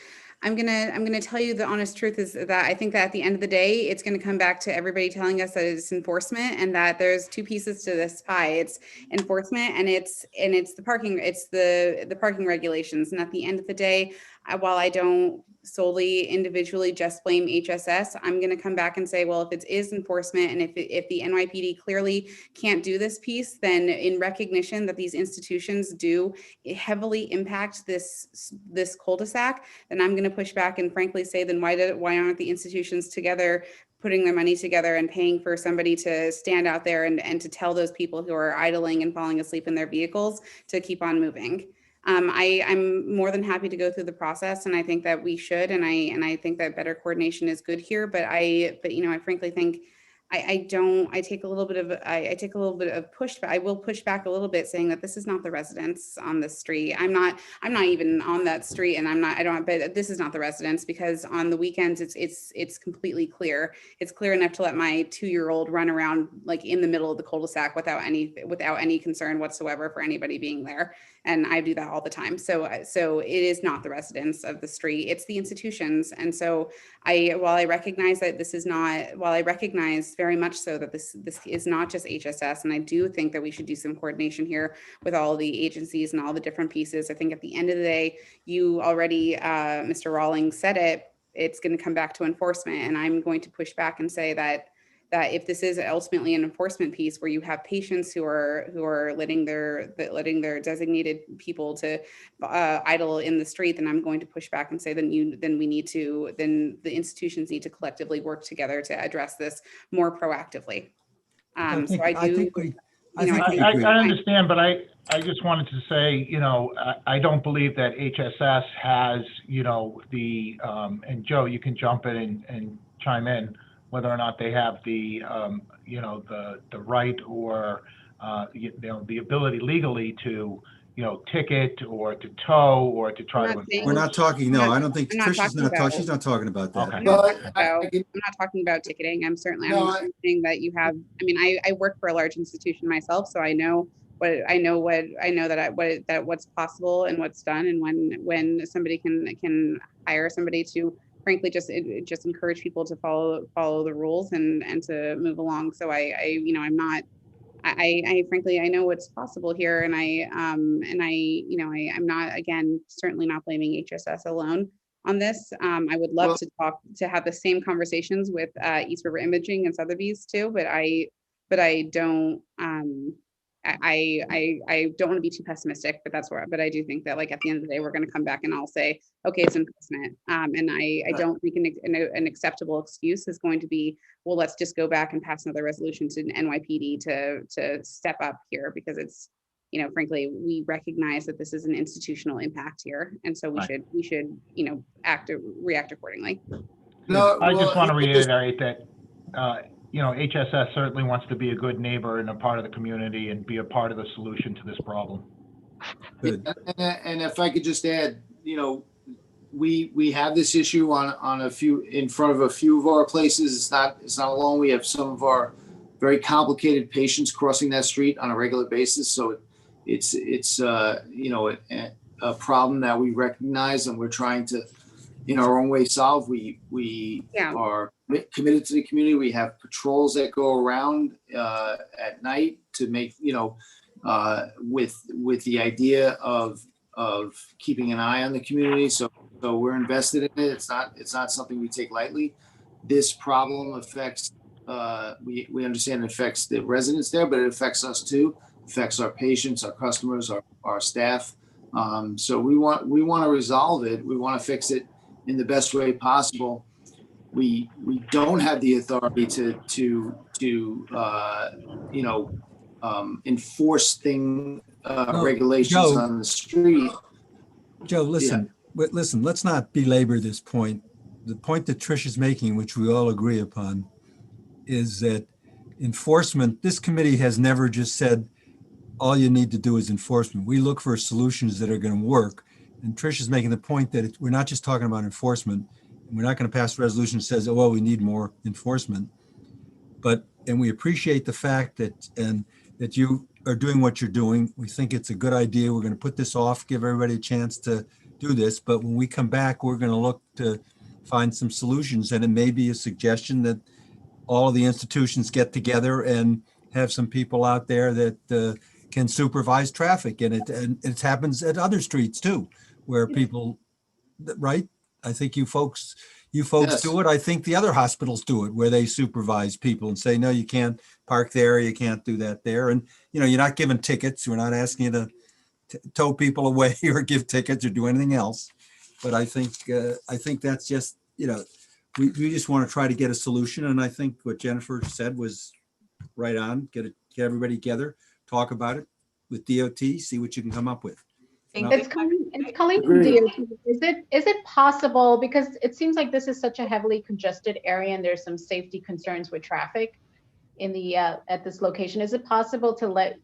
I'm gonna tell you the honest truth is that I think that at the end of the day, it's gonna come back to everybody telling us that it's enforcement, and that there's two pieces to this pie. It's enforcement and it's the parking. It's the parking regulations. And at the end of the day, while I don't solely individually just blame HSS, I'm going to come back and say, well, if it is enforcement and if the NYPD clearly can't do this piece, then in recognition that these institutions do heavily impact this cul-de-sac, then I'm going to push back and frankly say, then why aren't the institutions together putting their money together and paying for somebody to stand out there and to tell those people who are idling and falling asleep in their vehicles to keep on moving. I'm more than happy to go through the process, and I think that we should, and I think that better coordination is good here. But I frankly think I take a little bit of pushback. I will push back a little bit, saying that this is not the residents on this street. I'm not even on that street, and but this is not the residents, because on the weekends it's completely clear. It's clear enough to let my 2-year-old run around like in the middle of the cul-de-sac without any concern whatsoever for anybody being there. And I do that all the time. So it is not the residents of the street, it's the institutions. And so while I recognize very much so that this is not just HSS, and I do think that we should do some coordination here with all the agencies and all the different pieces. I think at the end of the day, you already, Mr. Rawlings said it, it's going to come back to enforcement. And I'm going to push back and say that if this is ultimately an enforcement piece where you have patients who are letting their designated people to idle in the street, then I'm going to push back and say then the institutions need to collectively work together to address this more proactively. I understand, but I just wanted to say, I don't believe that HSS has, and Joe, you can jump in and chime in, whether or not they have the right or the ability legally to ticket or to tow or to try to enforce. We're not talking. No, I don't think Tricia's not talking. She's not talking about that. Okay. I'm not talking about ticketing. I'm certainly I'm saying that you have. I mean, I work for a large institution myself, so I know what's possible and what's done, and when somebody can hire somebody to frankly just encourage people to follow the rules and to move along. So I'm not. I frankly, I know what's possible here, and I'm not, again, certainly not blaming HSS alone on this. I would love to have the same conversations with East River Imaging and Sotheby's too, but I don't. I don't want to be too pessimistic, but I do think that like at the end of the day, we're going to come back and I'll say, okay, it's enforcement. And I don't think an acceptable excuse is going to be, well, let's just go back and pass another resolution to NYPD to step up here, because it's, frankly, we recognize that this is an institutional impact here. And so we should react accordingly. No, I just want to reiterate that, HSS certainly wants to be a good neighbor and a part of the community and be a part of the solution to this problem. Good. And if I could just add, we have this issue in front of a few of our places. It's not alone. We have some of our very complicated patients crossing that street on a regular basis. So it's a problem that we recognize and we're trying to, in our own way, solve. We are committed to the community. We have patrols that go around at night to make, with the idea of keeping an eye on the community. So we're invested in it. It's not something we take lightly. This problem affects, we understand it affects the residents there, but it affects us too. It affects our patients, our customers, our staff. So we want to resolve it. We want to fix it in the best way possible. We don't have the authority to enforce regulations on the street. Joe, listen, let's not belabor this point. The point that Trish is making, which we all agree upon, is that enforcement, this committee has never just said, all you need to do is enforcement. We look for solutions that are going to work. And Trish is making the point that we're not just talking about enforcement. We're not going to pass a resolution that says, oh, well, we need more enforcement. And we appreciate the fact that you are doing what you're doing. We think it's a good idea. We're going to put this off, give everybody a chance to do this. But when we come back, we're going to look to find some solutions. And it may be a suggestion that all of the institutions get together and have some people out there that can supervise traffic. And it happens at other streets too, where people right? I think you folks do it. I think the other hospitals do it, where they supervise people and say, no, you can't park there, you can't do that there. And, you know, you're not giving tickets. We're not asking you to tow people away or give tickets or do anything else. But I think that's just, you know, we just want to try to get a solution. And I think what Jennifer said was right on. Get everybody together, talk about it with DOT, see what you can come up with. It's coming from DOT. Is it possible, because it seems like this is such a heavily congested area and there's some safety concerns with traffic in the at this location, is it possible to let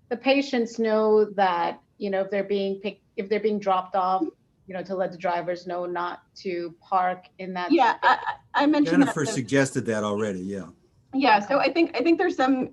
the patients know that, you know, if they're being dropped off, you know, to let the drivers know not to park in that? Yeah, I mentioned Jennifer suggested that already. Yeah. Yeah, so I think there's some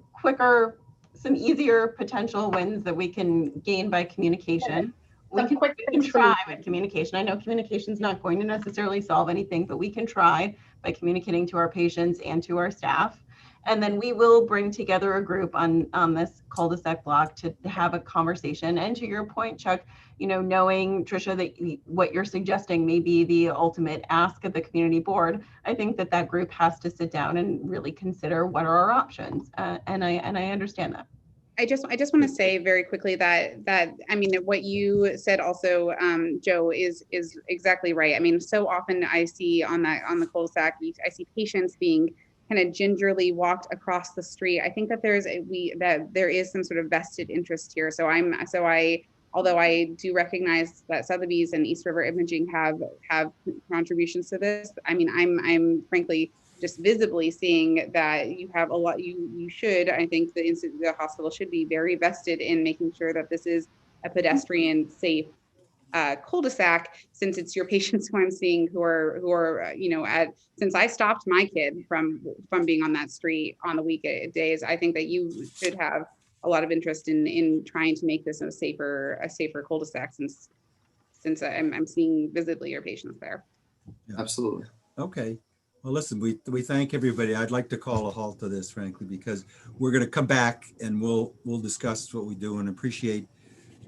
easier potential wins that we can gain by communication. We can try with communication. I know communication is not going to necessarily solve anything, but we can try by communicating to our patients and to our staff. And then we will bring together a group on this cul-de-sac block to have a conversation. And to your point, Chuck, you know, knowing, Tricia, that what you're suggesting may be the ultimate ask of the community board, I think that group has to sit down and really consider what are our options. And I understand that. I just want to say very quickly that I mean, what you said also, Joe, is exactly right. I mean, so often I see on the cul-de-sac, I see patients being kind of gingerly walked across the street. I think that there is some sort of vested interest here. Although I do recognize that Sotheby's and East River Imaging have contributions to this, I mean, I'm frankly just visibly seeing that you have a lot. You should. I think the hospital should be very vested in making sure that this is a pedestrian safe cul-de-sac, since it's your patients who I'm seeing who are you know, since I stopped my kid from being on that street on the weekdays, I think that you should have a lot of interest in trying to make this a safer cul-de-sac, since I'm seeing visibly your patients there. Yeah. Absolutely. Okay. Well, listen, we thank everybody. I'd like to call a halt to this, frankly, because we're going to come back and we'll discuss what we do, and appreciate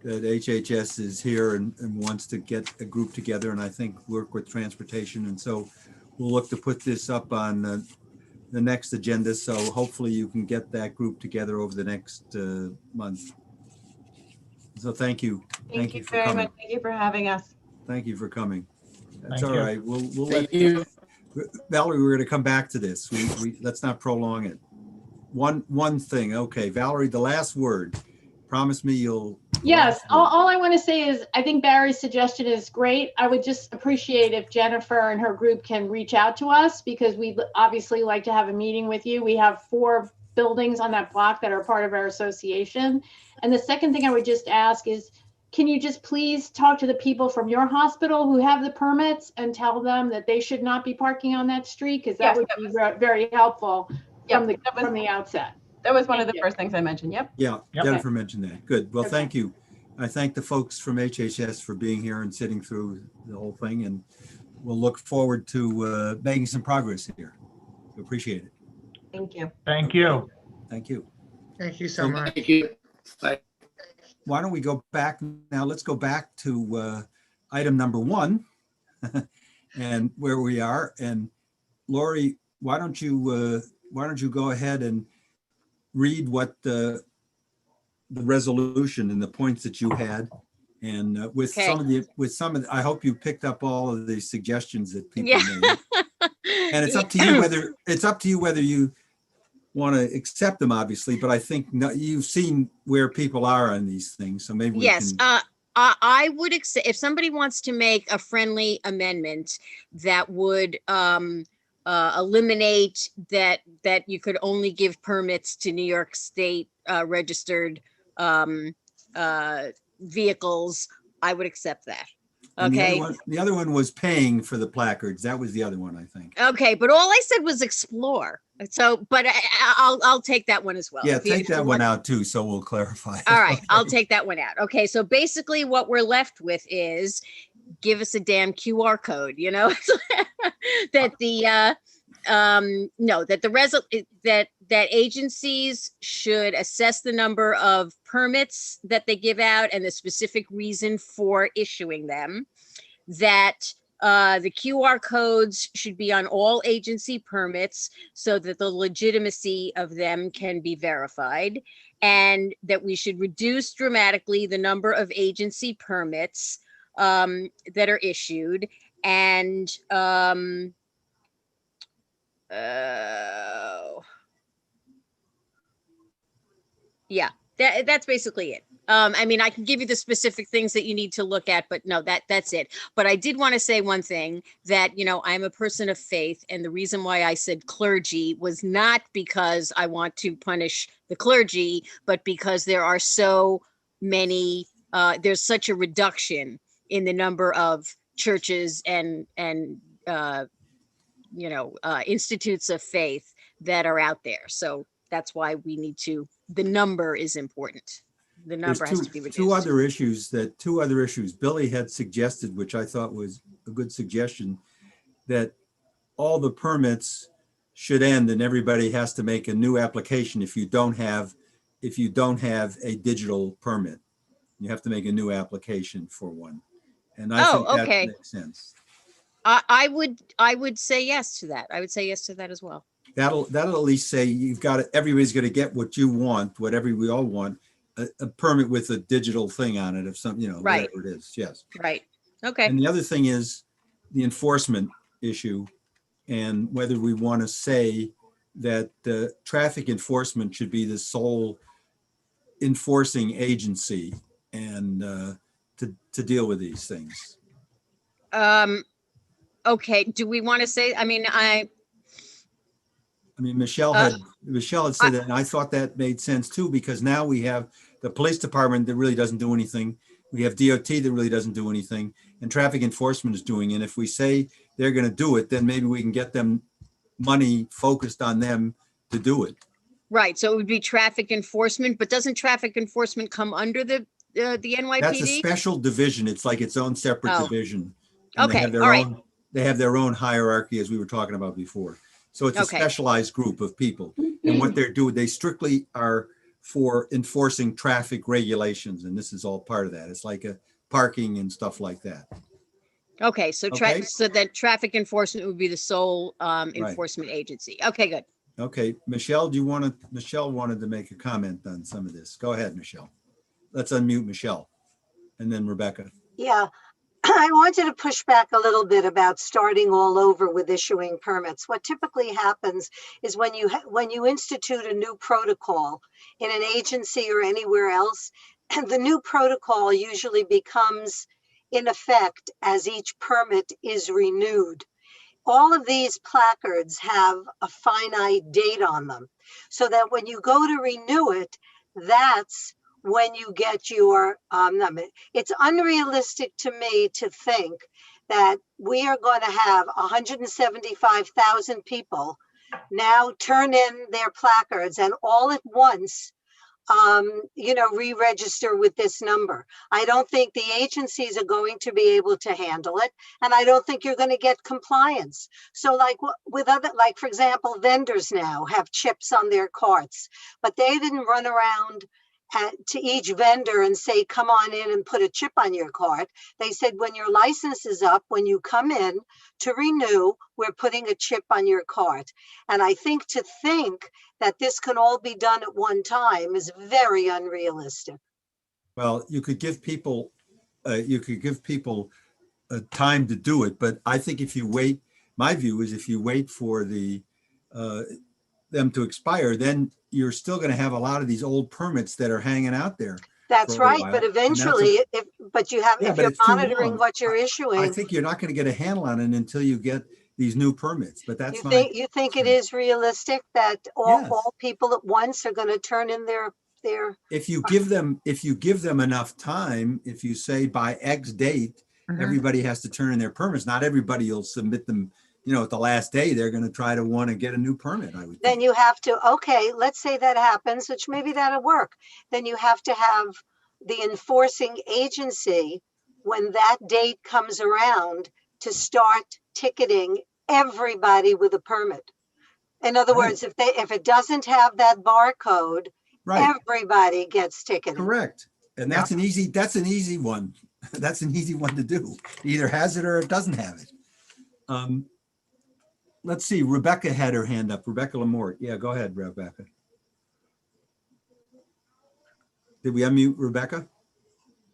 that HHS is here and wants to get a group together, and I think work with transportation. And so we'll look to put this up on the next agenda. So hopefully you can get that group together over the next month. So thank you. Thank you for very coming. much. Thank you for having us. Thank you for coming. That's Thank all you. right. We'll Thank let you. Valerie, we're going to come back to this. Let's not prolong it. One thing. Okay, Valerie, the last word. Promise me you'll. Yes, all I want to say is I think Barry's suggestion is great. I would just appreciate if Jennifer and her group can reach out to us, because we'd obviously like to have a meeting with you. We have 4 buildings on that block that are part of our association. And the second thing I would just ask is, can you just please talk to the people from your hospital who have the permits and tell them that they should not be parking on that street? Because that would be very helpful from the outset. That was one of the first things I mentioned. Yep. Yeah, Jennifer mentioned that. Good. Well, thank you. I thank the folks from HHS for being here and sitting through the whole thing, and we'll look forward to making some progress here. We appreciate it. Thank you. Thank you. Thank you. Thank you so much. Thank you. Bye. Why don't we go back now? Let's go back to item number 1 and where we are. And Lori, why don't you go ahead and read what the resolution and the points that you had, and I hope you picked up all of the suggestions that people made. And it's up to you whether you want to accept them, obviously, but I think you've seen where people are on these things, so maybe we can. I would accept if somebody wants to make a friendly amendment that would eliminate that you could only give permits to New York State registered vehicles. I would accept that. Okay. The other one was paying for the placards. That was the other one, I think. Okay, but all I said was explore. So, but I'll take that one as well. Yeah, take that one out too, so we'll clarify. All right, I'll take that one out. Okay, so basically what we're left with is give us a damn QR code, you know, that that agencies should assess the number of permits that they give out and the specific reason for issuing them, that The QR codes should be on all agency permits so that the legitimacy of them can be verified, and that we should reduce dramatically the number of agency permits that are issued. And yeah, that's basically it. I mean, I can give you the specific things that you need to look at, but no, that's it. But I did want to say one thing, that, you know, I'm a person of faith, and the reason why I said clergy was not because I want to punish the clergy, but because there are so many, there's such a reduction in the number of churches and institutes of faith that are out there. So that's why we need to, the number is important. The number has to be reduced. Two other issues Billy had suggested, which I thought was a good suggestion, that all the permits should end and everybody has to make a new application if you don't have a digital permit. You have to make a new application for one. And I think that makes sense. I would say yes to that. I would say yes to that as well. That'll at least say everybody's going to get what you want, whatever we all want, a permit with a digital thing on it of some, right. Whatever it is. Yes. Right. Okay. And the other thing is the enforcement issue, and whether we want to say that the traffic enforcement should be the sole enforcing agency and to deal with these things. Okay. Do we want to say, Michelle had said that, and I thought that made sense too, because now we have the police department that really doesn't do anything. We have DOT that really doesn't do anything, and traffic enforcement is doing it. And if we say they're going to do it, then maybe we can get them money focused on them to do it. Right. So it would be traffic enforcement, but doesn't traffic enforcement come under the NYPD? That's a special division. It's like its own separate division. And okay. They have their own hierarchy, as we were talking about before. So it's a specialized group of people. And what they're doing, they strictly are for enforcing traffic regulations. And this is all part of that. It's like a parking and stuff like that. Okay. So so that traffic enforcement would be the sole enforcement agency. Okay, good. Okay. Michelle wanted to make a comment on some of this. Go ahead, Michelle. Let's unmute Michelle and then Rebecca. Yeah. I wanted to push back a little bit about starting all over with issuing permits. What typically happens is when you institute a new protocol in an agency or anywhere else, the new protocol usually becomes in effect as each permit is renewed. All of these placards have a finite date on them, so that when you go to renew it, that's when you get your, it's unrealistic to me to think that we are going to have 175,000 people now turn in their placards and all at once, re-register with this number. I don't think the agencies are going to be able to handle it. And I don't think you're going to get compliance. So like for example, vendors now have chips on their carts, but they didn't run around to each vendor and say, come on in and put a chip on your cart. They said, when your license is up, when you come in to renew, we're putting a chip on your cart. And I think to think that this can all be done at one time is very unrealistic. Well, you could give people time to do it, but I think if you wait, my view is if you wait for them to expire, then you're still going to have a lot of these old permits that are hanging out there. That's right, but eventually, if you're monitoring what you're issuing, I think you're not going to get a handle on it until you get these new permits. But that's you think it is realistic that all people at once are going to turn in their. If you give them enough time, if you say by X date, everybody has to turn in their permits. Not everybody will submit them. At the last day, they're going to try to want to get a new permit, I would think. Then you have to, let's say that happens, which maybe that'll work. Then you have to have the enforcing agency, when that date comes around, to start ticketing everybody with a permit. In other words, if it doesn't have that barcode, everybody gets ticketed. Correct. And that's an easy one. That's an easy one to do. It either has it or it doesn't have it. Let's see, Rebecca had her hand up. Rebecca Lamort. Yeah, go ahead, Rebecca. Did we unmute Rebecca?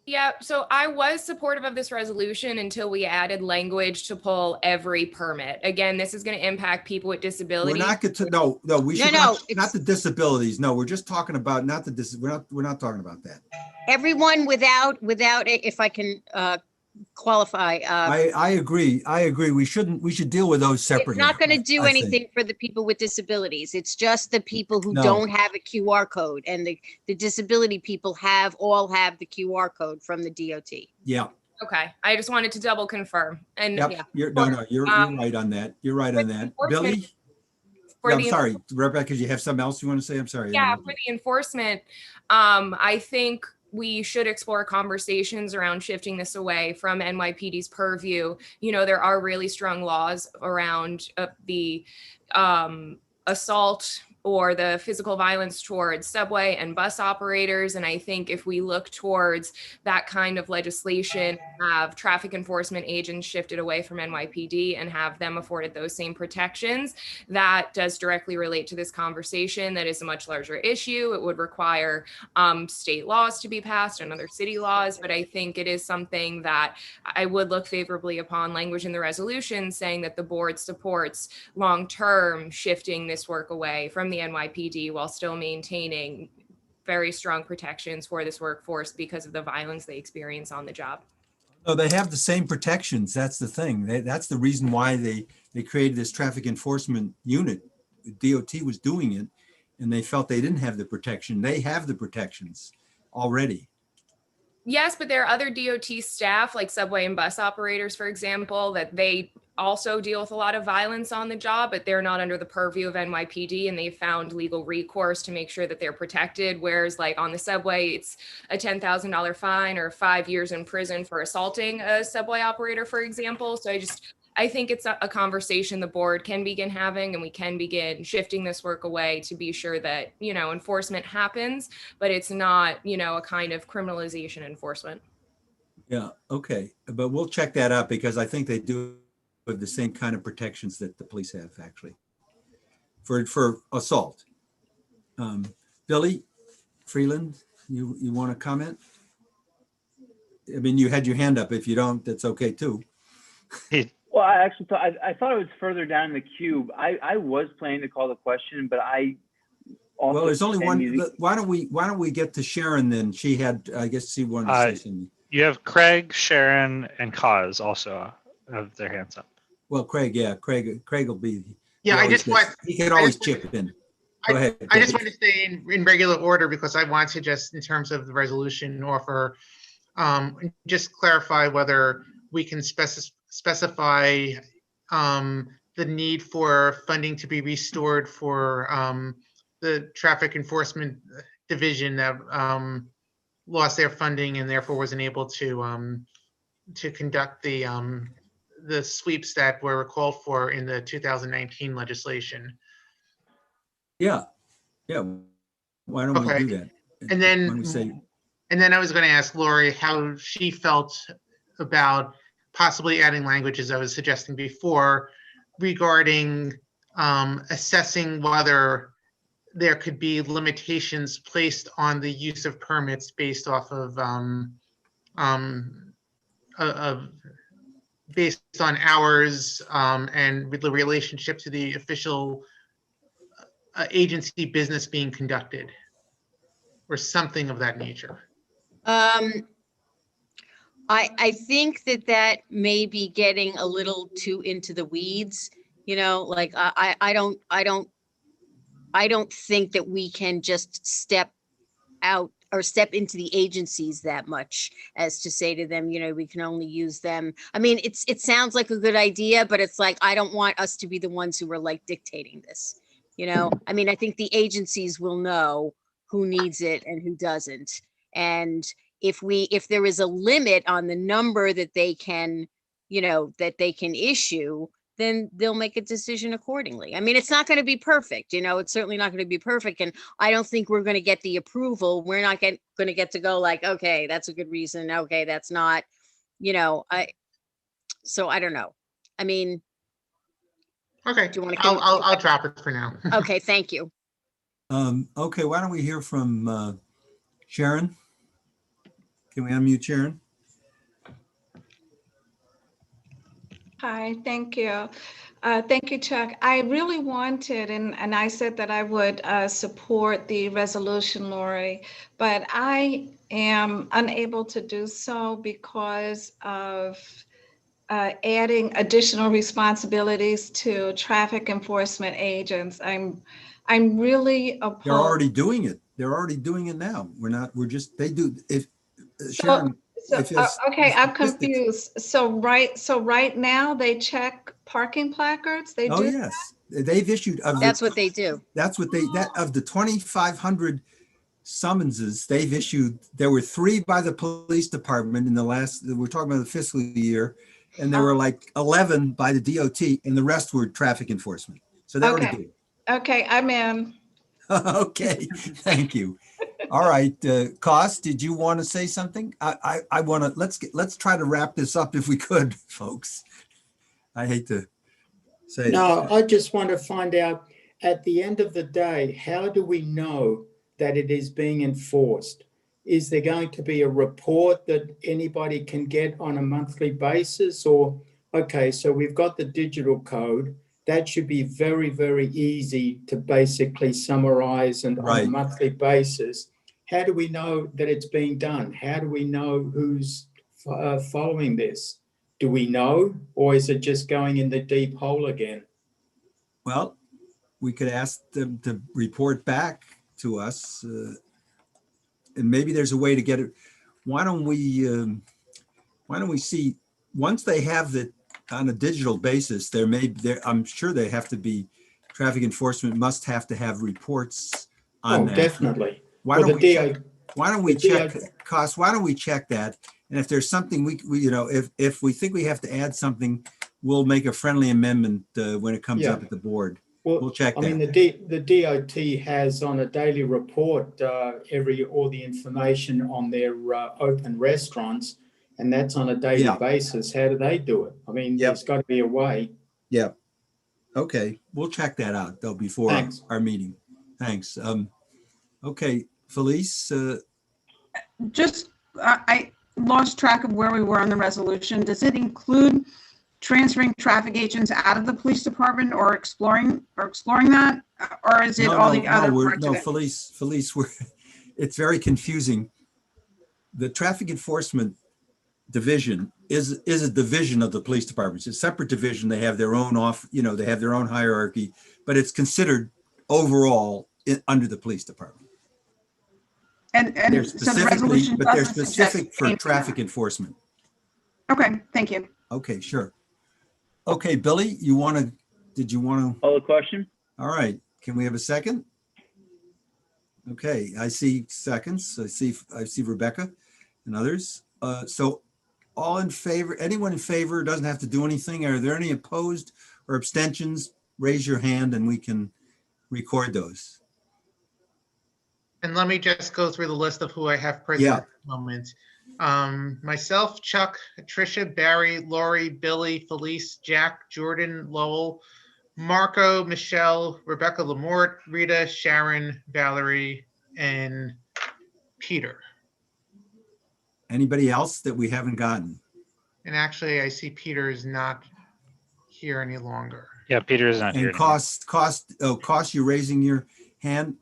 Yeah, so I was supportive of this resolution until we added language to pull every permit. Again, this is going to impact people with disabilities. We're not going to, no, we should not the disabilities. No, we're just talking about not the, we're not talking about that. Everyone without, if I can qualify. I agree. We should deal with those separately. It's not going to do anything for the people with disabilities. It's just the people who don't have a QR code, and the disability people all have the QR code from the DOT. Yeah. Okay. I just wanted to double confirm. And yep. yeah. You're right on that. You're right on that. Billy? I'm sorry, Rebecca, you have something else you want to say? I'm sorry. Yeah, for the enforcement, I think we should explore conversations around shifting this away from NYPD's purview. You know, there are really strong laws around the assault or the physical violence towards subway and bus operators. And I think if we look towards that kind of legislation, have traffic enforcement agents shifted away from NYPD and have them afforded those same protections, that does directly relate to this conversation. That is a much larger issue. It would require state laws to be passed and other city laws. But I think it is something that I would look favorably upon language in the resolution saying that the board supports long-term shifting this work away from the NYPD while still maintaining very strong protections for this workforce because of the violence they experience on the job. No, they have the same protections. That's the thing. That's the reason why they created this traffic enforcement unit. DOT was doing it, and they felt they didn't have the protection. They have the protections already. Yes, but there are other DOT staff like subway and bus operators, for example, that they also deal with a lot of violence on the job, but they're not under the purview of NYPD, and they found legal recourse to make sure that they're protected. Whereas like on the subway, it's a $10,000 fine or 5 years in prison for assaulting a subway operator, for example. So I think it's a conversation the board can begin having, and we can begin shifting this work away to be sure that, you know, enforcement happens, but it's not, you know, a kind of criminalization enforcement. Yeah, okay. But we'll check that out because I think they do have the same kind of protections that the police have actually for assault. Billy Freeland, you want to comment? I mean, you had your hand up. If you don't, that's okay too. Well, I actually thought it was further down in the queue. I was planning to call the question, but I also. Well, there's only one. Why don't we get to Sharon then? She had, I guess, she wanted to say something. You have Craig, Sharon, and Kaz also have their hands up. Well, Craig, yeah, Craig will be. Yeah, he can always chip in. Go ahead. I just want to stay in regular order because I want to just, in terms of the resolution, offer, just clarify whether we can specify the need for funding to be restored for the traffic enforcement division that lost their funding and therefore wasn't able to conduct the sweeps that were called for in the 2019 legislation. Yeah. Why don't we do that? And then I was going to ask Lori how she felt about possibly adding language, as I was suggesting before, regarding assessing whether there could be limitations placed on the use of permits based off of based on hours and with the relationship to the official agency business being conducted, or something of that nature. I think that may be getting a little too into the weeds, you know, like I don't think that we can just step out or step into the agencies that much as to say to them, you know, we can only use them. I mean, it sounds like a good idea, but it's like, I don't want us to be the ones who are like dictating this, you know? I mean, I think the agencies will know who needs it and who doesn't. And if there is a limit on the number that they can, you know, that they can issue, then they'll make a decision accordingly. I mean, it's not going to be perfect, you know, it's certainly not going to be perfect. And I don't think we're going to get the approval. We're not going to get to go like, okay, that's a good reason. Okay, that's not. you know, so I don't know. I mean, Okay, do you want to? I'll drop it for now. Okay, thank you. Okay, why don't we hear from Sharon? Can we unmute Sharon? Hi, thank you. Thank you, Chuck. I really wanted, and I said that I would support the resolution, Lori, but I am unable to do so because of adding additional responsibilities to traffic enforcement agents. I'm really opposed. They're already doing it. They're already doing it now. We're just, they do, if, Sharon. Okay, I'm confused. So right now they check parking placards? They Oh, do? yes. They've issued. That's what they do. That's what of the 2,500 summonses they've issued, there were 3 by the police department in the last, we're talking about the fiscal year, and there were like 11 by the DOT, and the rest were traffic enforcement. So they already do it. Okay, I'm in. Okay, thank you. All right, Cos, did you want to say something? I want to, let's try to wrap this up if we could, folks. I hate to say No, it. I just want to find out at the end of the day, how do we know that it is being enforced? Is there going to be a report that anybody can get on a monthly basis? Or, okay, so we've got the digital code. That should be very, very easy to basically summarize and on a monthly basis. How do we know that it's being done? How do we know who's following this? Do we know, or is it just going in the deep hole again? Well, we could ask them to report back to us, and maybe there's a way to get it. Why don't we see, once they have it on a digital basis, I'm sure they have to be, traffic enforcement must have to have reports on that. Definitely. Why don't we check costs? Why don't we check that? And if there's something we if we think we have to add something, we'll make a friendly amendment when it comes up at the board. We'll check that. I mean, the DOT has on a daily report all the information on their open restaurants, and that's on a daily basis. How do they do it? I mean, there's got to be a way. Yeah. Okay, we'll check that out though before our meeting. Thanks. Okay, Felice. I lost track of where we were on the resolution. Does it include transferring traffic agents out of the police department or exploring that, or is it all the other parts of it? Felice, it's very confusing. The traffic enforcement division is a division of the police department. It's a separate division. They have their own they have their own hierarchy, but it's considered overall under the police department. And they're so the resolution they're specific for traffic enforcement. Okay, thank you. Okay, sure. Okay, Billy, did you want to? Call the question? All right, can we have a second? Okay, I see seconds. I see Rebecca and others. So all in favor, anyone in favor doesn't have to do anything. Are there any opposed or abstentions? Raise your hand and we can record those. And let me just go through the list of who I have present at the moment. Myself, Chuck, Tricia, Barry, Lori, Billy, Felice, Jack, Jordan, Lowell, Marco, Michelle, Rebecca Lamort, Rita, Sharon, Valerie, and Peter. Anybody else that we haven't gotten? And actually, I see Peter is not here any longer. Yeah, Peter is not here. And Cost, you raising your hand?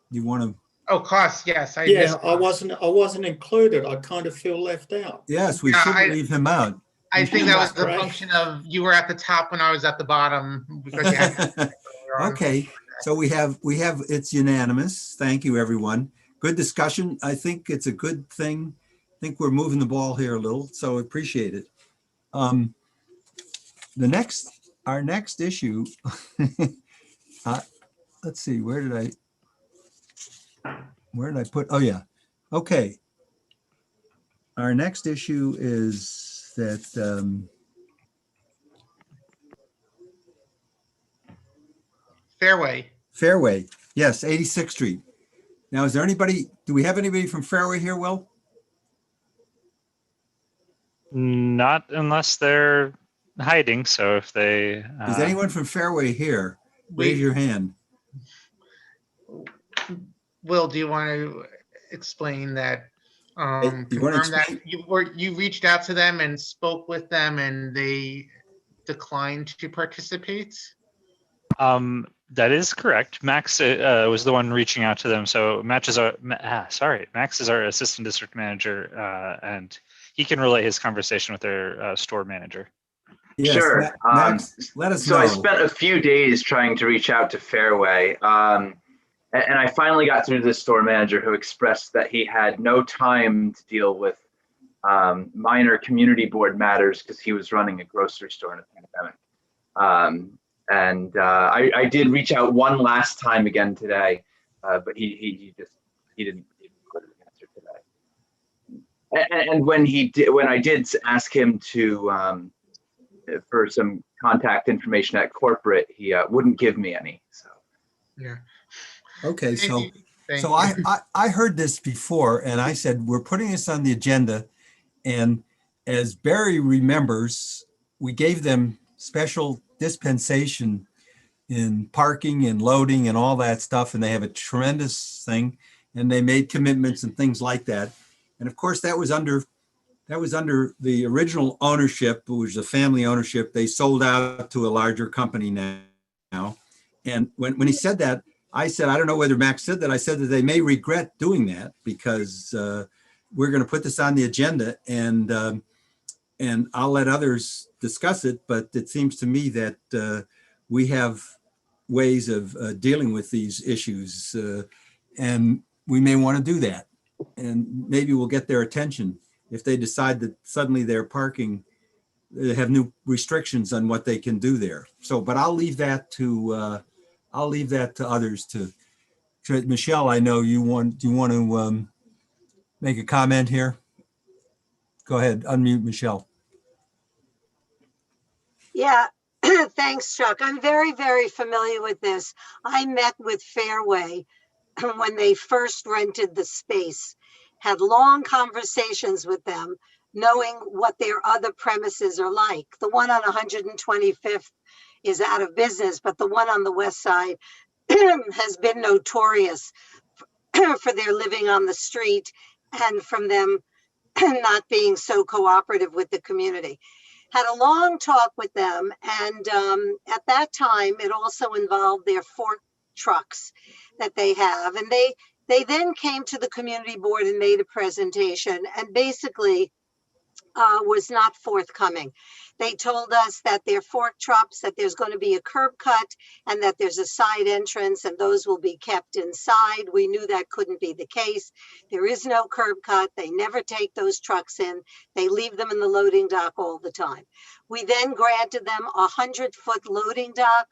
Do you want to? Oh, Cost, yes. I wasn't included. I kind of feel left out. Yes, we shouldn't leave him out. I think that was the function of you were at the top when I was at the bottom because you had Okay, so we have it's unanimous. Thank you, everyone. Good discussion. I think it's a good thing. I think we're moving the ball here a little, so appreciate it. Our next issue. Let's see, where did I put? Oh yeah, okay. Our next issue is that Fairway, yes, 86th Street. Now, is there anybody? Do we have anybody from Fairway here, Will? Not unless they're hiding. So if they Is anyone from Fairway here? Raise your hand. Will, do you want to explain that? You want to Confirm that explain? you reached out to them and spoke with them and they declined to participate? That is correct. Max was the one reaching out to them. So Max is our assistant district manager, and he can relay his conversation with their store manager. Yes, Sure. Max, let us so know. I spent a few days trying to reach out to Fairway, and I finally got through to the store manager, who expressed that he had no time to deal with minor community board matters because he was running a grocery store in a pandemic. I did reach out one last time again today, but he didn't put an answer today. And when I did ask him to for some contact information at corporate, he wouldn't give me any. So yeah. Okay, so Thank I heard this before, and I said we're putting this on the agenda, and as Barry remembers, we gave them special dispensation in parking and loading and all that stuff, and they have a tremendous thing, and they made commitments and things like that. And of course, that was under the original ownership, which was a family ownership. They sold out to a larger company now. And when he said that, I said, I don't know whether Max said that. I said that they may regret doing that because we're going to put this on the agenda, and I'll let others discuss it. But it seems to me that we have ways of dealing with these issues, and we may want to do that. And maybe we'll get their attention if they decide that suddenly their parking, they have new restrictions on what they can do there. So, but I'll leave that to others to. Michelle, I know you want to make a comment here. Go ahead, unmute Michelle. Yeah, thanks, Chuck. I'm very, very familiar with this. I met with Fairway when they first rented the space, had long conversations with them, knowing what their other premises are like. The one on 125th is out of business, but the one on the west side has been notorious for their living on the street and from them not being so cooperative with the community. Had a long talk with them, and at that time, it also involved their fork trucks that they have. And they then came to the community board and made a presentation, and basically was not forthcoming. They told us that their fork trucks, that there's going to be a curb cut and that there's a side entrance and those will be kept inside. We knew that couldn't be the case. There is no curb cut. They never take those trucks in. They leave them in the loading dock all the time. We then granted them a 100-foot loading dock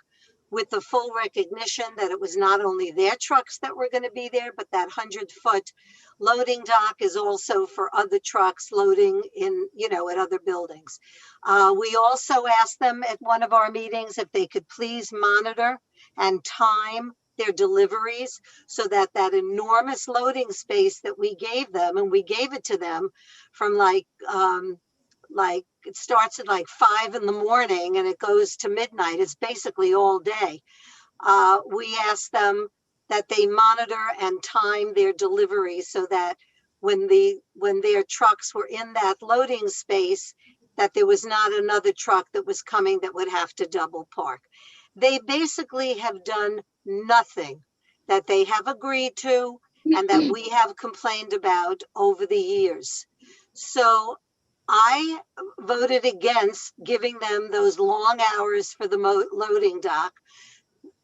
with the full recognition that it was not only their trucks that were going to be there, but that 100-foot loading dock is also for other trucks loading in, at other buildings. We also asked them at one of our meetings if they could please monitor and time their deliveries so that that enormous loading space that we gave them, and we gave it to them from like it starts at like 5 in the morning and it goes to midnight. It's basically all day. We asked them that they monitor and time their delivery so that when their trucks were in that loading space, that there was not another truck that was coming that would have to double park. They basically have done nothing that they have agreed to and that we have complained about over the years. So I voted against giving them those long hours for the loading dock.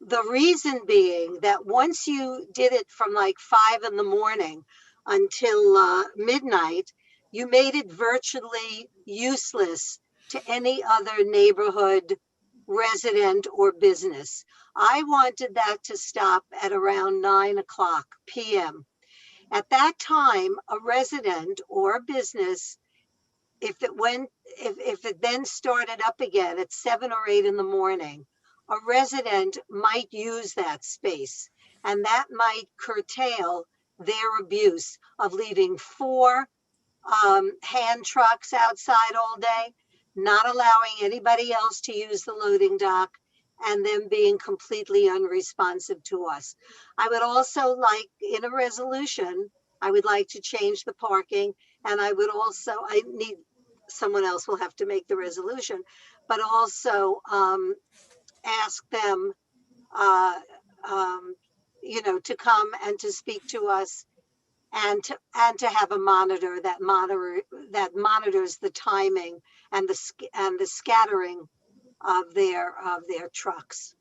The reason being that once you did it from like 5 in the morning until midnight, you made it virtually useless to any other neighborhood resident or business. I wanted that to stop at around 9 o'clock p.m. At that time, a resident or a business, if it then started up again at 7 or 8 in the morning, a resident might use that space, and that might curtail their abuse of leaving 4 hand trucks outside all day, not allowing anybody else to use the loading dock, and them being completely unresponsive to us. I would also like, in a resolution, I would like to change the parking, and I would also, I need, someone else will have to make the resolution, but also ask them, uh, you know, to come and to speak to us, and to have a monitor that monitors the timing and the scattering of their trucks.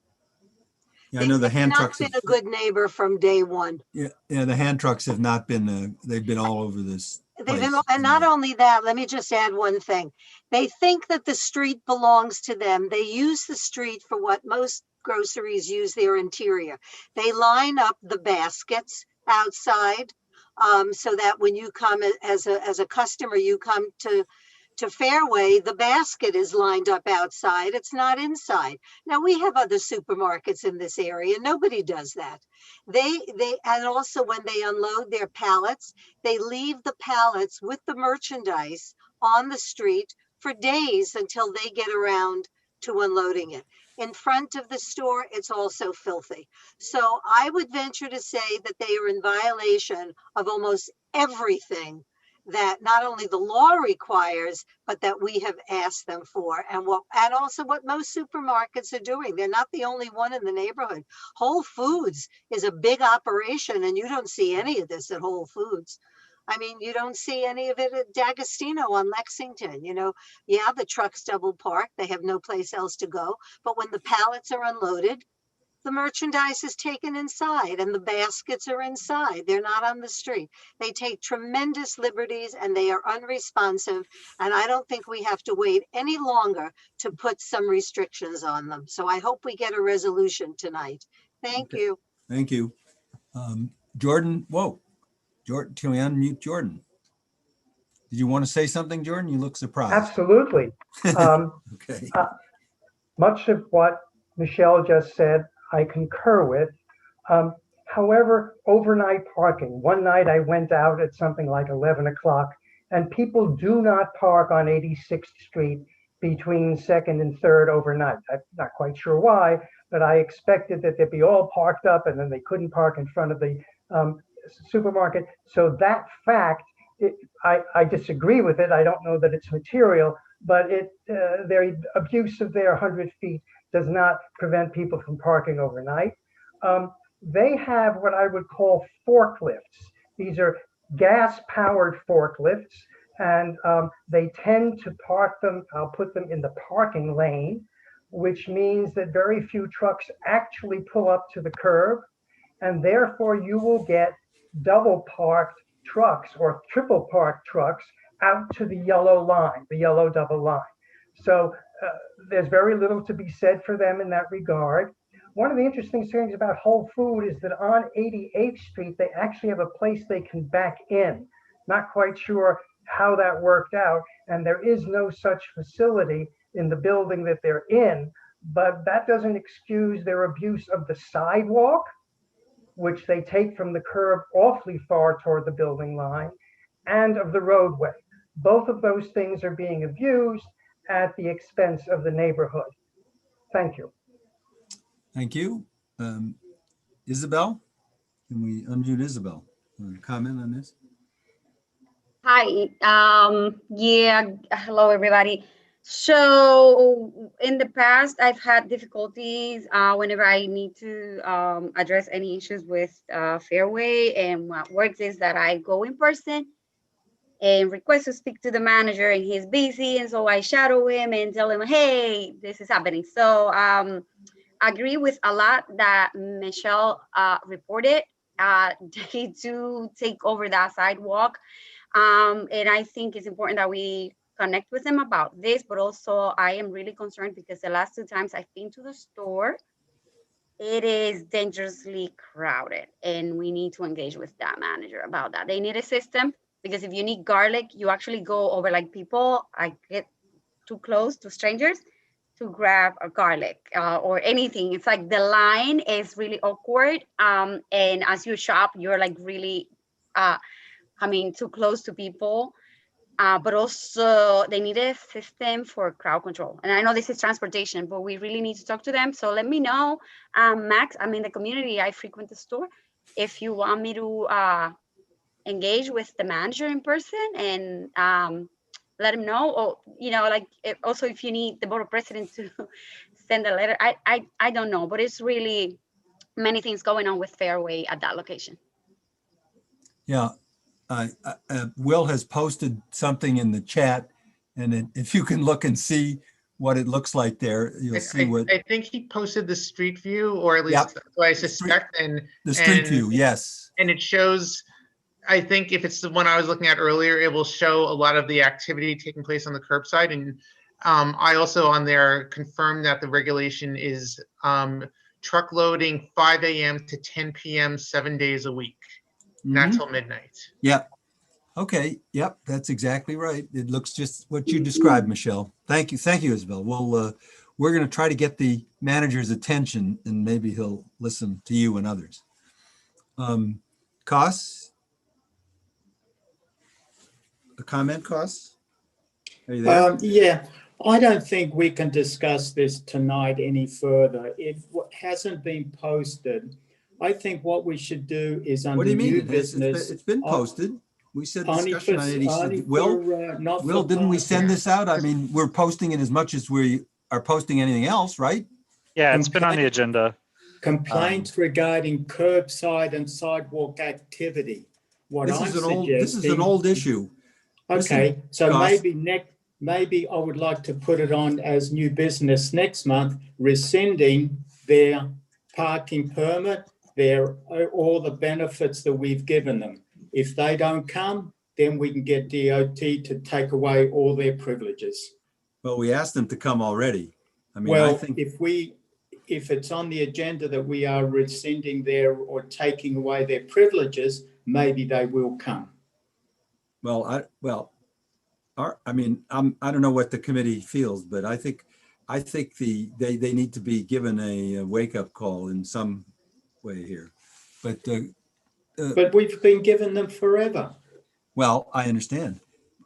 Yeah, I know the hand Not trucks been have, a good neighbor from day one. yeah, the hand trucks have not been, they've been all over this They've place. been, and not only that, let me just add one thing. They think that the street belongs to them. They use the street for what most groceries use their interior. They line up the baskets outside, so that when you come as a customer, you come to Fairway, the basket is lined up outside. It's not inside. Now, we have other supermarkets in this area. Nobody does that. And also when they unload their pallets, they leave the pallets with the merchandise on the street for days until they get around to unloading it. In front of the store, it's also filthy. So I would venture to say that they are in violation of almost everything that not only the law requires, but that we have asked them for, and also what most supermarkets are doing. They're not the only one in the neighborhood. Whole Foods is a big operation, and you don't see any of this at Whole Foods. I mean, you don't see any of it at D'Agostino on Lexington. You know, yeah, the trucks double park. They have no place else to go. But when the pallets are unloaded, the merchandise is taken inside and the baskets are inside. They're not on the street. They take tremendous liberties and they are unresponsive. And I don't think we have to wait any longer to put some restrictions on them. So I hope we get a resolution tonight. Thank you. Thank you. Jordan, whoa. Jordan, can we unmute Jordan? Did you want to say something, Jordan? You look surprised. Absolutely. Okay. Much of what Michelle just said, I concur with. However, overnight parking. One night I went out at something like 11 o'clock, and people do not park on 86th Street between 2nd and 3rd overnight. I'm not quite sure why, but I expected that they'd be all parked up and then they couldn't park in front of the supermarket. So that fact, I disagree with it. I don't know that it's material, but their abuse of their 100 feet does not prevent people from parking overnight. They have what I would call forklifts. These are gas-powered forklifts, and they tend to park them, I'll put them in the parking lane, which means that very few trucks actually pull up to the curb, and therefore you will get double parked trucks or triple parked trucks out to the yellow line, the yellow double line. So there's very little to be said for them in that regard. One of the interesting things about Whole Food is that on 88th Street, they actually have a place they can back in. Not quite sure how that worked out, and there is no such facility in the building that they're in, but that doesn't excuse their abuse of the sidewalk, which they take from the curb awfully far toward the building line, and of the roadway. Both of those things are being abused at the expense of the neighborhood. Thank you. Thank you. Isabel, can we unmute Isabel? Comment on this? Hi. Yeah. Hello, everybody. So in the past, I've had difficulties whenever I need to address any issues with Fairway, and what works is that I go in person and request to speak to the manager, and he's busy, and so I shadow him and tell him, hey, this is happening. So I agree with a lot that Michelle reported. They do take over that sidewalk. And I think it's important that we connect with them about this, but also I am really concerned because the last 2 times I've been to the store, it is dangerously crowded, and we need to engage with that manager about that. They need a system, because if you need garlic, you actually go over, like, people, I get too close to strangers to grab a garlic or anything. It's like the line is really awkward. And as you shop, you're like really coming too close to people. but also they need a system for crowd control. And I know this is transportation, but we really need to talk to them. So let me know, Max, I'm in the community, I frequent the store. If you want me to engage with the manager in person and let him know, or, you know, like also if you need the board of president to send a letter, I don't know, but it's really many things going on with Fairway at that location. Yeah. Will has posted something in the chat, and if you can look and see what it looks like there, you'll see what. I think he posted the street view, or at least what I suspect. The street view, yes. And it shows, I think if it's the one I was looking at earlier, it will show a lot of the activity taking place on the curbside. And I also on there confirmed that the regulation is truck loading 5 a.m. to 10 p.m. 7 days a week, not till midnight. Yep. Okay. Yep. That's exactly right. It looks just what you described, Michelle. Thank you. Thank you, Isabel. We're going to try to get the manager's attention, and maybe he'll listen to you and others. Costs? A comment, Costs? Are you there? Yeah, I don't think we can discuss this tonight any further. If what hasn't been posted, I think what we should do is under What do you mean? new business. It's been posted. We said Only discussion on 86. Will, not Will, for didn't we send parking. this out? I mean, we're posting it as much as we are posting anything else, right? Yeah, it's been on the agenda. Complaints regarding curbside and sidewalk activity. This is an old issue. Okay, so maybe I would like to put it on as new business next month, rescinding their parking permit, all the benefits that we've given them. If they don't come, then we can get DOT to take away all their privileges. Well, we asked them to come already. I mean, well, I think if it's on the agenda that we are rescinding or taking away their privileges, maybe they will come. Well, I don't know what the committee feels, but I think they need to be given a wake-up call in some way here. But we've been giving them forever. Well, I understand.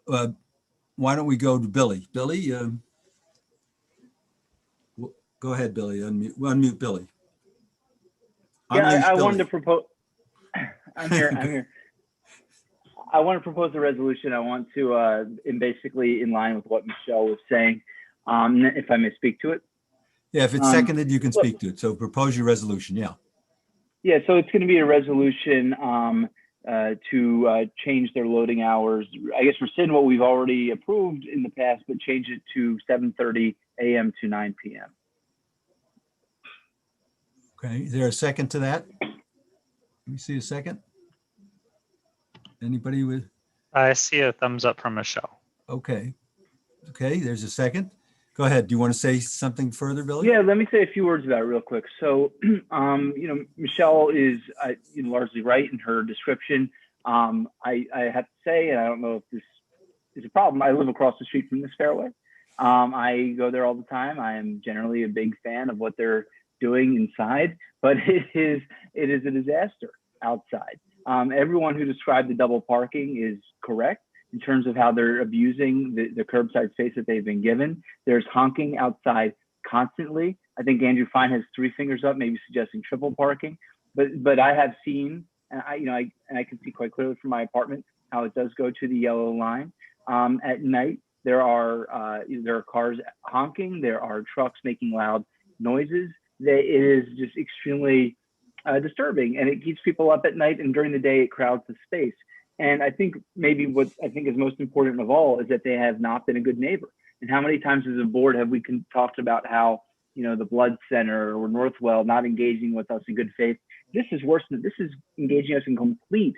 Why don't we go to Billy? Billy, go ahead, Billy. Unmute Billy. Yeah, I wanted to propose. I'm here. I'm here. I want to propose a resolution. I want to, basically in line with what Michelle was saying, if I may speak to it. Yeah, if it's seconded, you can speak to it. So propose your resolution. Yeah. Yeah, so it's going to be a resolution to change their loading hours. I guess rescind what we've already approved in the past, but change it to 7:30 a.m. to 9 p.m. Okay, is there a second to that? Let me see a second. Anybody with? I see a thumbs up from Michelle. Okay. Okay, there's a second. Go ahead. Do you want to say something further, Billy? Yeah, let me say a few words about it real quick. So, Michelle is largely right in her description. I have to say, and I don't know if this is a problem, I live across the street from this fairway. I go there all the time. I am generally a big fan of what they're doing inside, but it is a disaster outside. Everyone who described the double parking is correct in terms of how they're abusing the curbside space that they've been given. There's honking outside constantly. I think Andrew Fine has 3 fingers up, maybe suggesting triple parking. But I have seen, and I can see quite clearly from my apartment how it does go to the yellow line. At night, there are cars honking. There are trucks making loud noises. It is just extremely disturbing, and it keeps people up at night, and during the day it crowds the space. And I think maybe what I think is most important of all is that they have not been a good neighbor. And how many times as a board have we talked about how, the Blood Center or Northwell not engaging with us in good faith? This is worse than this is engaging us in complete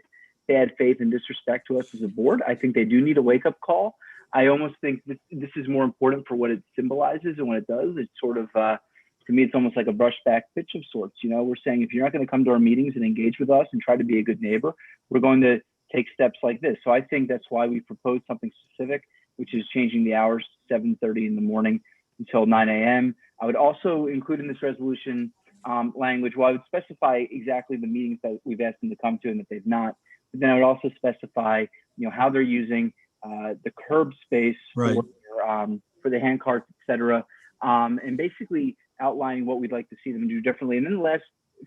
bad faith and disrespect to us as a board. I think they do need a wake-up call. I almost think this is more important for what it symbolizes and what it does. It's sort of to me, it's almost like a brushback pitch of sorts. We're saying if you're not going to come to our meetings and engage with us and try to be a good neighbor, we're going to take steps like this. So I think that's why we proposed something specific, which is changing the hours to 7:30 in the morning until 9 a.m. I would also include in this resolution language, I would specify exactly the meetings that we've asked them to come to and that they've not. But then I would also specify, how they're using the curb space Right. for the hand carts, et cetera, and basically outlining what we'd like to see them do differently. And then the last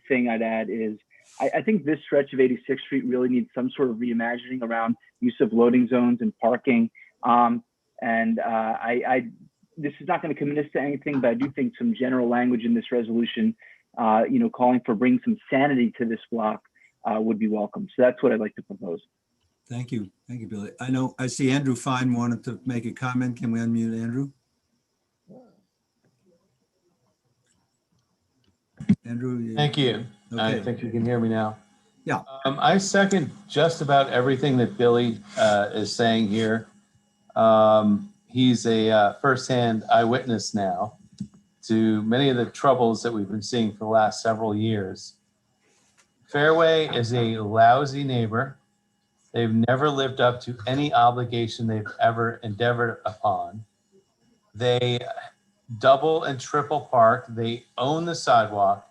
thing I'd add is I think this stretch of 86th Street really needs some sort of reimagining around use of loading zones and parking. This is not going to commit us to anything, but I do think some general language in this resolution, calling for bringing some sanity to this block would be welcome. So that's what I'd like to propose. Thank you. Thank you, Billy. I see Andrew Fine wanted to make a comment. Can we unmute Andrew? Andrew? Thank you. Okay. I think you can hear me now. Yeah. I second just about everything that Billy is saying here. He's a firsthand eyewitness now to many of the troubles that we've been seeing for the last several years. Fairway is a lousy neighbor. They've never lived up to any obligation they've ever endeavored upon. They double and triple park. They own the sidewalk.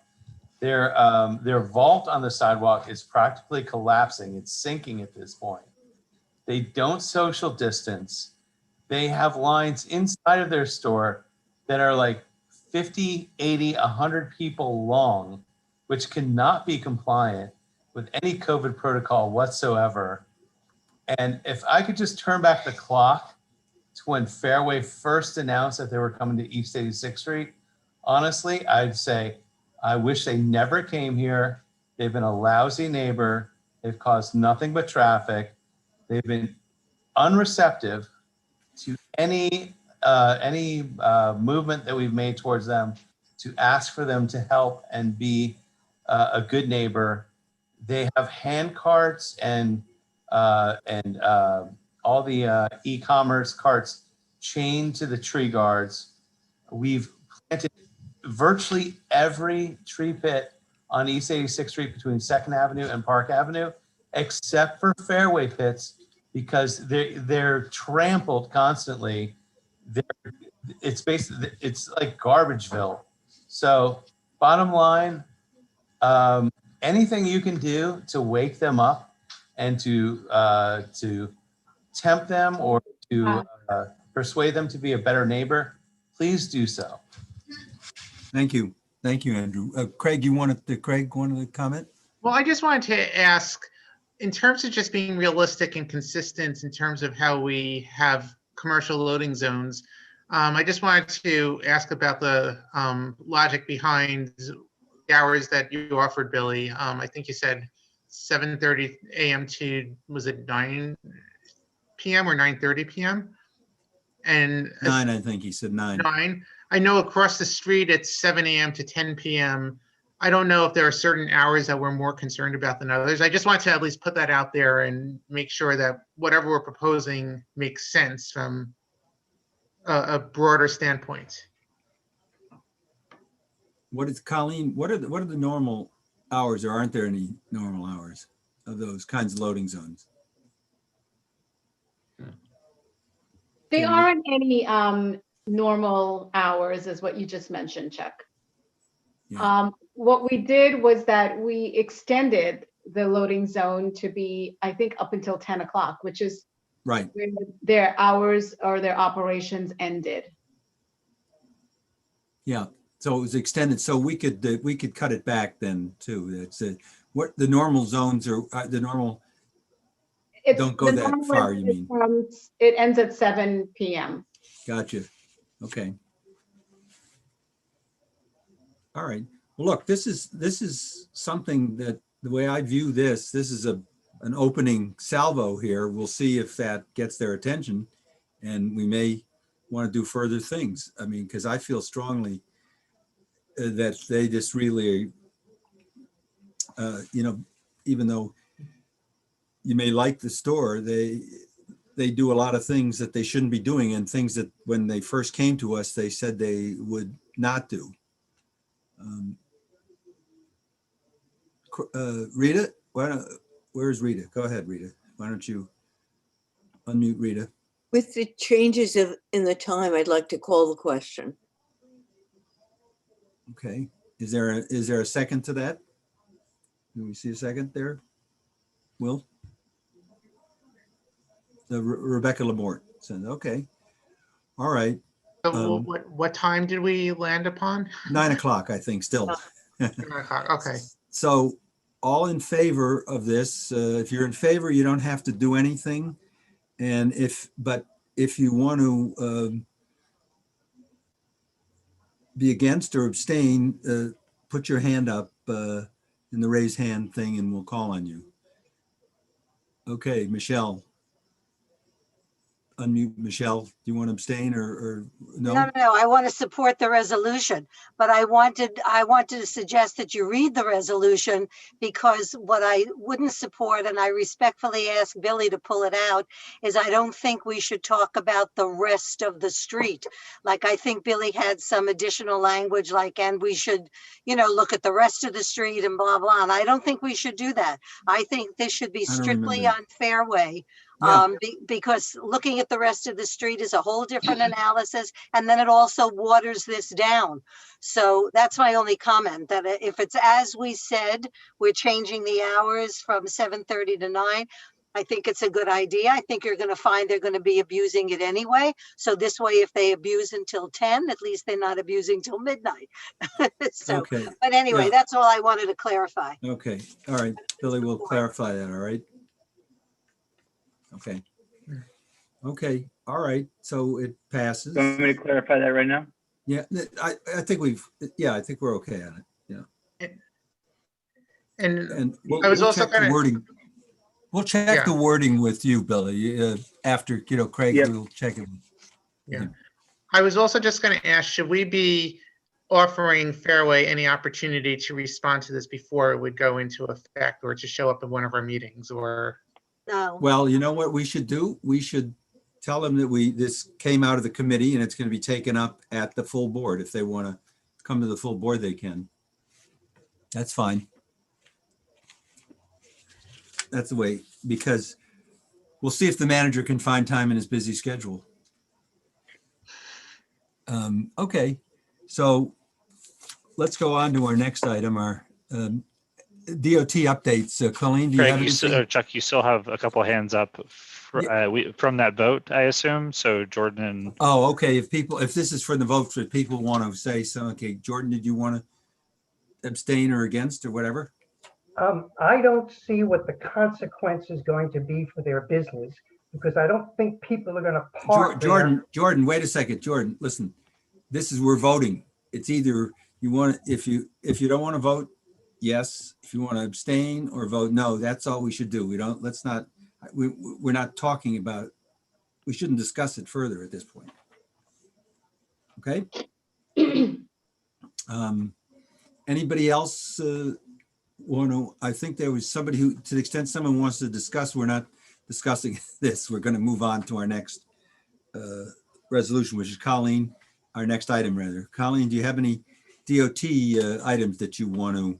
Their vault on the sidewalk is practically collapsing. It's sinking at this point. They don't social distance. They have lines inside of their store that are like 50, 80, 100 people long, which cannot be compliant with any COVID protocol whatsoever. And if I could just turn back the clock to when Fairway first announced that they were coming to East 86th Street, honestly, I'd say, I wish they never came here. They've been a lousy neighbor. They've caused nothing but traffic. They've been unreceptive to any movement that we've made towards them to ask for them to help and be a good neighbor. They have hand carts and all the e-commerce carts chained to the tree guards. We've planted virtually every tree pit on East 86th Street between 2nd Avenue and Park Avenue, except for Fairway pits, because they're trampled constantly. It's basically, it's like Garbageville. So bottom line, anything you can do to wake them up and to tempt them or to persuade them to be a better neighbor, please do so. Thank you. Thank you, Andrew. Craig wanted to comment? Well, I just wanted to ask, in terms of just being realistic and consistent in terms of how we have commercial loading zones, I just wanted to ask about the logic behind the hours that you offered, Billy. I think you said 7:30 a.m. to, was it 9 p.m. or 9:30 p.m.? And 9, I think he said 9. 9. I know across the street it's 7 a.m. to 10 p.m. I don't know if there are certain hours that we're more concerned about than others. I just want to at least put that out there and make sure that whatever we're proposing makes sense from a broader standpoint. What is, Colleen, what are the normal hours, or aren't there any normal hours of those kinds of loading zones? There aren't any normal hours, is what you just mentioned, Chuck. Yeah. What we did was that we extended the loading zone to be, I think, up until 10 o'clock, which is right when their hours or their operations ended. Yeah. So it was extended, so we could cut it back then too. It's what the normal zones are. The normal don't go that far. You mean? It ends at 7 p.m. Gotcha. Okay. All right. Well, look, this is something that the way I view this is an opening salvo here. We'll see if that gets their attention, and we may want to do further things. I mean, because I feel strongly that they just really, even though you may like the store, they do a lot of things that they shouldn't be doing, and things that when they first came to us, they said they would not do. Rita, where's Rita? Go ahead, Rita. Why don't you unmute Rita? With the changes in the time, I'd like to call the question. Okay. Is there a second to that? Do we see a second there? Will? Rebecca Lamort said, okay. All right. So what time did we land upon? 9 o'clock, I think, still. 9 o'clock, okay. So all in favor of this, if you're in favor, you don't have to do anything. And but if you want to be against or abstain, put your hand up in the raise hand thing and we'll call on you. Okay, Michelle. Unmute Michelle. Do you want to abstain or no? No, I want to support the resolution, but I wanted to suggest that you read the resolution, because what I wouldn't support, and I respectfully ask Billy to pull it out, is I don't think we should talk about the rest of the street. Like, I think Billy had some additional language like, and we should, look at the rest of the street and blah, blah. And I don't think we should do that. I think this should be strictly on Fairway. Yeah. Because looking at the rest of the street is a whole different analysis, and then it also waters this down. So that's my only comment, that if it's as we said, we're changing the hours from 7:30 to 9. I think it's a good idea. I think you're going to find they're going to be abusing it anyway. So this way, if they abuse until 10, at least they're not abusing till midnight. So, okay. But anyway, Yeah. That's all I wanted to clarify. Okay. All right. Billy will clarify that. All right. Okay. Okay. All right. So it passes. Do you want me to clarify that right now? Yeah, I think I think we're okay on it. Yeah. And we'll, I was we'll also check the gonna- wording. We'll check the wording with you, Billy, after, Craig, we'll check it. Yeah. I was also just going to ask, should we be offering Fairway any opportunity to respond to this before it would go into effect, or to show up at one of our meetings, or? No. Well, you know what we should do? We should tell them that this came out of the committee and it's going to be taken up at the full board. If they want to come to the full board, they can. That's fine. That's the way, because we'll see if the manager can find time in his busy schedule. Okay, so let's go on to our next item, our DOT updates. Colleen, do you have anything? Chuck, you still have a couple hands up from that vote, I assume. So Jordan and oh, okay. If this is for the vote, if people want to say so, okay. Jordan, did you want to abstain or against or whatever? I don't see what the consequence is going to be for their business, because I don't think people are going to park there. Jordan, wait a second. Jordan, listen, we're voting. It's either you want, if you don't want to vote, yes. If you want to abstain or vote no, that's all we should do. We're not talking about, we shouldn't discuss it further at this point. Okay. Anybody else I think there was somebody who, to the extent someone wants to discuss, we're not discussing this. We're going to move on to our next resolution, which is Colleen, our next item rather. Colleen, do you have any DOT items that you want to?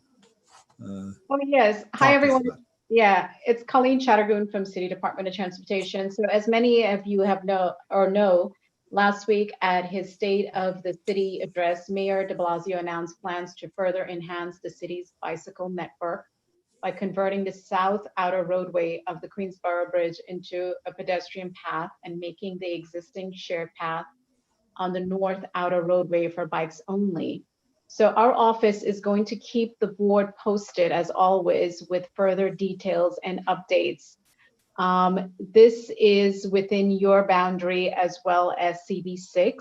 Oh, yes. Hi, everyone. Yeah, it's Colleen Chattergoon from City Department of Transportation. So as many of you have know, last week at his State of the City address, Mayor de Blasio announced plans to further enhance the city's bicycle network by converting the south outer roadway of the Queensboro Bridge into a pedestrian path and making the existing shared path on the north outer roadway for bikes only. So our office is going to keep the board posted as always with further details and updates. This is within your boundary as well as CB6.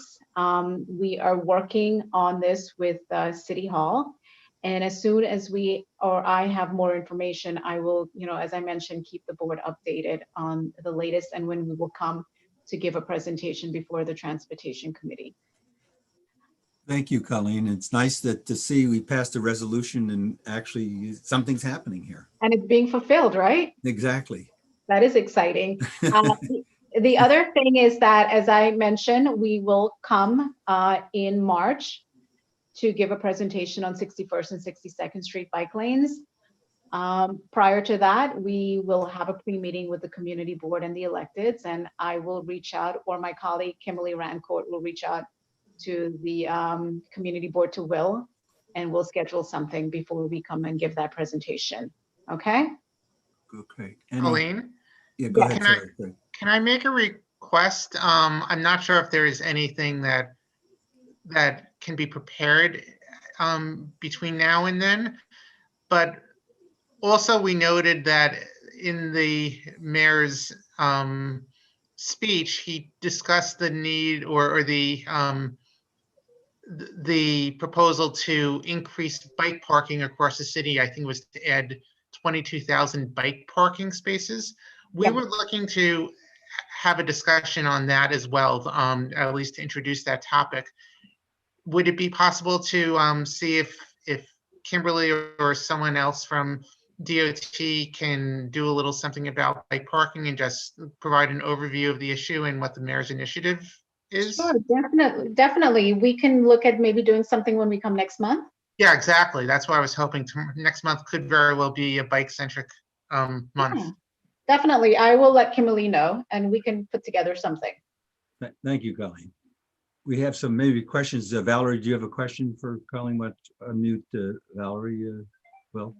We are working on this with City Hall. And as soon as I have more information, I will, as I mentioned, keep the board updated on the latest and when we will come to give a presentation before the Transportation Committee. Thank you, Colleen. It's nice to see we passed a resolution and actually something's happening here. And it's being fulfilled, right? Exactly. That is exciting. The other thing is that, as I mentioned, we will come in March to give a presentation on 61st and 62nd Street bike lanes. Prior to that, we will have a pre-meeting with the community board and the electeds, and I will reach out, or my colleague Kimberly Rancourt will reach out to the community board, to Will, and we'll schedule something before we come and give that presentation. Okay? Okay. Colleen, Yeah, go ahead, Can I, sorry. can I make a request? I'm not sure if there is anything that can be prepared between now and then, but also we noted that in the mayor's speech, he discussed the need or the proposal to increase bike parking across the city. I think it was to add 22,000 bike parking spaces. We were looking to have a discussion on that as well, at least to introduce that topic. Would it be possible to see if Kimberly or someone else from DOT can do a little something about bike parking and just provide an overview of the issue and what the mayor's initiative is? Sure, definitely. We can look at maybe doing something when we come next month. Yeah, exactly. That's why I was hoping next month could very well be a bike-centric month. Yeah, definitely. I will let Kimberly know and we can put together something. Thank you, Colleen. We have some maybe questions. Valerie, do you have a question for Colleen? What unmute Valerie? Will?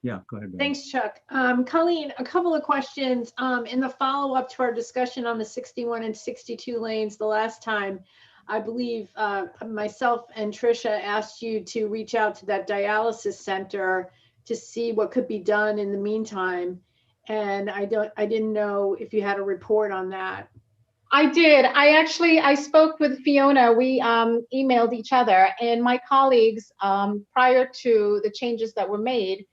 Yeah, go ahead. Thanks, Chuck. Colleen, a couple of questions in the follow-up to our discussion on the 61 and 62 lanes the last time. I believe myself and Trisha asked you to reach out to that dialysis center to see what could be done in the meantime. And I didn't know if you had a report on that. I did. I spoke with Fiona. We emailed each other, and my colleagues, prior to the changes that were made,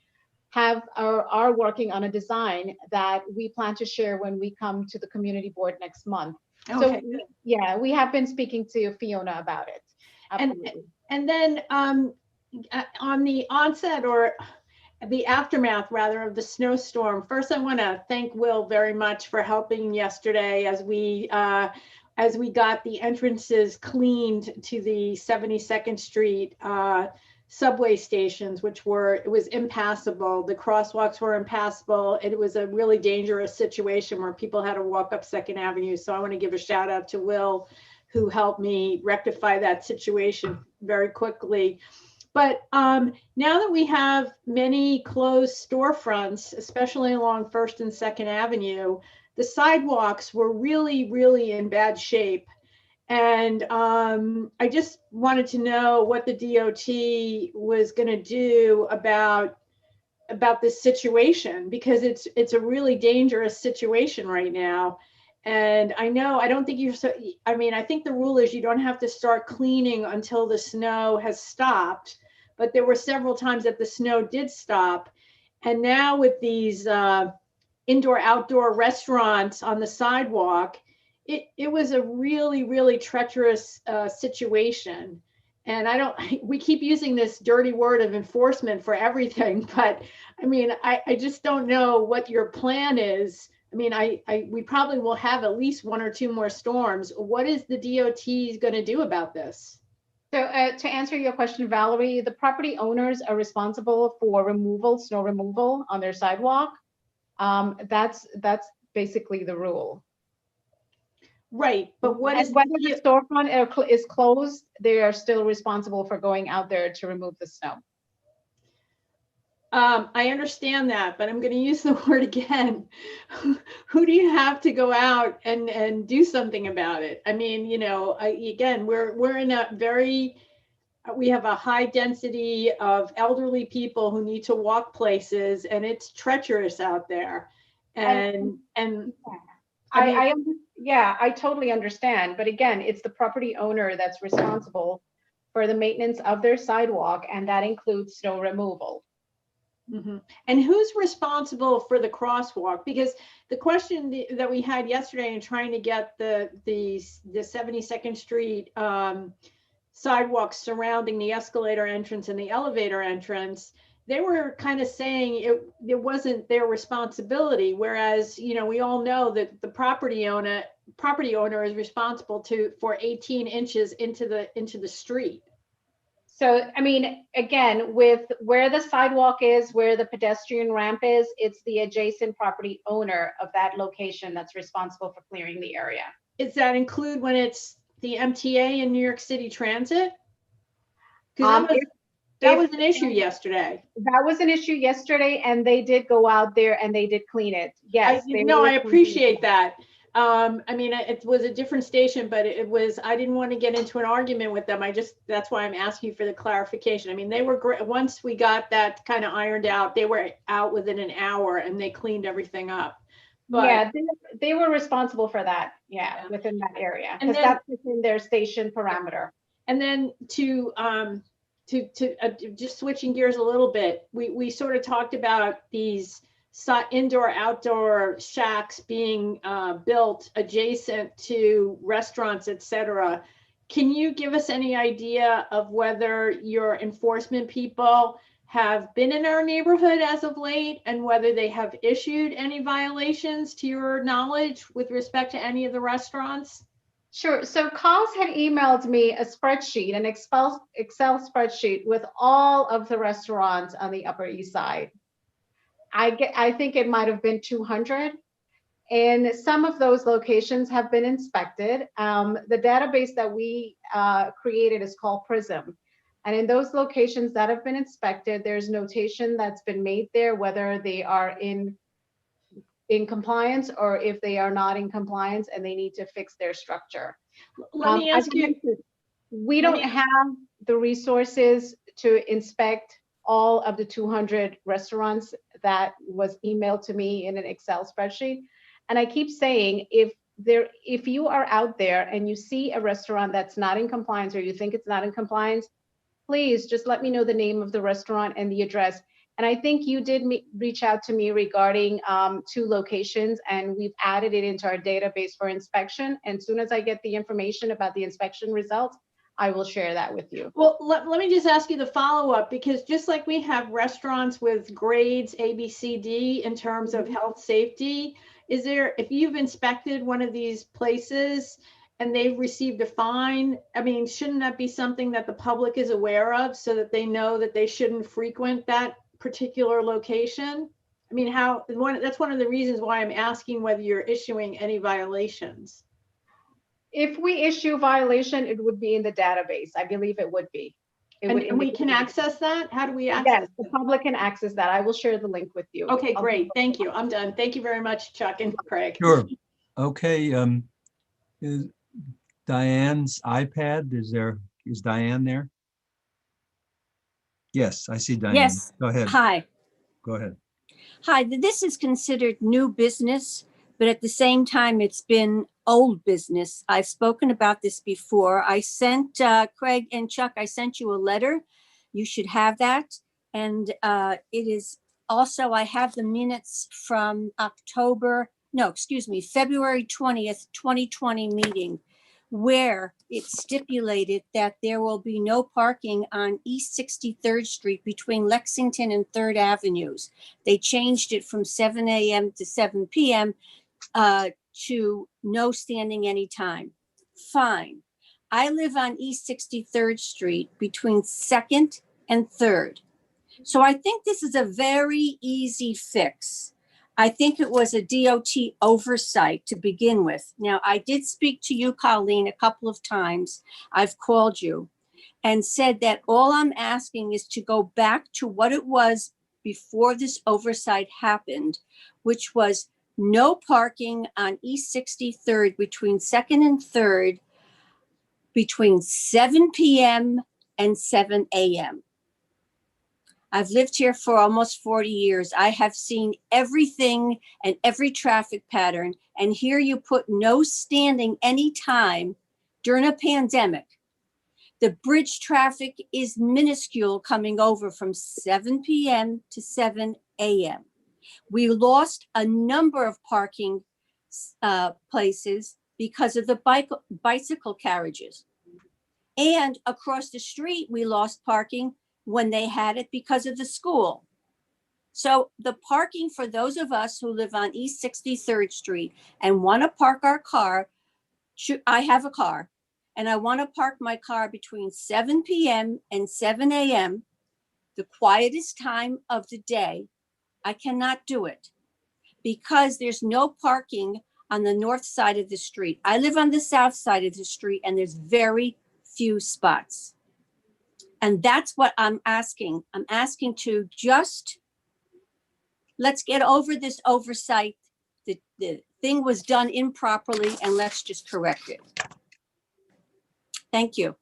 are working on a design that we plan to share when we come to the community board next month. Okay. So yeah, we have been speaking to Fiona about it. Absolutely. And then on the onset or the aftermath rather of the snowstorm, first I want to thank Will very much for helping yesterday as we got the entrances cleaned to the 72nd Street subway stations, it was impassable. The crosswalks were impassable. It was a really dangerous situation where people had to walk up 2nd Avenue. So I want to give a shout out to Will, who helped me rectify that situation very quickly. But now that we have many closed storefronts, especially along 1st and 2nd Avenue, the sidewalks were really, really in bad shape. And I just wanted to know what the DOT was going to do about this situation, because it's a really dangerous situation right now. And I don't think I think the rule is you don't have to start cleaning until the snow has stopped, but there were several times that the snow did stop. And now with these indoor-outdoor restaurants on the sidewalk, it was a really, really treacherous situation. And we keep using this dirty word of enforcement for everything, but I mean, I just don't know what your plan is. I mean, we probably will have at least 1 or 2 more storms. What is the DOT going to do about this? So to answer your question, Valerie, the property owners are responsible for snow removal on their sidewalk. That's basically the rule. Right, but whether the storefront is closed, they are still responsible for going out there to remove the snow. I understand that, but I'm going to use the word again. Who do you have to go out and do something about it? I mean, again, we're in we have a high density of elderly people who need to walk places, and it's treacherous out there. I totally understand. But again, it's the property owner that's responsible for the maintenance of their sidewalk, and that includes snow removal. Mm-hmm. And who's responsible for the crosswalk? Because the question that we had yesterday in trying to get the 72nd Street sidewalks surrounding the escalator entrance and the elevator entrance, they were kind of saying it wasn't their responsibility. Whereas, we all know that the property owner is responsible for 18 inches into the street. So, I mean, again, with where the sidewalk is, where the pedestrian ramp is, it's the adjacent property owner of that location that's responsible for clearing the area. Does that include when it's the MTA and New York City Transit? That was an issue yesterday. That was an issue yesterday, and they did go out there and they did clean it. Yes. I appreciate that. I mean, it was a different station, but it was, I didn't want to get into an argument with them. That's why I'm asking for the clarification. I mean, they were great. Once we got that kind of ironed out, they were out within an hour and they cleaned everything up. But yeah, they were responsible for that. Yeah, within that area, because that's within their station parameter. And then to just switching gears a little bit, we sort of talked about these indoor outdoor shacks being built adjacent to restaurants, etc. Can you give us any idea of whether your enforcement people have been in our neighborhood as of late and whether they have issued any violations to your knowledge with respect to any of the restaurants? Sure. So Carl's had emailed me a spreadsheet, an Excel spreadsheet with all of the restaurants on the Upper East Side. I think it might have been 200. And some of those locations have been inspected. The database that we created is called PRISM. And in those locations that have been inspected, there's notation that's been made there, whether they are in compliance or if they are not in compliance and they need to fix their structure. Let me ask you. We don't have the resources to inspect all of the 200 restaurants that was emailed to me in an Excel spreadsheet. And I keep saying, if you are out there and you see a restaurant that's not in compliance or you think it's not in compliance, please just let me know the name of the restaurant and the address. And I think you did reach out to me regarding 2 locations, and we've added it into our database for inspection. And as soon as I get the information about the inspection results, I will share that with you. Well, let me just ask you the follow-up, because just like we have restaurants with grades A, B, C, D in terms of health safety, is there, if you've inspected one of these places and they've received a fine, I mean, shouldn't that be something that the public is aware of so that they know that they shouldn't frequent that particular location? I mean, that's one of the reasons why I'm asking whether you're issuing any violations. If we issue a violation, it would be in the database. I believe it would be. And we can access that? How do we access Yes, the public can access that. I will share the link with you. Okay, great. Thank you. I'm done. Thank you very much, Chuck and Craig. Sure. Okay. Is Diane's iPad, is Diane there? Yes, I see Diane. Yes. Go ahead. Hi. Go ahead. Hi. This is considered new business, but at the same time, it's been old business. I've spoken about this before. I sent Craig and Chuck, I sent you a letter. You should have that. And it is also, I have the minutes from February 20th, 2020 meeting, where it stipulated that there will be no parking on East 63rd Street between Lexington and 3rd Avenues. They changed it from 7 a.m. to 7 p.m. To no standing anytime. Fine. I live on East 63rd Street between 2nd and 3rd. So I think this is a very easy fix. I think it was a DOT oversight to begin with. Now, I did speak to you, Colleen, a couple of times. I've called you and said that all I'm asking is to go back to what it was before this oversight happened, which was no parking on East 63rd between 2nd and 3rd between 7 p.m. and 7 a.m. I've lived here for almost 40 years. I have seen everything and every traffic pattern. And here you put no standing anytime during a pandemic. The bridge traffic is minuscule coming over from 7 p.m. to 7 a.m. We lost a number of parking places because of the bicycle carriages. And across the street, we lost parking when they had it because of the school. So the parking for those of us who live on East 63rd Street and want to park our car, I have a car, and I want to park my car between 7 p.m. and 7 a.m., the quietest time of the day. I cannot do it because there's no parking on the north side of the street. I live on the south side of the street and there's very few spots. And that's what I'm asking. I'm asking to just, let's get over this oversight. The thing was done improperly and let's just correct it. Thank you.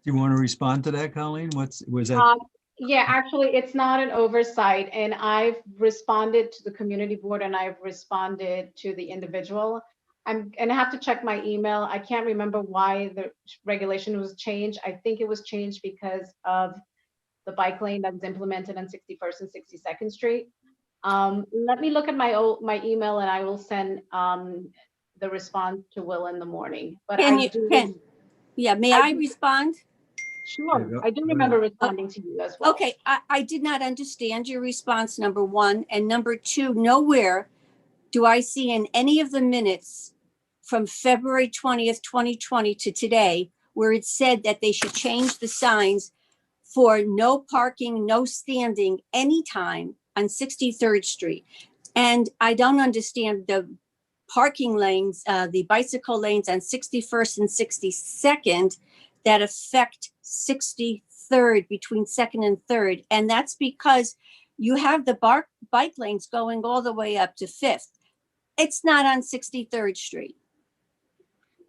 Do you want to respond to that, Colleen? Was that? Yeah, actually, it's not an oversight, and I've responded to the community board and I've responded to the individual. I'm gonna have to check my email. I can't remember why the regulation was changed. I think it was changed because of the bike lane that was implemented on 61st and 62nd Street. Let me look at my email and I will send the response to Will in the morning. But may I respond? Sure, I do remember responding to you as well. Okay, I did not understand your response, number one. And number two, nowhere do I see in any of the minutes from February 20th, 2020 to today, where it said that they should change the signs for no parking, no standing anytime on 63rd Street. And I don't understand the parking lanes, the bicycle lanes on 61st and 62nd that affect 63rd between 2nd and 3rd. And that's because you have the bike lanes going all the way up to 5th. It's not on 63rd Street.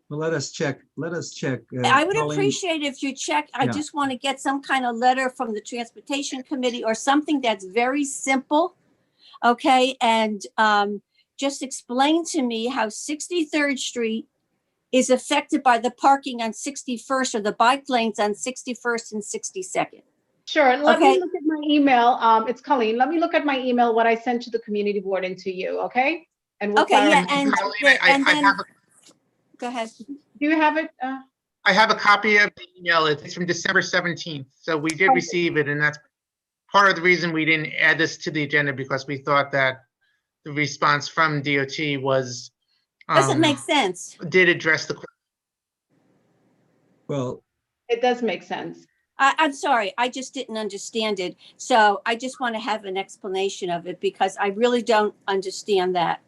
Well, let us check. I would Colleen. appreciate if you check. I just want to get some kind of letter from the Transportation Committee or something that's very simple. Okay, and just explain to me how 63rd Street is affected by the parking on 61st or the bike lanes on 61st and 62nd. Sure, let me look at my email. It's Colleen. Let me look at my email, what I sent to the community board and to you, okay? And we'll clarify. Go ahead. Do you have it? I have a copy of the email. It's from December 17th. So we did receive it, and that's part of the reason we didn't add this to the agenda, because we thought that the response from DOT was doesn't make sense. Did address the question. Well, it does make sense. I'm sorry, I just didn't understand it. So I just want to have an explanation of it because I really don't understand that.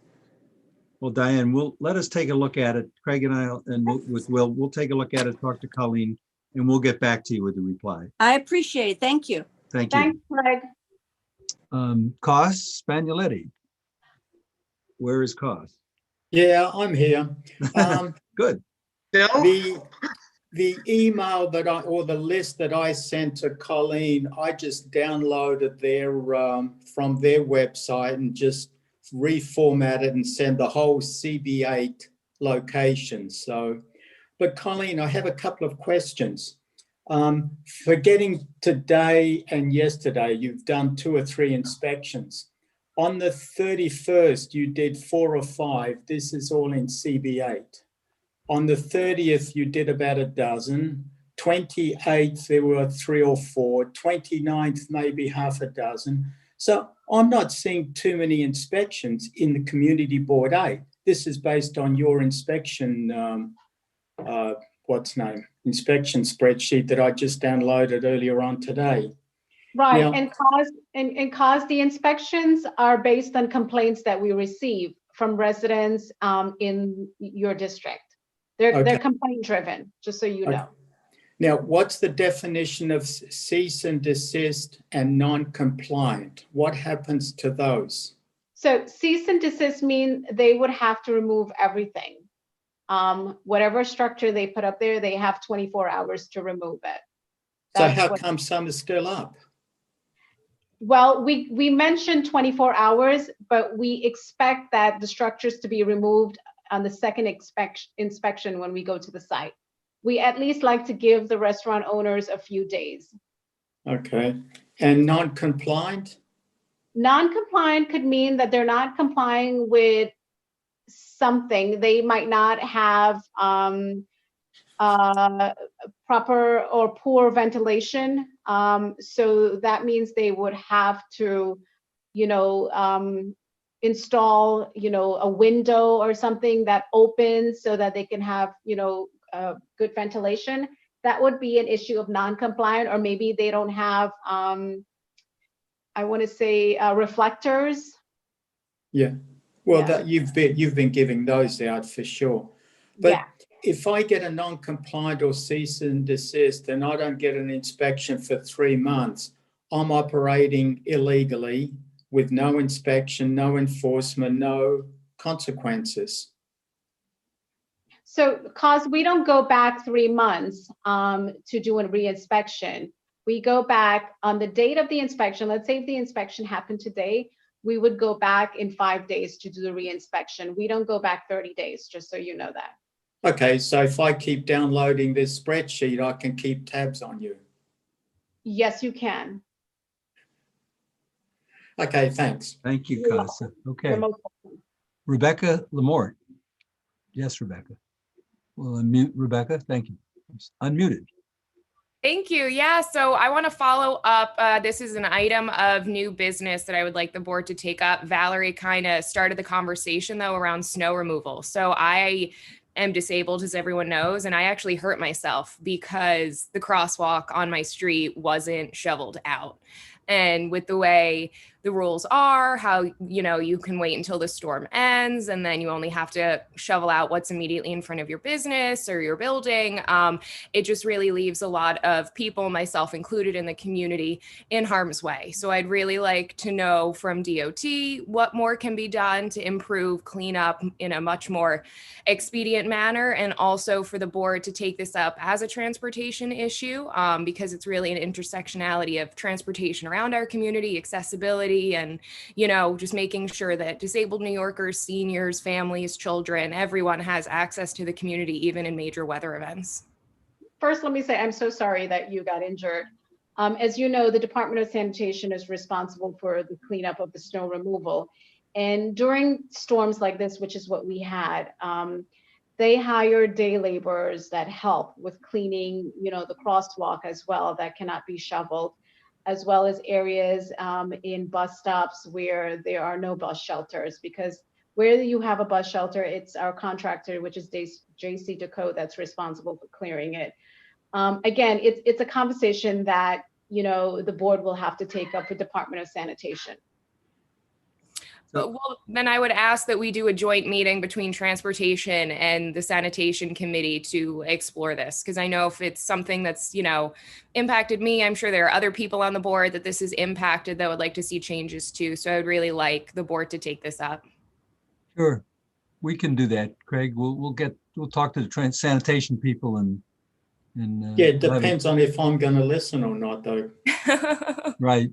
Well, Diane, let us take a look at it. Craig and I, and with Will, we'll take a look at it, talk to Colleen, and we'll get back to you with the reply. I appreciate it. Thank you. Thank you. Thanks, Craig. Cos Spagnoletti. Where is Cos? Yeah, I'm here. Good. The email that or the list that I sent to Colleen, I just downloaded their from their website and just reformatted and sent the whole CB8 location. So, but Colleen, I have a couple of questions. Forgetting today and yesterday, you've done 2 or 3 inspections. On the 31st, you did 4 or 5. This is all in CB8. On the 30th, you did about a dozen. 28th, there were 3 or 4. 29th, maybe half a dozen. So I'm not seeing too many inspections in the Community Board 8. This is based on your inspection, inspection spreadsheet that I just downloaded earlier on today. Right, Now, and cause the inspections are based on complaints that we receive from residents in your district. They're complaint driven, just so you know. Now, what's the definition of cease and desist and non-compliant? What happens to those? So cease and desist mean they would have to remove everything. Whatever structure they put up there, they have 24 hours to remove it. So how come some are still up? Well, we mentioned 24 hours, but we expect that the structures to be removed on the second inspection when we go to the site. We at least like to give the restaurant owners a few days. Okay. And non-compliant? Non-compliant could mean that they're not complying with something. They might not have proper or poor ventilation. So that means they would have to, install, a window or something that opens so that they can have, good ventilation. That would be an issue of non-compliant, or maybe they don't have, I want to say, reflectors. Yeah. Well, that you've been giving those out for sure. But if I get a non-compliant or cease and desist and I don't get an inspection for 3 months, I'm operating illegally with no inspection, no enforcement, no consequences. So, cause we don't go back 3 months to do a re-inspection. We go back on the date of the inspection. Let's say if the inspection happened today, we would go back in 5 days to do the re-inspection. We don't go back 30 days, just so you know that. Okay, so if I keep downloading this spreadsheet, I can keep tabs on you. Yes, you can. Okay, thanks. Thank you, You're Casa. You're Okay. most welcome. Rebecca Lamort. Yes, Rebecca. Well, unmute Rebecca. Thank you. Unmuted. Thank you. Yeah, so I want to follow up. This is an item of new business that I would like the board to take up. Valerie kind of started the conversation, though, around snow removal. So I am disabled, as everyone knows, and I actually hurt myself because the crosswalk on my street wasn't shoveled out. And with the way the rules are, how, you know, you can wait until the storm ends and then you only have to shovel out what's immediately in front of your business or your building. It just really leaves a lot of people, myself included, in the community in harm's way. So I'd really like to know from DOT what more can be done to improve cleanup in a much more expedient manner, and also for the board to take this up as a transportation issue, because it's really an intersectionality of transportation around our community, accessibility, and, you know, just making sure that disabled New Yorkers, seniors, families, children, everyone has access to the community, even in major weather events. First, let me say I'm so sorry that you got injured. As you know, the Department of Sanitation is responsible for the cleanup of the snow removal. And during storms like this, which is what we had, they hire day laborers that help with cleaning, you know, the crosswalk as well that cannot be shoveled, as well as areas in bus stops where there are no bus shelters, because where you have a bus shelter, it's our contractor, which is JC Deco, that's responsible for clearing it. Again, it's a conversation that, you know, the board will have to take up with Department of Sanitation. Well, then I would ask that we do a joint meeting between transportation and the sanitation committee to explore this, because I know if it's something that's, you know, impacted me, I'm sure there are other people on the board that this is impacted that would like to see changes too. So I would really like the board to take this up. Sure, we can do that, Craig. We'll talk to the sanitation people and yeah, it depends on if I'm going to listen or not, though. Right.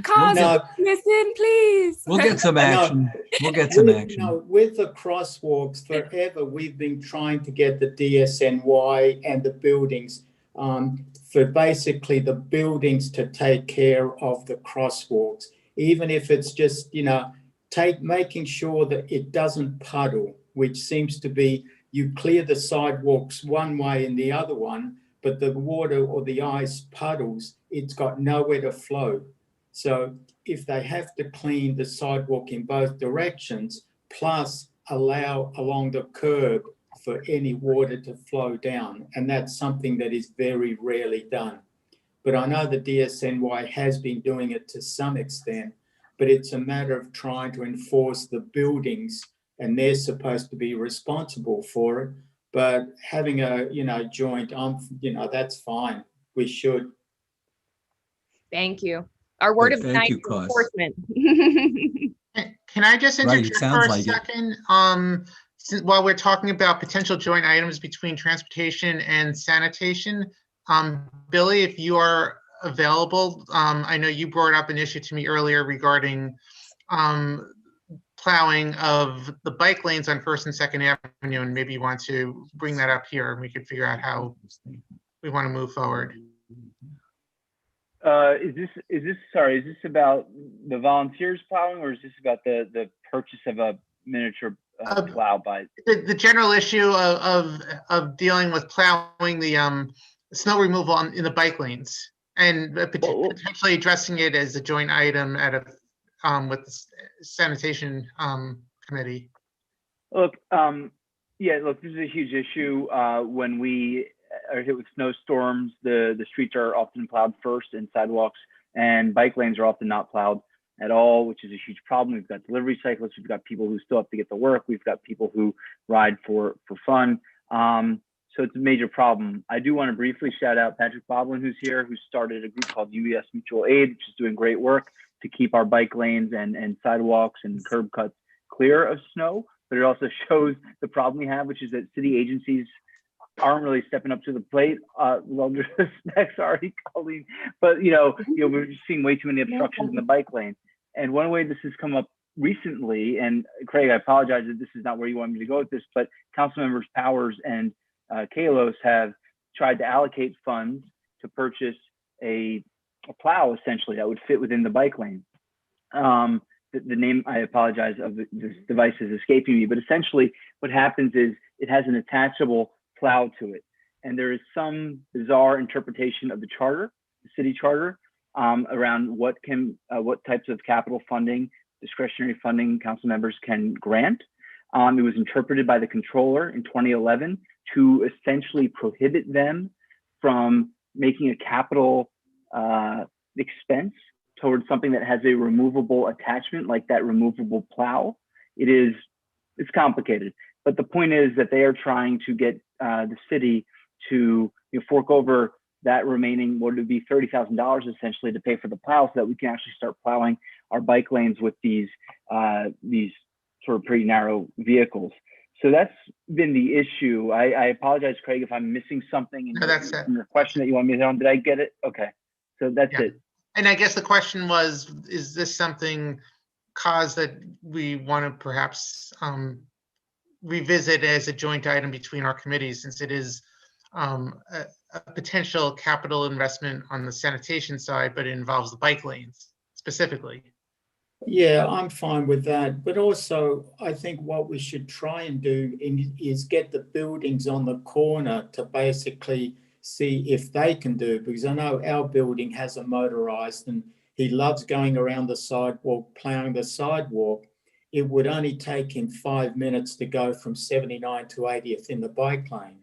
Cause listen, please. We'll get some action. We'll get some action. No, with the crosswalks, forever we've been trying to get the DSNY and the buildings, for basically the buildings to take care of the crosswalks, even if it's just, you know, making sure that it doesn't puddle, which seems to be, you clear the sidewalks one way and the other one, but the water or the ice puddles, it's got nowhere to flow. So if they have to clean the sidewalk in both directions, plus allow along the curb for any water to flow down, and that's something that is very rarely done. But I know the DSNY has been doing it to some extent, but it's a matter of trying to enforce the buildings, and they're supposed to be responsible for it. But having a, you know, joint, you know, that's fine. We should. Thank you. Our word of the night is enforcement. Can I just interject for a second? While we're talking about potential joint items between transportation and sanitation, Billy, if you are available, I know you brought up an issue to me earlier regarding plowing of the bike lanes on 1st and 2nd Avenue, and maybe you want to bring that up here and we could figure out how we want to move forward. Is this about the volunteers plowing, or is this about the purchase of a miniature plow by the general issue of dealing with plowing the snow removal in the bike lanes, and potentially addressing it as a joint item at a with the sanitation committee? Look, yeah, look, this is a huge issue. When we are hit with snowstorms, the streets are often plowed first, and sidewalks and bike lanes are often not plowed at all, which is a huge problem. We've got delivery cyclists, we've got people who still have to get to work, we've got people who ride for fun. So it's a major problem. I do want to briefly shout out Patrick Boblin, who's here, who started a group called UES Mutual Aid, which is doing great work to keep our bike lanes and sidewalks and curb cuts clear of snow. But it also shows the problem we have, which is that city agencies aren't really stepping up to the plate. Well, respect, sorry, Colleen, but we're just seeing way too many obstructions in the bike lane. And one way this has come up recently, and Craig, I apologize that this is not where you want me to go with this, but council members Powers and Kalos have tried to allocate funds to purchase a plow essentially that would fit within the bike lane. The name, I apologize, of this device is escaping me, but essentially what happens is it has an attachable plow to it. And there is some bizarre interpretation of the charter, the city charter, around what types of capital funding, discretionary funding council members can grant. It was interpreted by the controller in 2011 to essentially prohibit them from making a capital expense towards something that has a removable attachment like that removable plow. It's complicated, but the point is that they are trying to get the city to fork over that remaining, what would be $30,000 essentially to pay for the plow, so that we can actually start plowing our bike lanes with these sort of pretty narrow vehicles. So that's been the issue. I apologize, Craig, if I'm missing something in your question that you want me to hit on. Did I get it? Okay, so that's it. And I guess the question was, is this something cause that we want to perhaps revisit as a joint item between our committees, since it is a potential capital investment on the sanitation side, but it involves the bike lanes specifically? Yeah, I'm fine with that. But also, I think what we should try and do is get the buildings on the corner to basically see if they can do it, because I know our building has a motorized and he loves going around the sidewalk, plowing the sidewalk. It would only take him 5 minutes to go from 79 to 80th in the bike lane.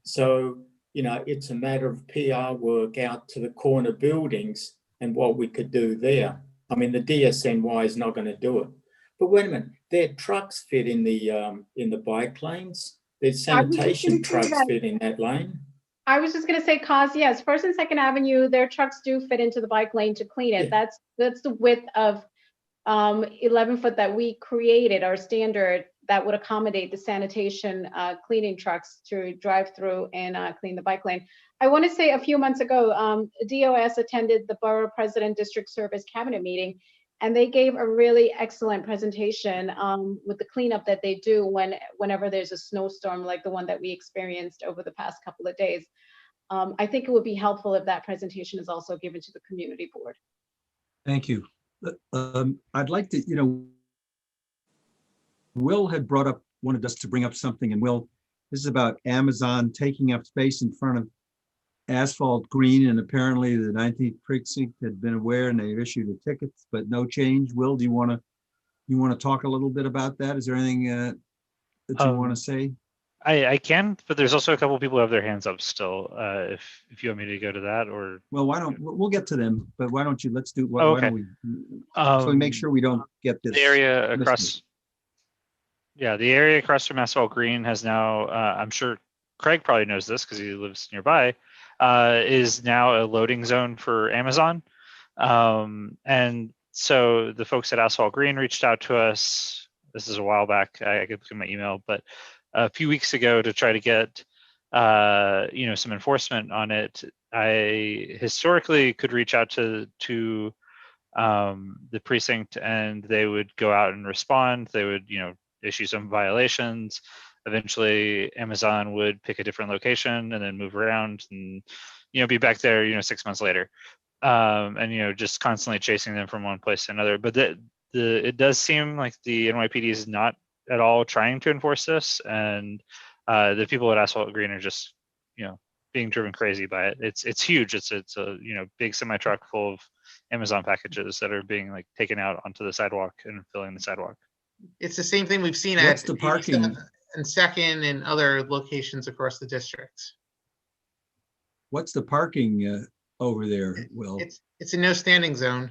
So, it's a matter of PR work out to the corner buildings and what we could do there. I mean, the DSNY is not going to do it. But wait a minute, their trucks fit in the bike lanes. Their sanitation trucks fit in that lane. I was just going to say, yes, First and Second Avenue, their trucks do fit into the bike lane to clean it. Yeah. That's the width of 11 foot that we created, our standard, that would accommodate the sanitation cleaning trucks to drive through and clean the bike lane. I want to say a few months ago, DOS attended the Borough President District Service Cabinet meeting, and they gave a really excellent presentation with the cleanup that they do whenever there's a snowstorm like the one that we experienced over the past couple of days. I think it would be helpful if that presentation is also given to the community board. Thank you. I'd like to, Will had wanted us to bring up something, and Will, this is about Amazon taking up space in front of Asphalt Green, and apparently the 19th precinct had been aware and they've issued a ticket, but no change. Will, do you want to talk a little bit about that? Is there anything that you want to say? I can, but there's also a couple of people who have their hands up still. If you want me to go to that, or well, we'll get to them, but why don't you? Let's do. Why okay. don't we? So we make sure we don't get this. The area across. Yeah, the area across from Asphalt Green has now. I'm sure Craig probably knows this because he lives nearby. Is now a loading zone for Amazon, and so the folks at Asphalt Green reached out to us. This is a while back. I could look at my email, but a few weeks ago to try to get some enforcement on it. I historically could reach out to the precinct, and they would go out and respond. They would issue some violations. Eventually Amazon would pick a different location and then move around and be back there 6 months later, and just constantly chasing them from one place to another. But it does seem like the NYPD is not at all trying to enforce this, and the people at Asphalt Green are just being driven crazy by it. It's huge. It's a big semi truck full of Amazon packages that are being taken out onto the sidewalk and filling the sidewalk. It's the same thing we've seen What's at the parking and Second and other locations across the district. What's the parking over there, Will? It's a no standing zone.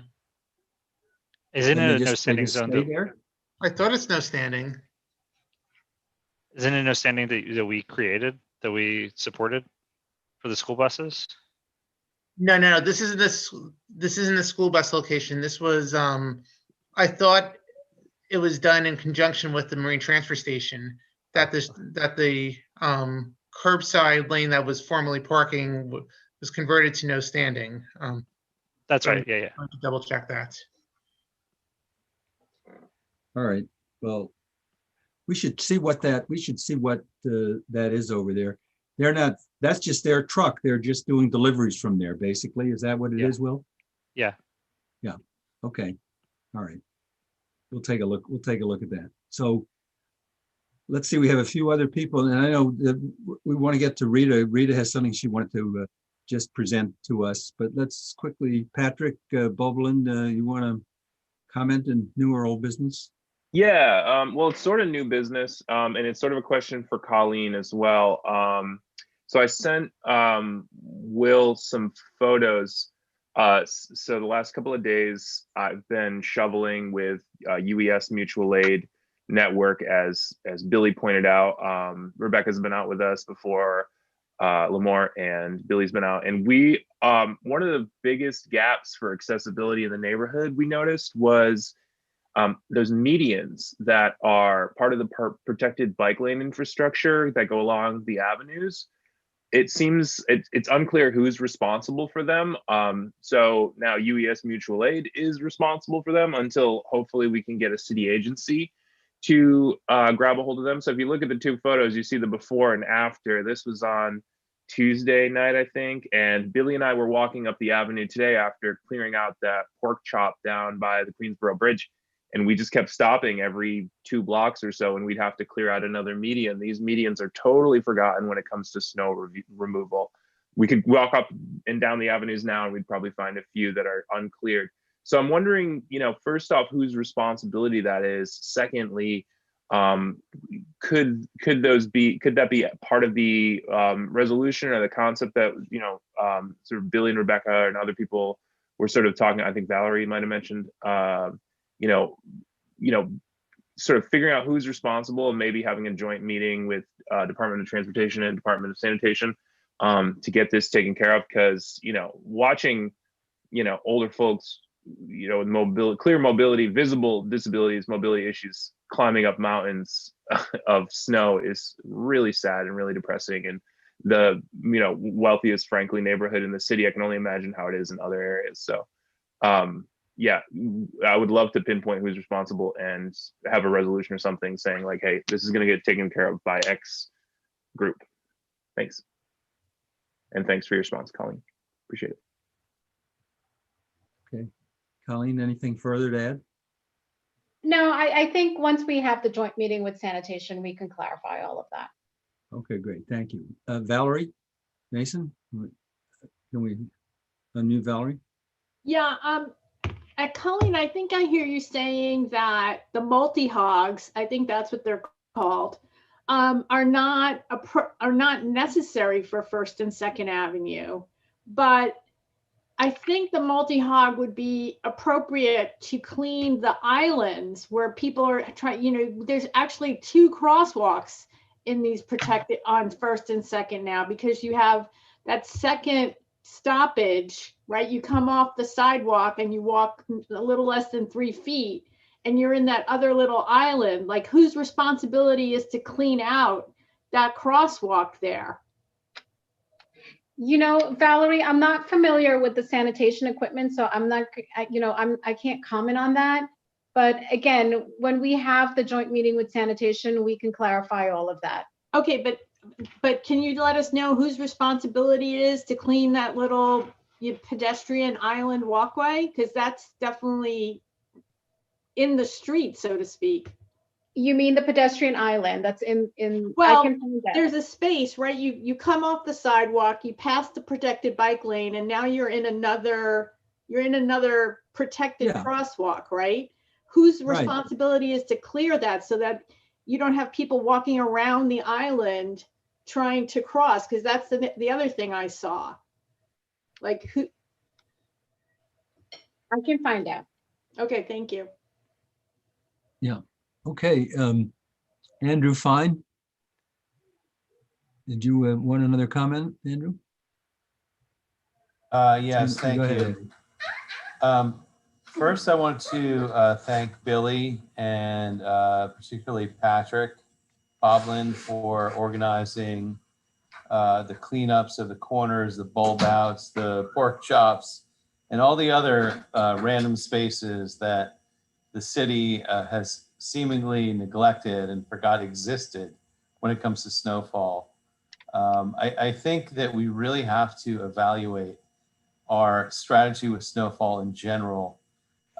Isn't it a no standing zone? There? I thought it's no standing. Isn't it no standing that we created, that we supported for the school buses? No. This isn't the school bus location. This was, I thought it was done in conjunction with the Marine Transfer Station, that the curbside lane that was formerly parking was converted to no standing. That's so right. Yeah. I have to double check that. All right. Well, we should see what that is over there. They're not, that's just their truck. They're just doing deliveries from there, basically. Is that what it is, Will? Yeah. Yeah. Okay. All right. We'll take a look. We'll take a look at that. So let's see, we have a few other people, and I know that we want to get to Rita. Rita has something she wanted to just present to us, but let's quickly, Patrick Bobeland, you want to comment in new or old business? Yeah, well, it's sort of new business, and it's sort of a question for Colleen as well. So I sent Will some photos. So the last couple of days, I've been shoveling with UES Mutual Aid Network, as Billy pointed out. Rebecca's been out with us before, Lamar, and Billy's been out. And we, one of the biggest gaps for accessibility in the neighborhood we noticed was those medians that are part of the protected bike lane infrastructure that go along the avenues. It seems it's unclear who's responsible for them. So now UES Mutual Aid is responsible for them until hopefully we can get a city agency to grab a hold of them. So if you look at the two photos, you see the before and after. This was on Tuesday night, I think, and Billy and I were walking up the avenue today after clearing out that pork chop down by the Queensboro Bridge. And we just kept stopping every 2 blocks or so, and we'd have to clear out another median. These medians are totally forgotten when it comes to snow removal. We could walk up and down the avenues now, and we'd probably find a few that are uncleared. So I'm wondering, first off, whose responsibility that is. Secondly, could that be part of the resolution or the concept that sort of Billy and Rebecca and other people were sort of talking? I think Valerie might have mentioned. Sort of figuring out who's responsible and maybe having a joint meeting with Department of Transportation and Department of Sanitation to get this taken care of. Because, watching, older folks, with clear mobility, visible disabilities, mobility issues, climbing up mountains of snow is really sad and really depressing. And the, wealthiest, frankly, neighborhood in the city, I can only imagine how it is in other areas. So, yeah, I would love to pinpoint who's responsible and have a resolution or something saying like, hey, this is going to get taken care of by X group. Thanks. And thanks for your response, Colleen. Appreciate it. Okay. Colleen, anything further to add? No, I think once we have the joint meeting with sanitation, we can clarify all of that. Okay, great. Thank you. Valerie Mason, can we unmute Valerie? Yeah, Colleen, I think I hear you saying that the multi-hogs, I think that's what they're called, are not necessary for First and Second Avenue. But I think the multi-hog would be appropriate to clean the islands where people are trying, there's actually 2 crosswalks in these protected on First and Second now, because you have that second stoppage, right? You come off the sidewalk and you walk a little less than 3 feet and you're in that other little island. Like, whose responsibility is to clean out that crosswalk there? Valerie, I'm not familiar with the sanitation equipment, so I'm not, I can't comment on that. But again, when we have the joint meeting with sanitation, we can clarify all of that. Okay, but can you let us know whose responsibility it is to clean that little pedestrian island walkway? Because that's definitely in the street, so to speak. You mean the pedestrian island that's in well, I can find that. There's a space, right? You come off the sidewalk, you pass the protected bike lane, and now you're in another protected crosswalk, right? Whose responsibility is to clear that so that you don't have people walking around the island trying to cross? Because that's the other thing I saw. Like, who? I can find out. Okay, thank you. Yeah. Okay. Andrew Fine. Did you want another comment, Andrew? Yes, thank Go ahead, you. Andrew. First, I want to thank Billy and particularly Patrick Boblin for organizing the cleanups of the corners, the bulb outs, the pork chops, and all the other random spaces that the city has seemingly neglected and forgot existed when it comes to snowfall. I think that we really have to evaluate our strategy with snowfall in general.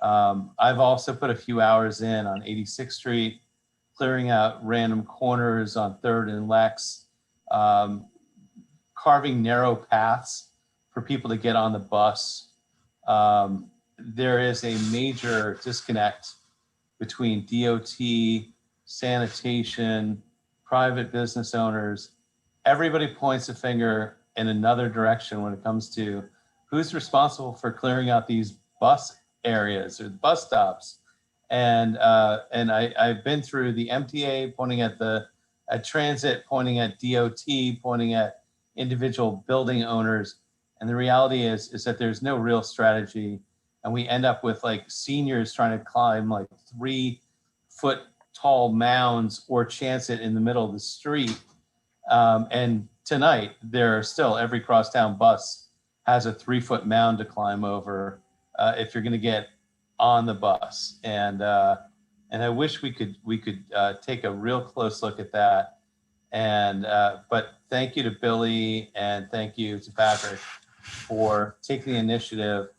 I've also put a few hours in on 86th Street, clearing out random corners on 3rd and Lex, carving narrow paths for people to get on the bus. There is a major disconnect between DOT, sanitation, private business owners. Everybody points a finger in another direction when it comes to who's responsible for clearing out these bus areas or bus stops. And I've been through the MTA pointing at transit, pointing at DOT, pointing at individual building owners. And the reality is that there's no real strategy. And we end up with like seniors trying to climb like 3-foot tall mounds or chance it in the middle of the street. And tonight, there are still, every crosstown bus has a 3-foot mound to climb over if you're going to get on the bus. And I wish we could take a real close look at that. And but thank you to Billy and thank you to Patrick for taking the initiative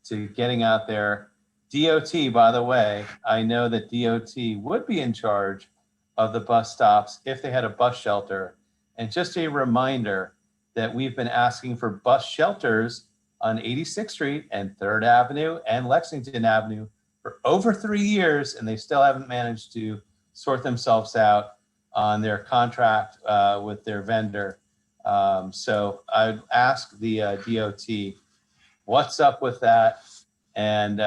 to getting out there. DOT, by the way, I know that DOT would be in charge of the bus stops if they had a bus shelter. And just a reminder that we've been asking for bus shelters on 86th Street and 3rd Avenue and Lexington Avenue for over 3 years, and they still haven't managed to sort themselves out on their contract with their vendor. So I'd ask the DOT, what's up with that? And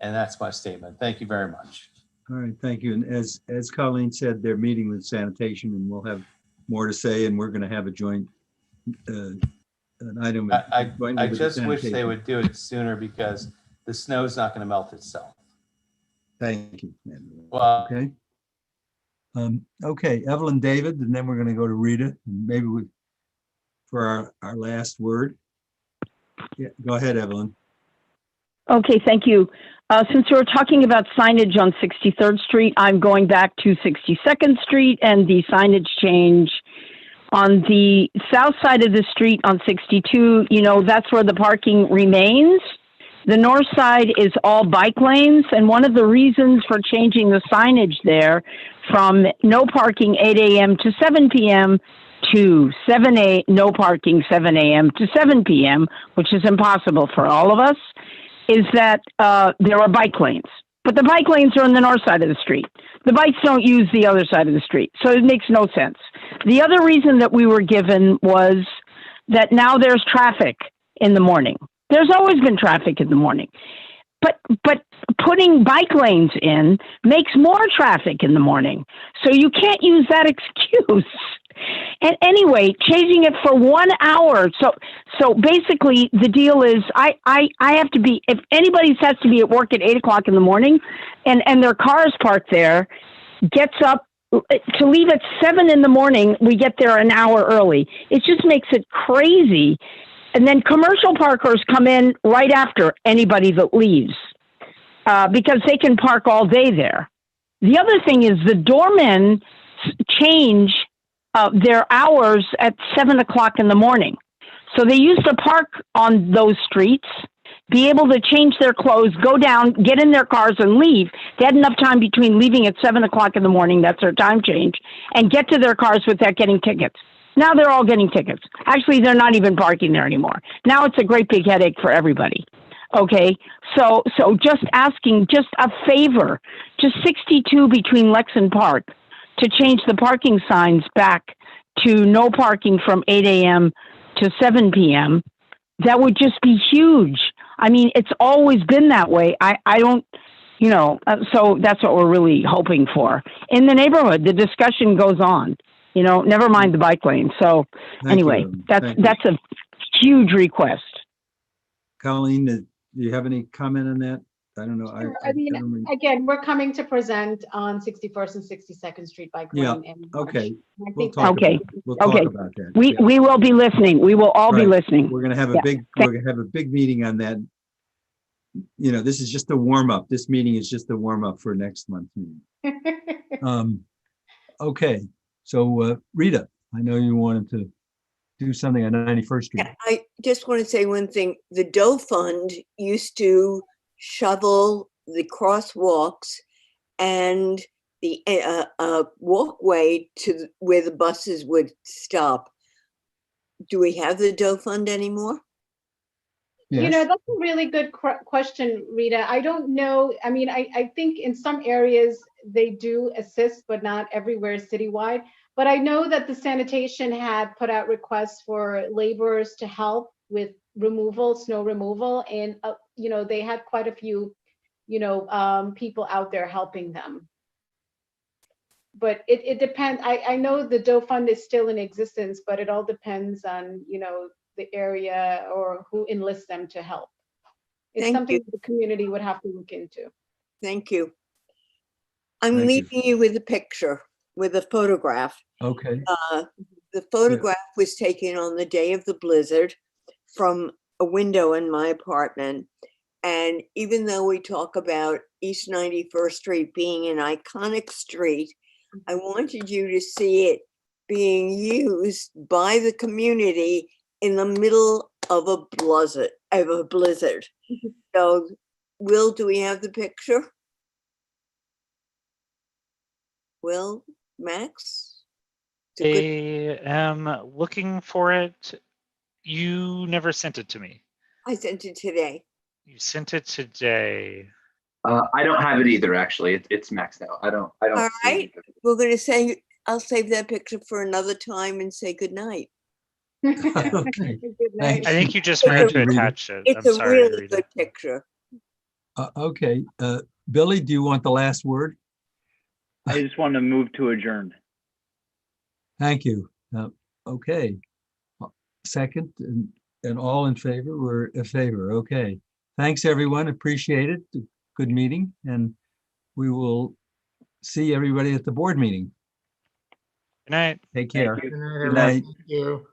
that's my statement. Thank you very much. All right, thank you. And as Colleen said, they're meeting with sanitation and we'll have more to say, and we're going to have a joint an item. I just wish they would do it sooner because the snow's not going to melt itself. Thank you. Well, okay. Okay, Evelyn, David, and then we're going to go to Rita, and maybe for our last word. Yeah, go ahead, Evelyn. Okay, thank you. Since we're talking about signage on 63rd Street, I'm going back to 62nd Street and the signage change on the south side of the street on 62. You know, that's where the parking remains. The north side is all bike lanes. And one of the reasons for changing the signage there from no parking 8 a.m. to 7 p.m. to no parking 7 a.m. to 7 p.m., which is impossible for all of us, is that there are bike lanes. But the bike lanes are on the north side of the street. The bikes don't use the other side of the street, so it makes no sense. The other reason that we were given was that now there's traffic in the morning. There's always been traffic in the morning. But putting bike lanes in makes more traffic in the morning. So you can't use that excuse. And anyway, changing it for 1 hour. So basically the deal is I have to be, if anybody has to be at work at 8 o'clock in the morning and their car is parked there, gets up to leave at 7 in the morning, we get there an hour early. It just makes it crazy. And then commercial parkers come in right after anybody that leaves because they can park all day there. The other thing is the doormen change their hours at 7 o'clock in the morning. So they used to park on those streets, be able to change their clothes, go down, get in their cars and leave. They had enough time between leaving at 7 o'clock in the morning, that's their time change, and get to their cars without getting tickets. Now they're all getting tickets. Actually, they're not even parking there anymore. Now it's a great big headache for everybody. Okay, so just asking, just a favor, just 62 between Lex and Park to change the parking signs back to no parking from 8 a.m. to 7 p.m. That would just be huge. I mean, it's always been that way. I don't, you know, so that's what we're really hoping for. In the neighborhood, the discussion goes on. never mind the bike lane. So anyway, that's a huge request. Colleen, do you have any comment on that? I don't know. Sure. I mean, again, we're coming to present on 61st and 62nd Street bike lane. Yeah. In March. Okay. We'll talk about that. We will be listening. We will all be listening. We're gonna have a big meeting on that. This is just a warm up. This meeting is just a warm up for next month's meeting. Okay. So Rita, I know you wanted to do something on 91st Street. I just want to say one thing. The Doe Fund used to shovel the crosswalks and the walkway to where the buses would stop. Do we have the Doe Fund anymore? Yes. That's a really good question, Rita. I don't know. I mean, I think in some areas they do assist, but not everywhere citywide. But I know that the sanitation had put out requests for laborers to help with snow removal. And, they had quite a few, people out there helping them. But it depends. I know the Doe Fund is still in existence, but it all depends on, the area or who enlists them to help. It's something the community would have to look into. Thank you. I'm leaving you with a picture, with a photograph. Okay. The photograph was taken on the day of the blizzard from a window in my apartment. And even though we talk about East 91st Street being an iconic street, I wanted you to see it being used by the community in the middle of a blizzard. So, Will, do we have the picture? Will, Max? I am looking for it. You never sent it to me. I sent it today. You sent it today. I don't have it either, actually. It's maxed out. I don't. All right. We're going to say, I'll save that picture for another time and say good night. Okay. I think you just forgot to attach it. It's I'm a sorry, really Rita. good picture. Okay. Billy, do you want the last word? I just want to move to adjourn. Thank you. Okay. Second, and all in favor? We're in favor. Okay. Thanks, everyone. Appreciate it. Good meeting. And we will see everybody at the board meeting. Good night. Take care. Good night, Good everyone. night. Thank you.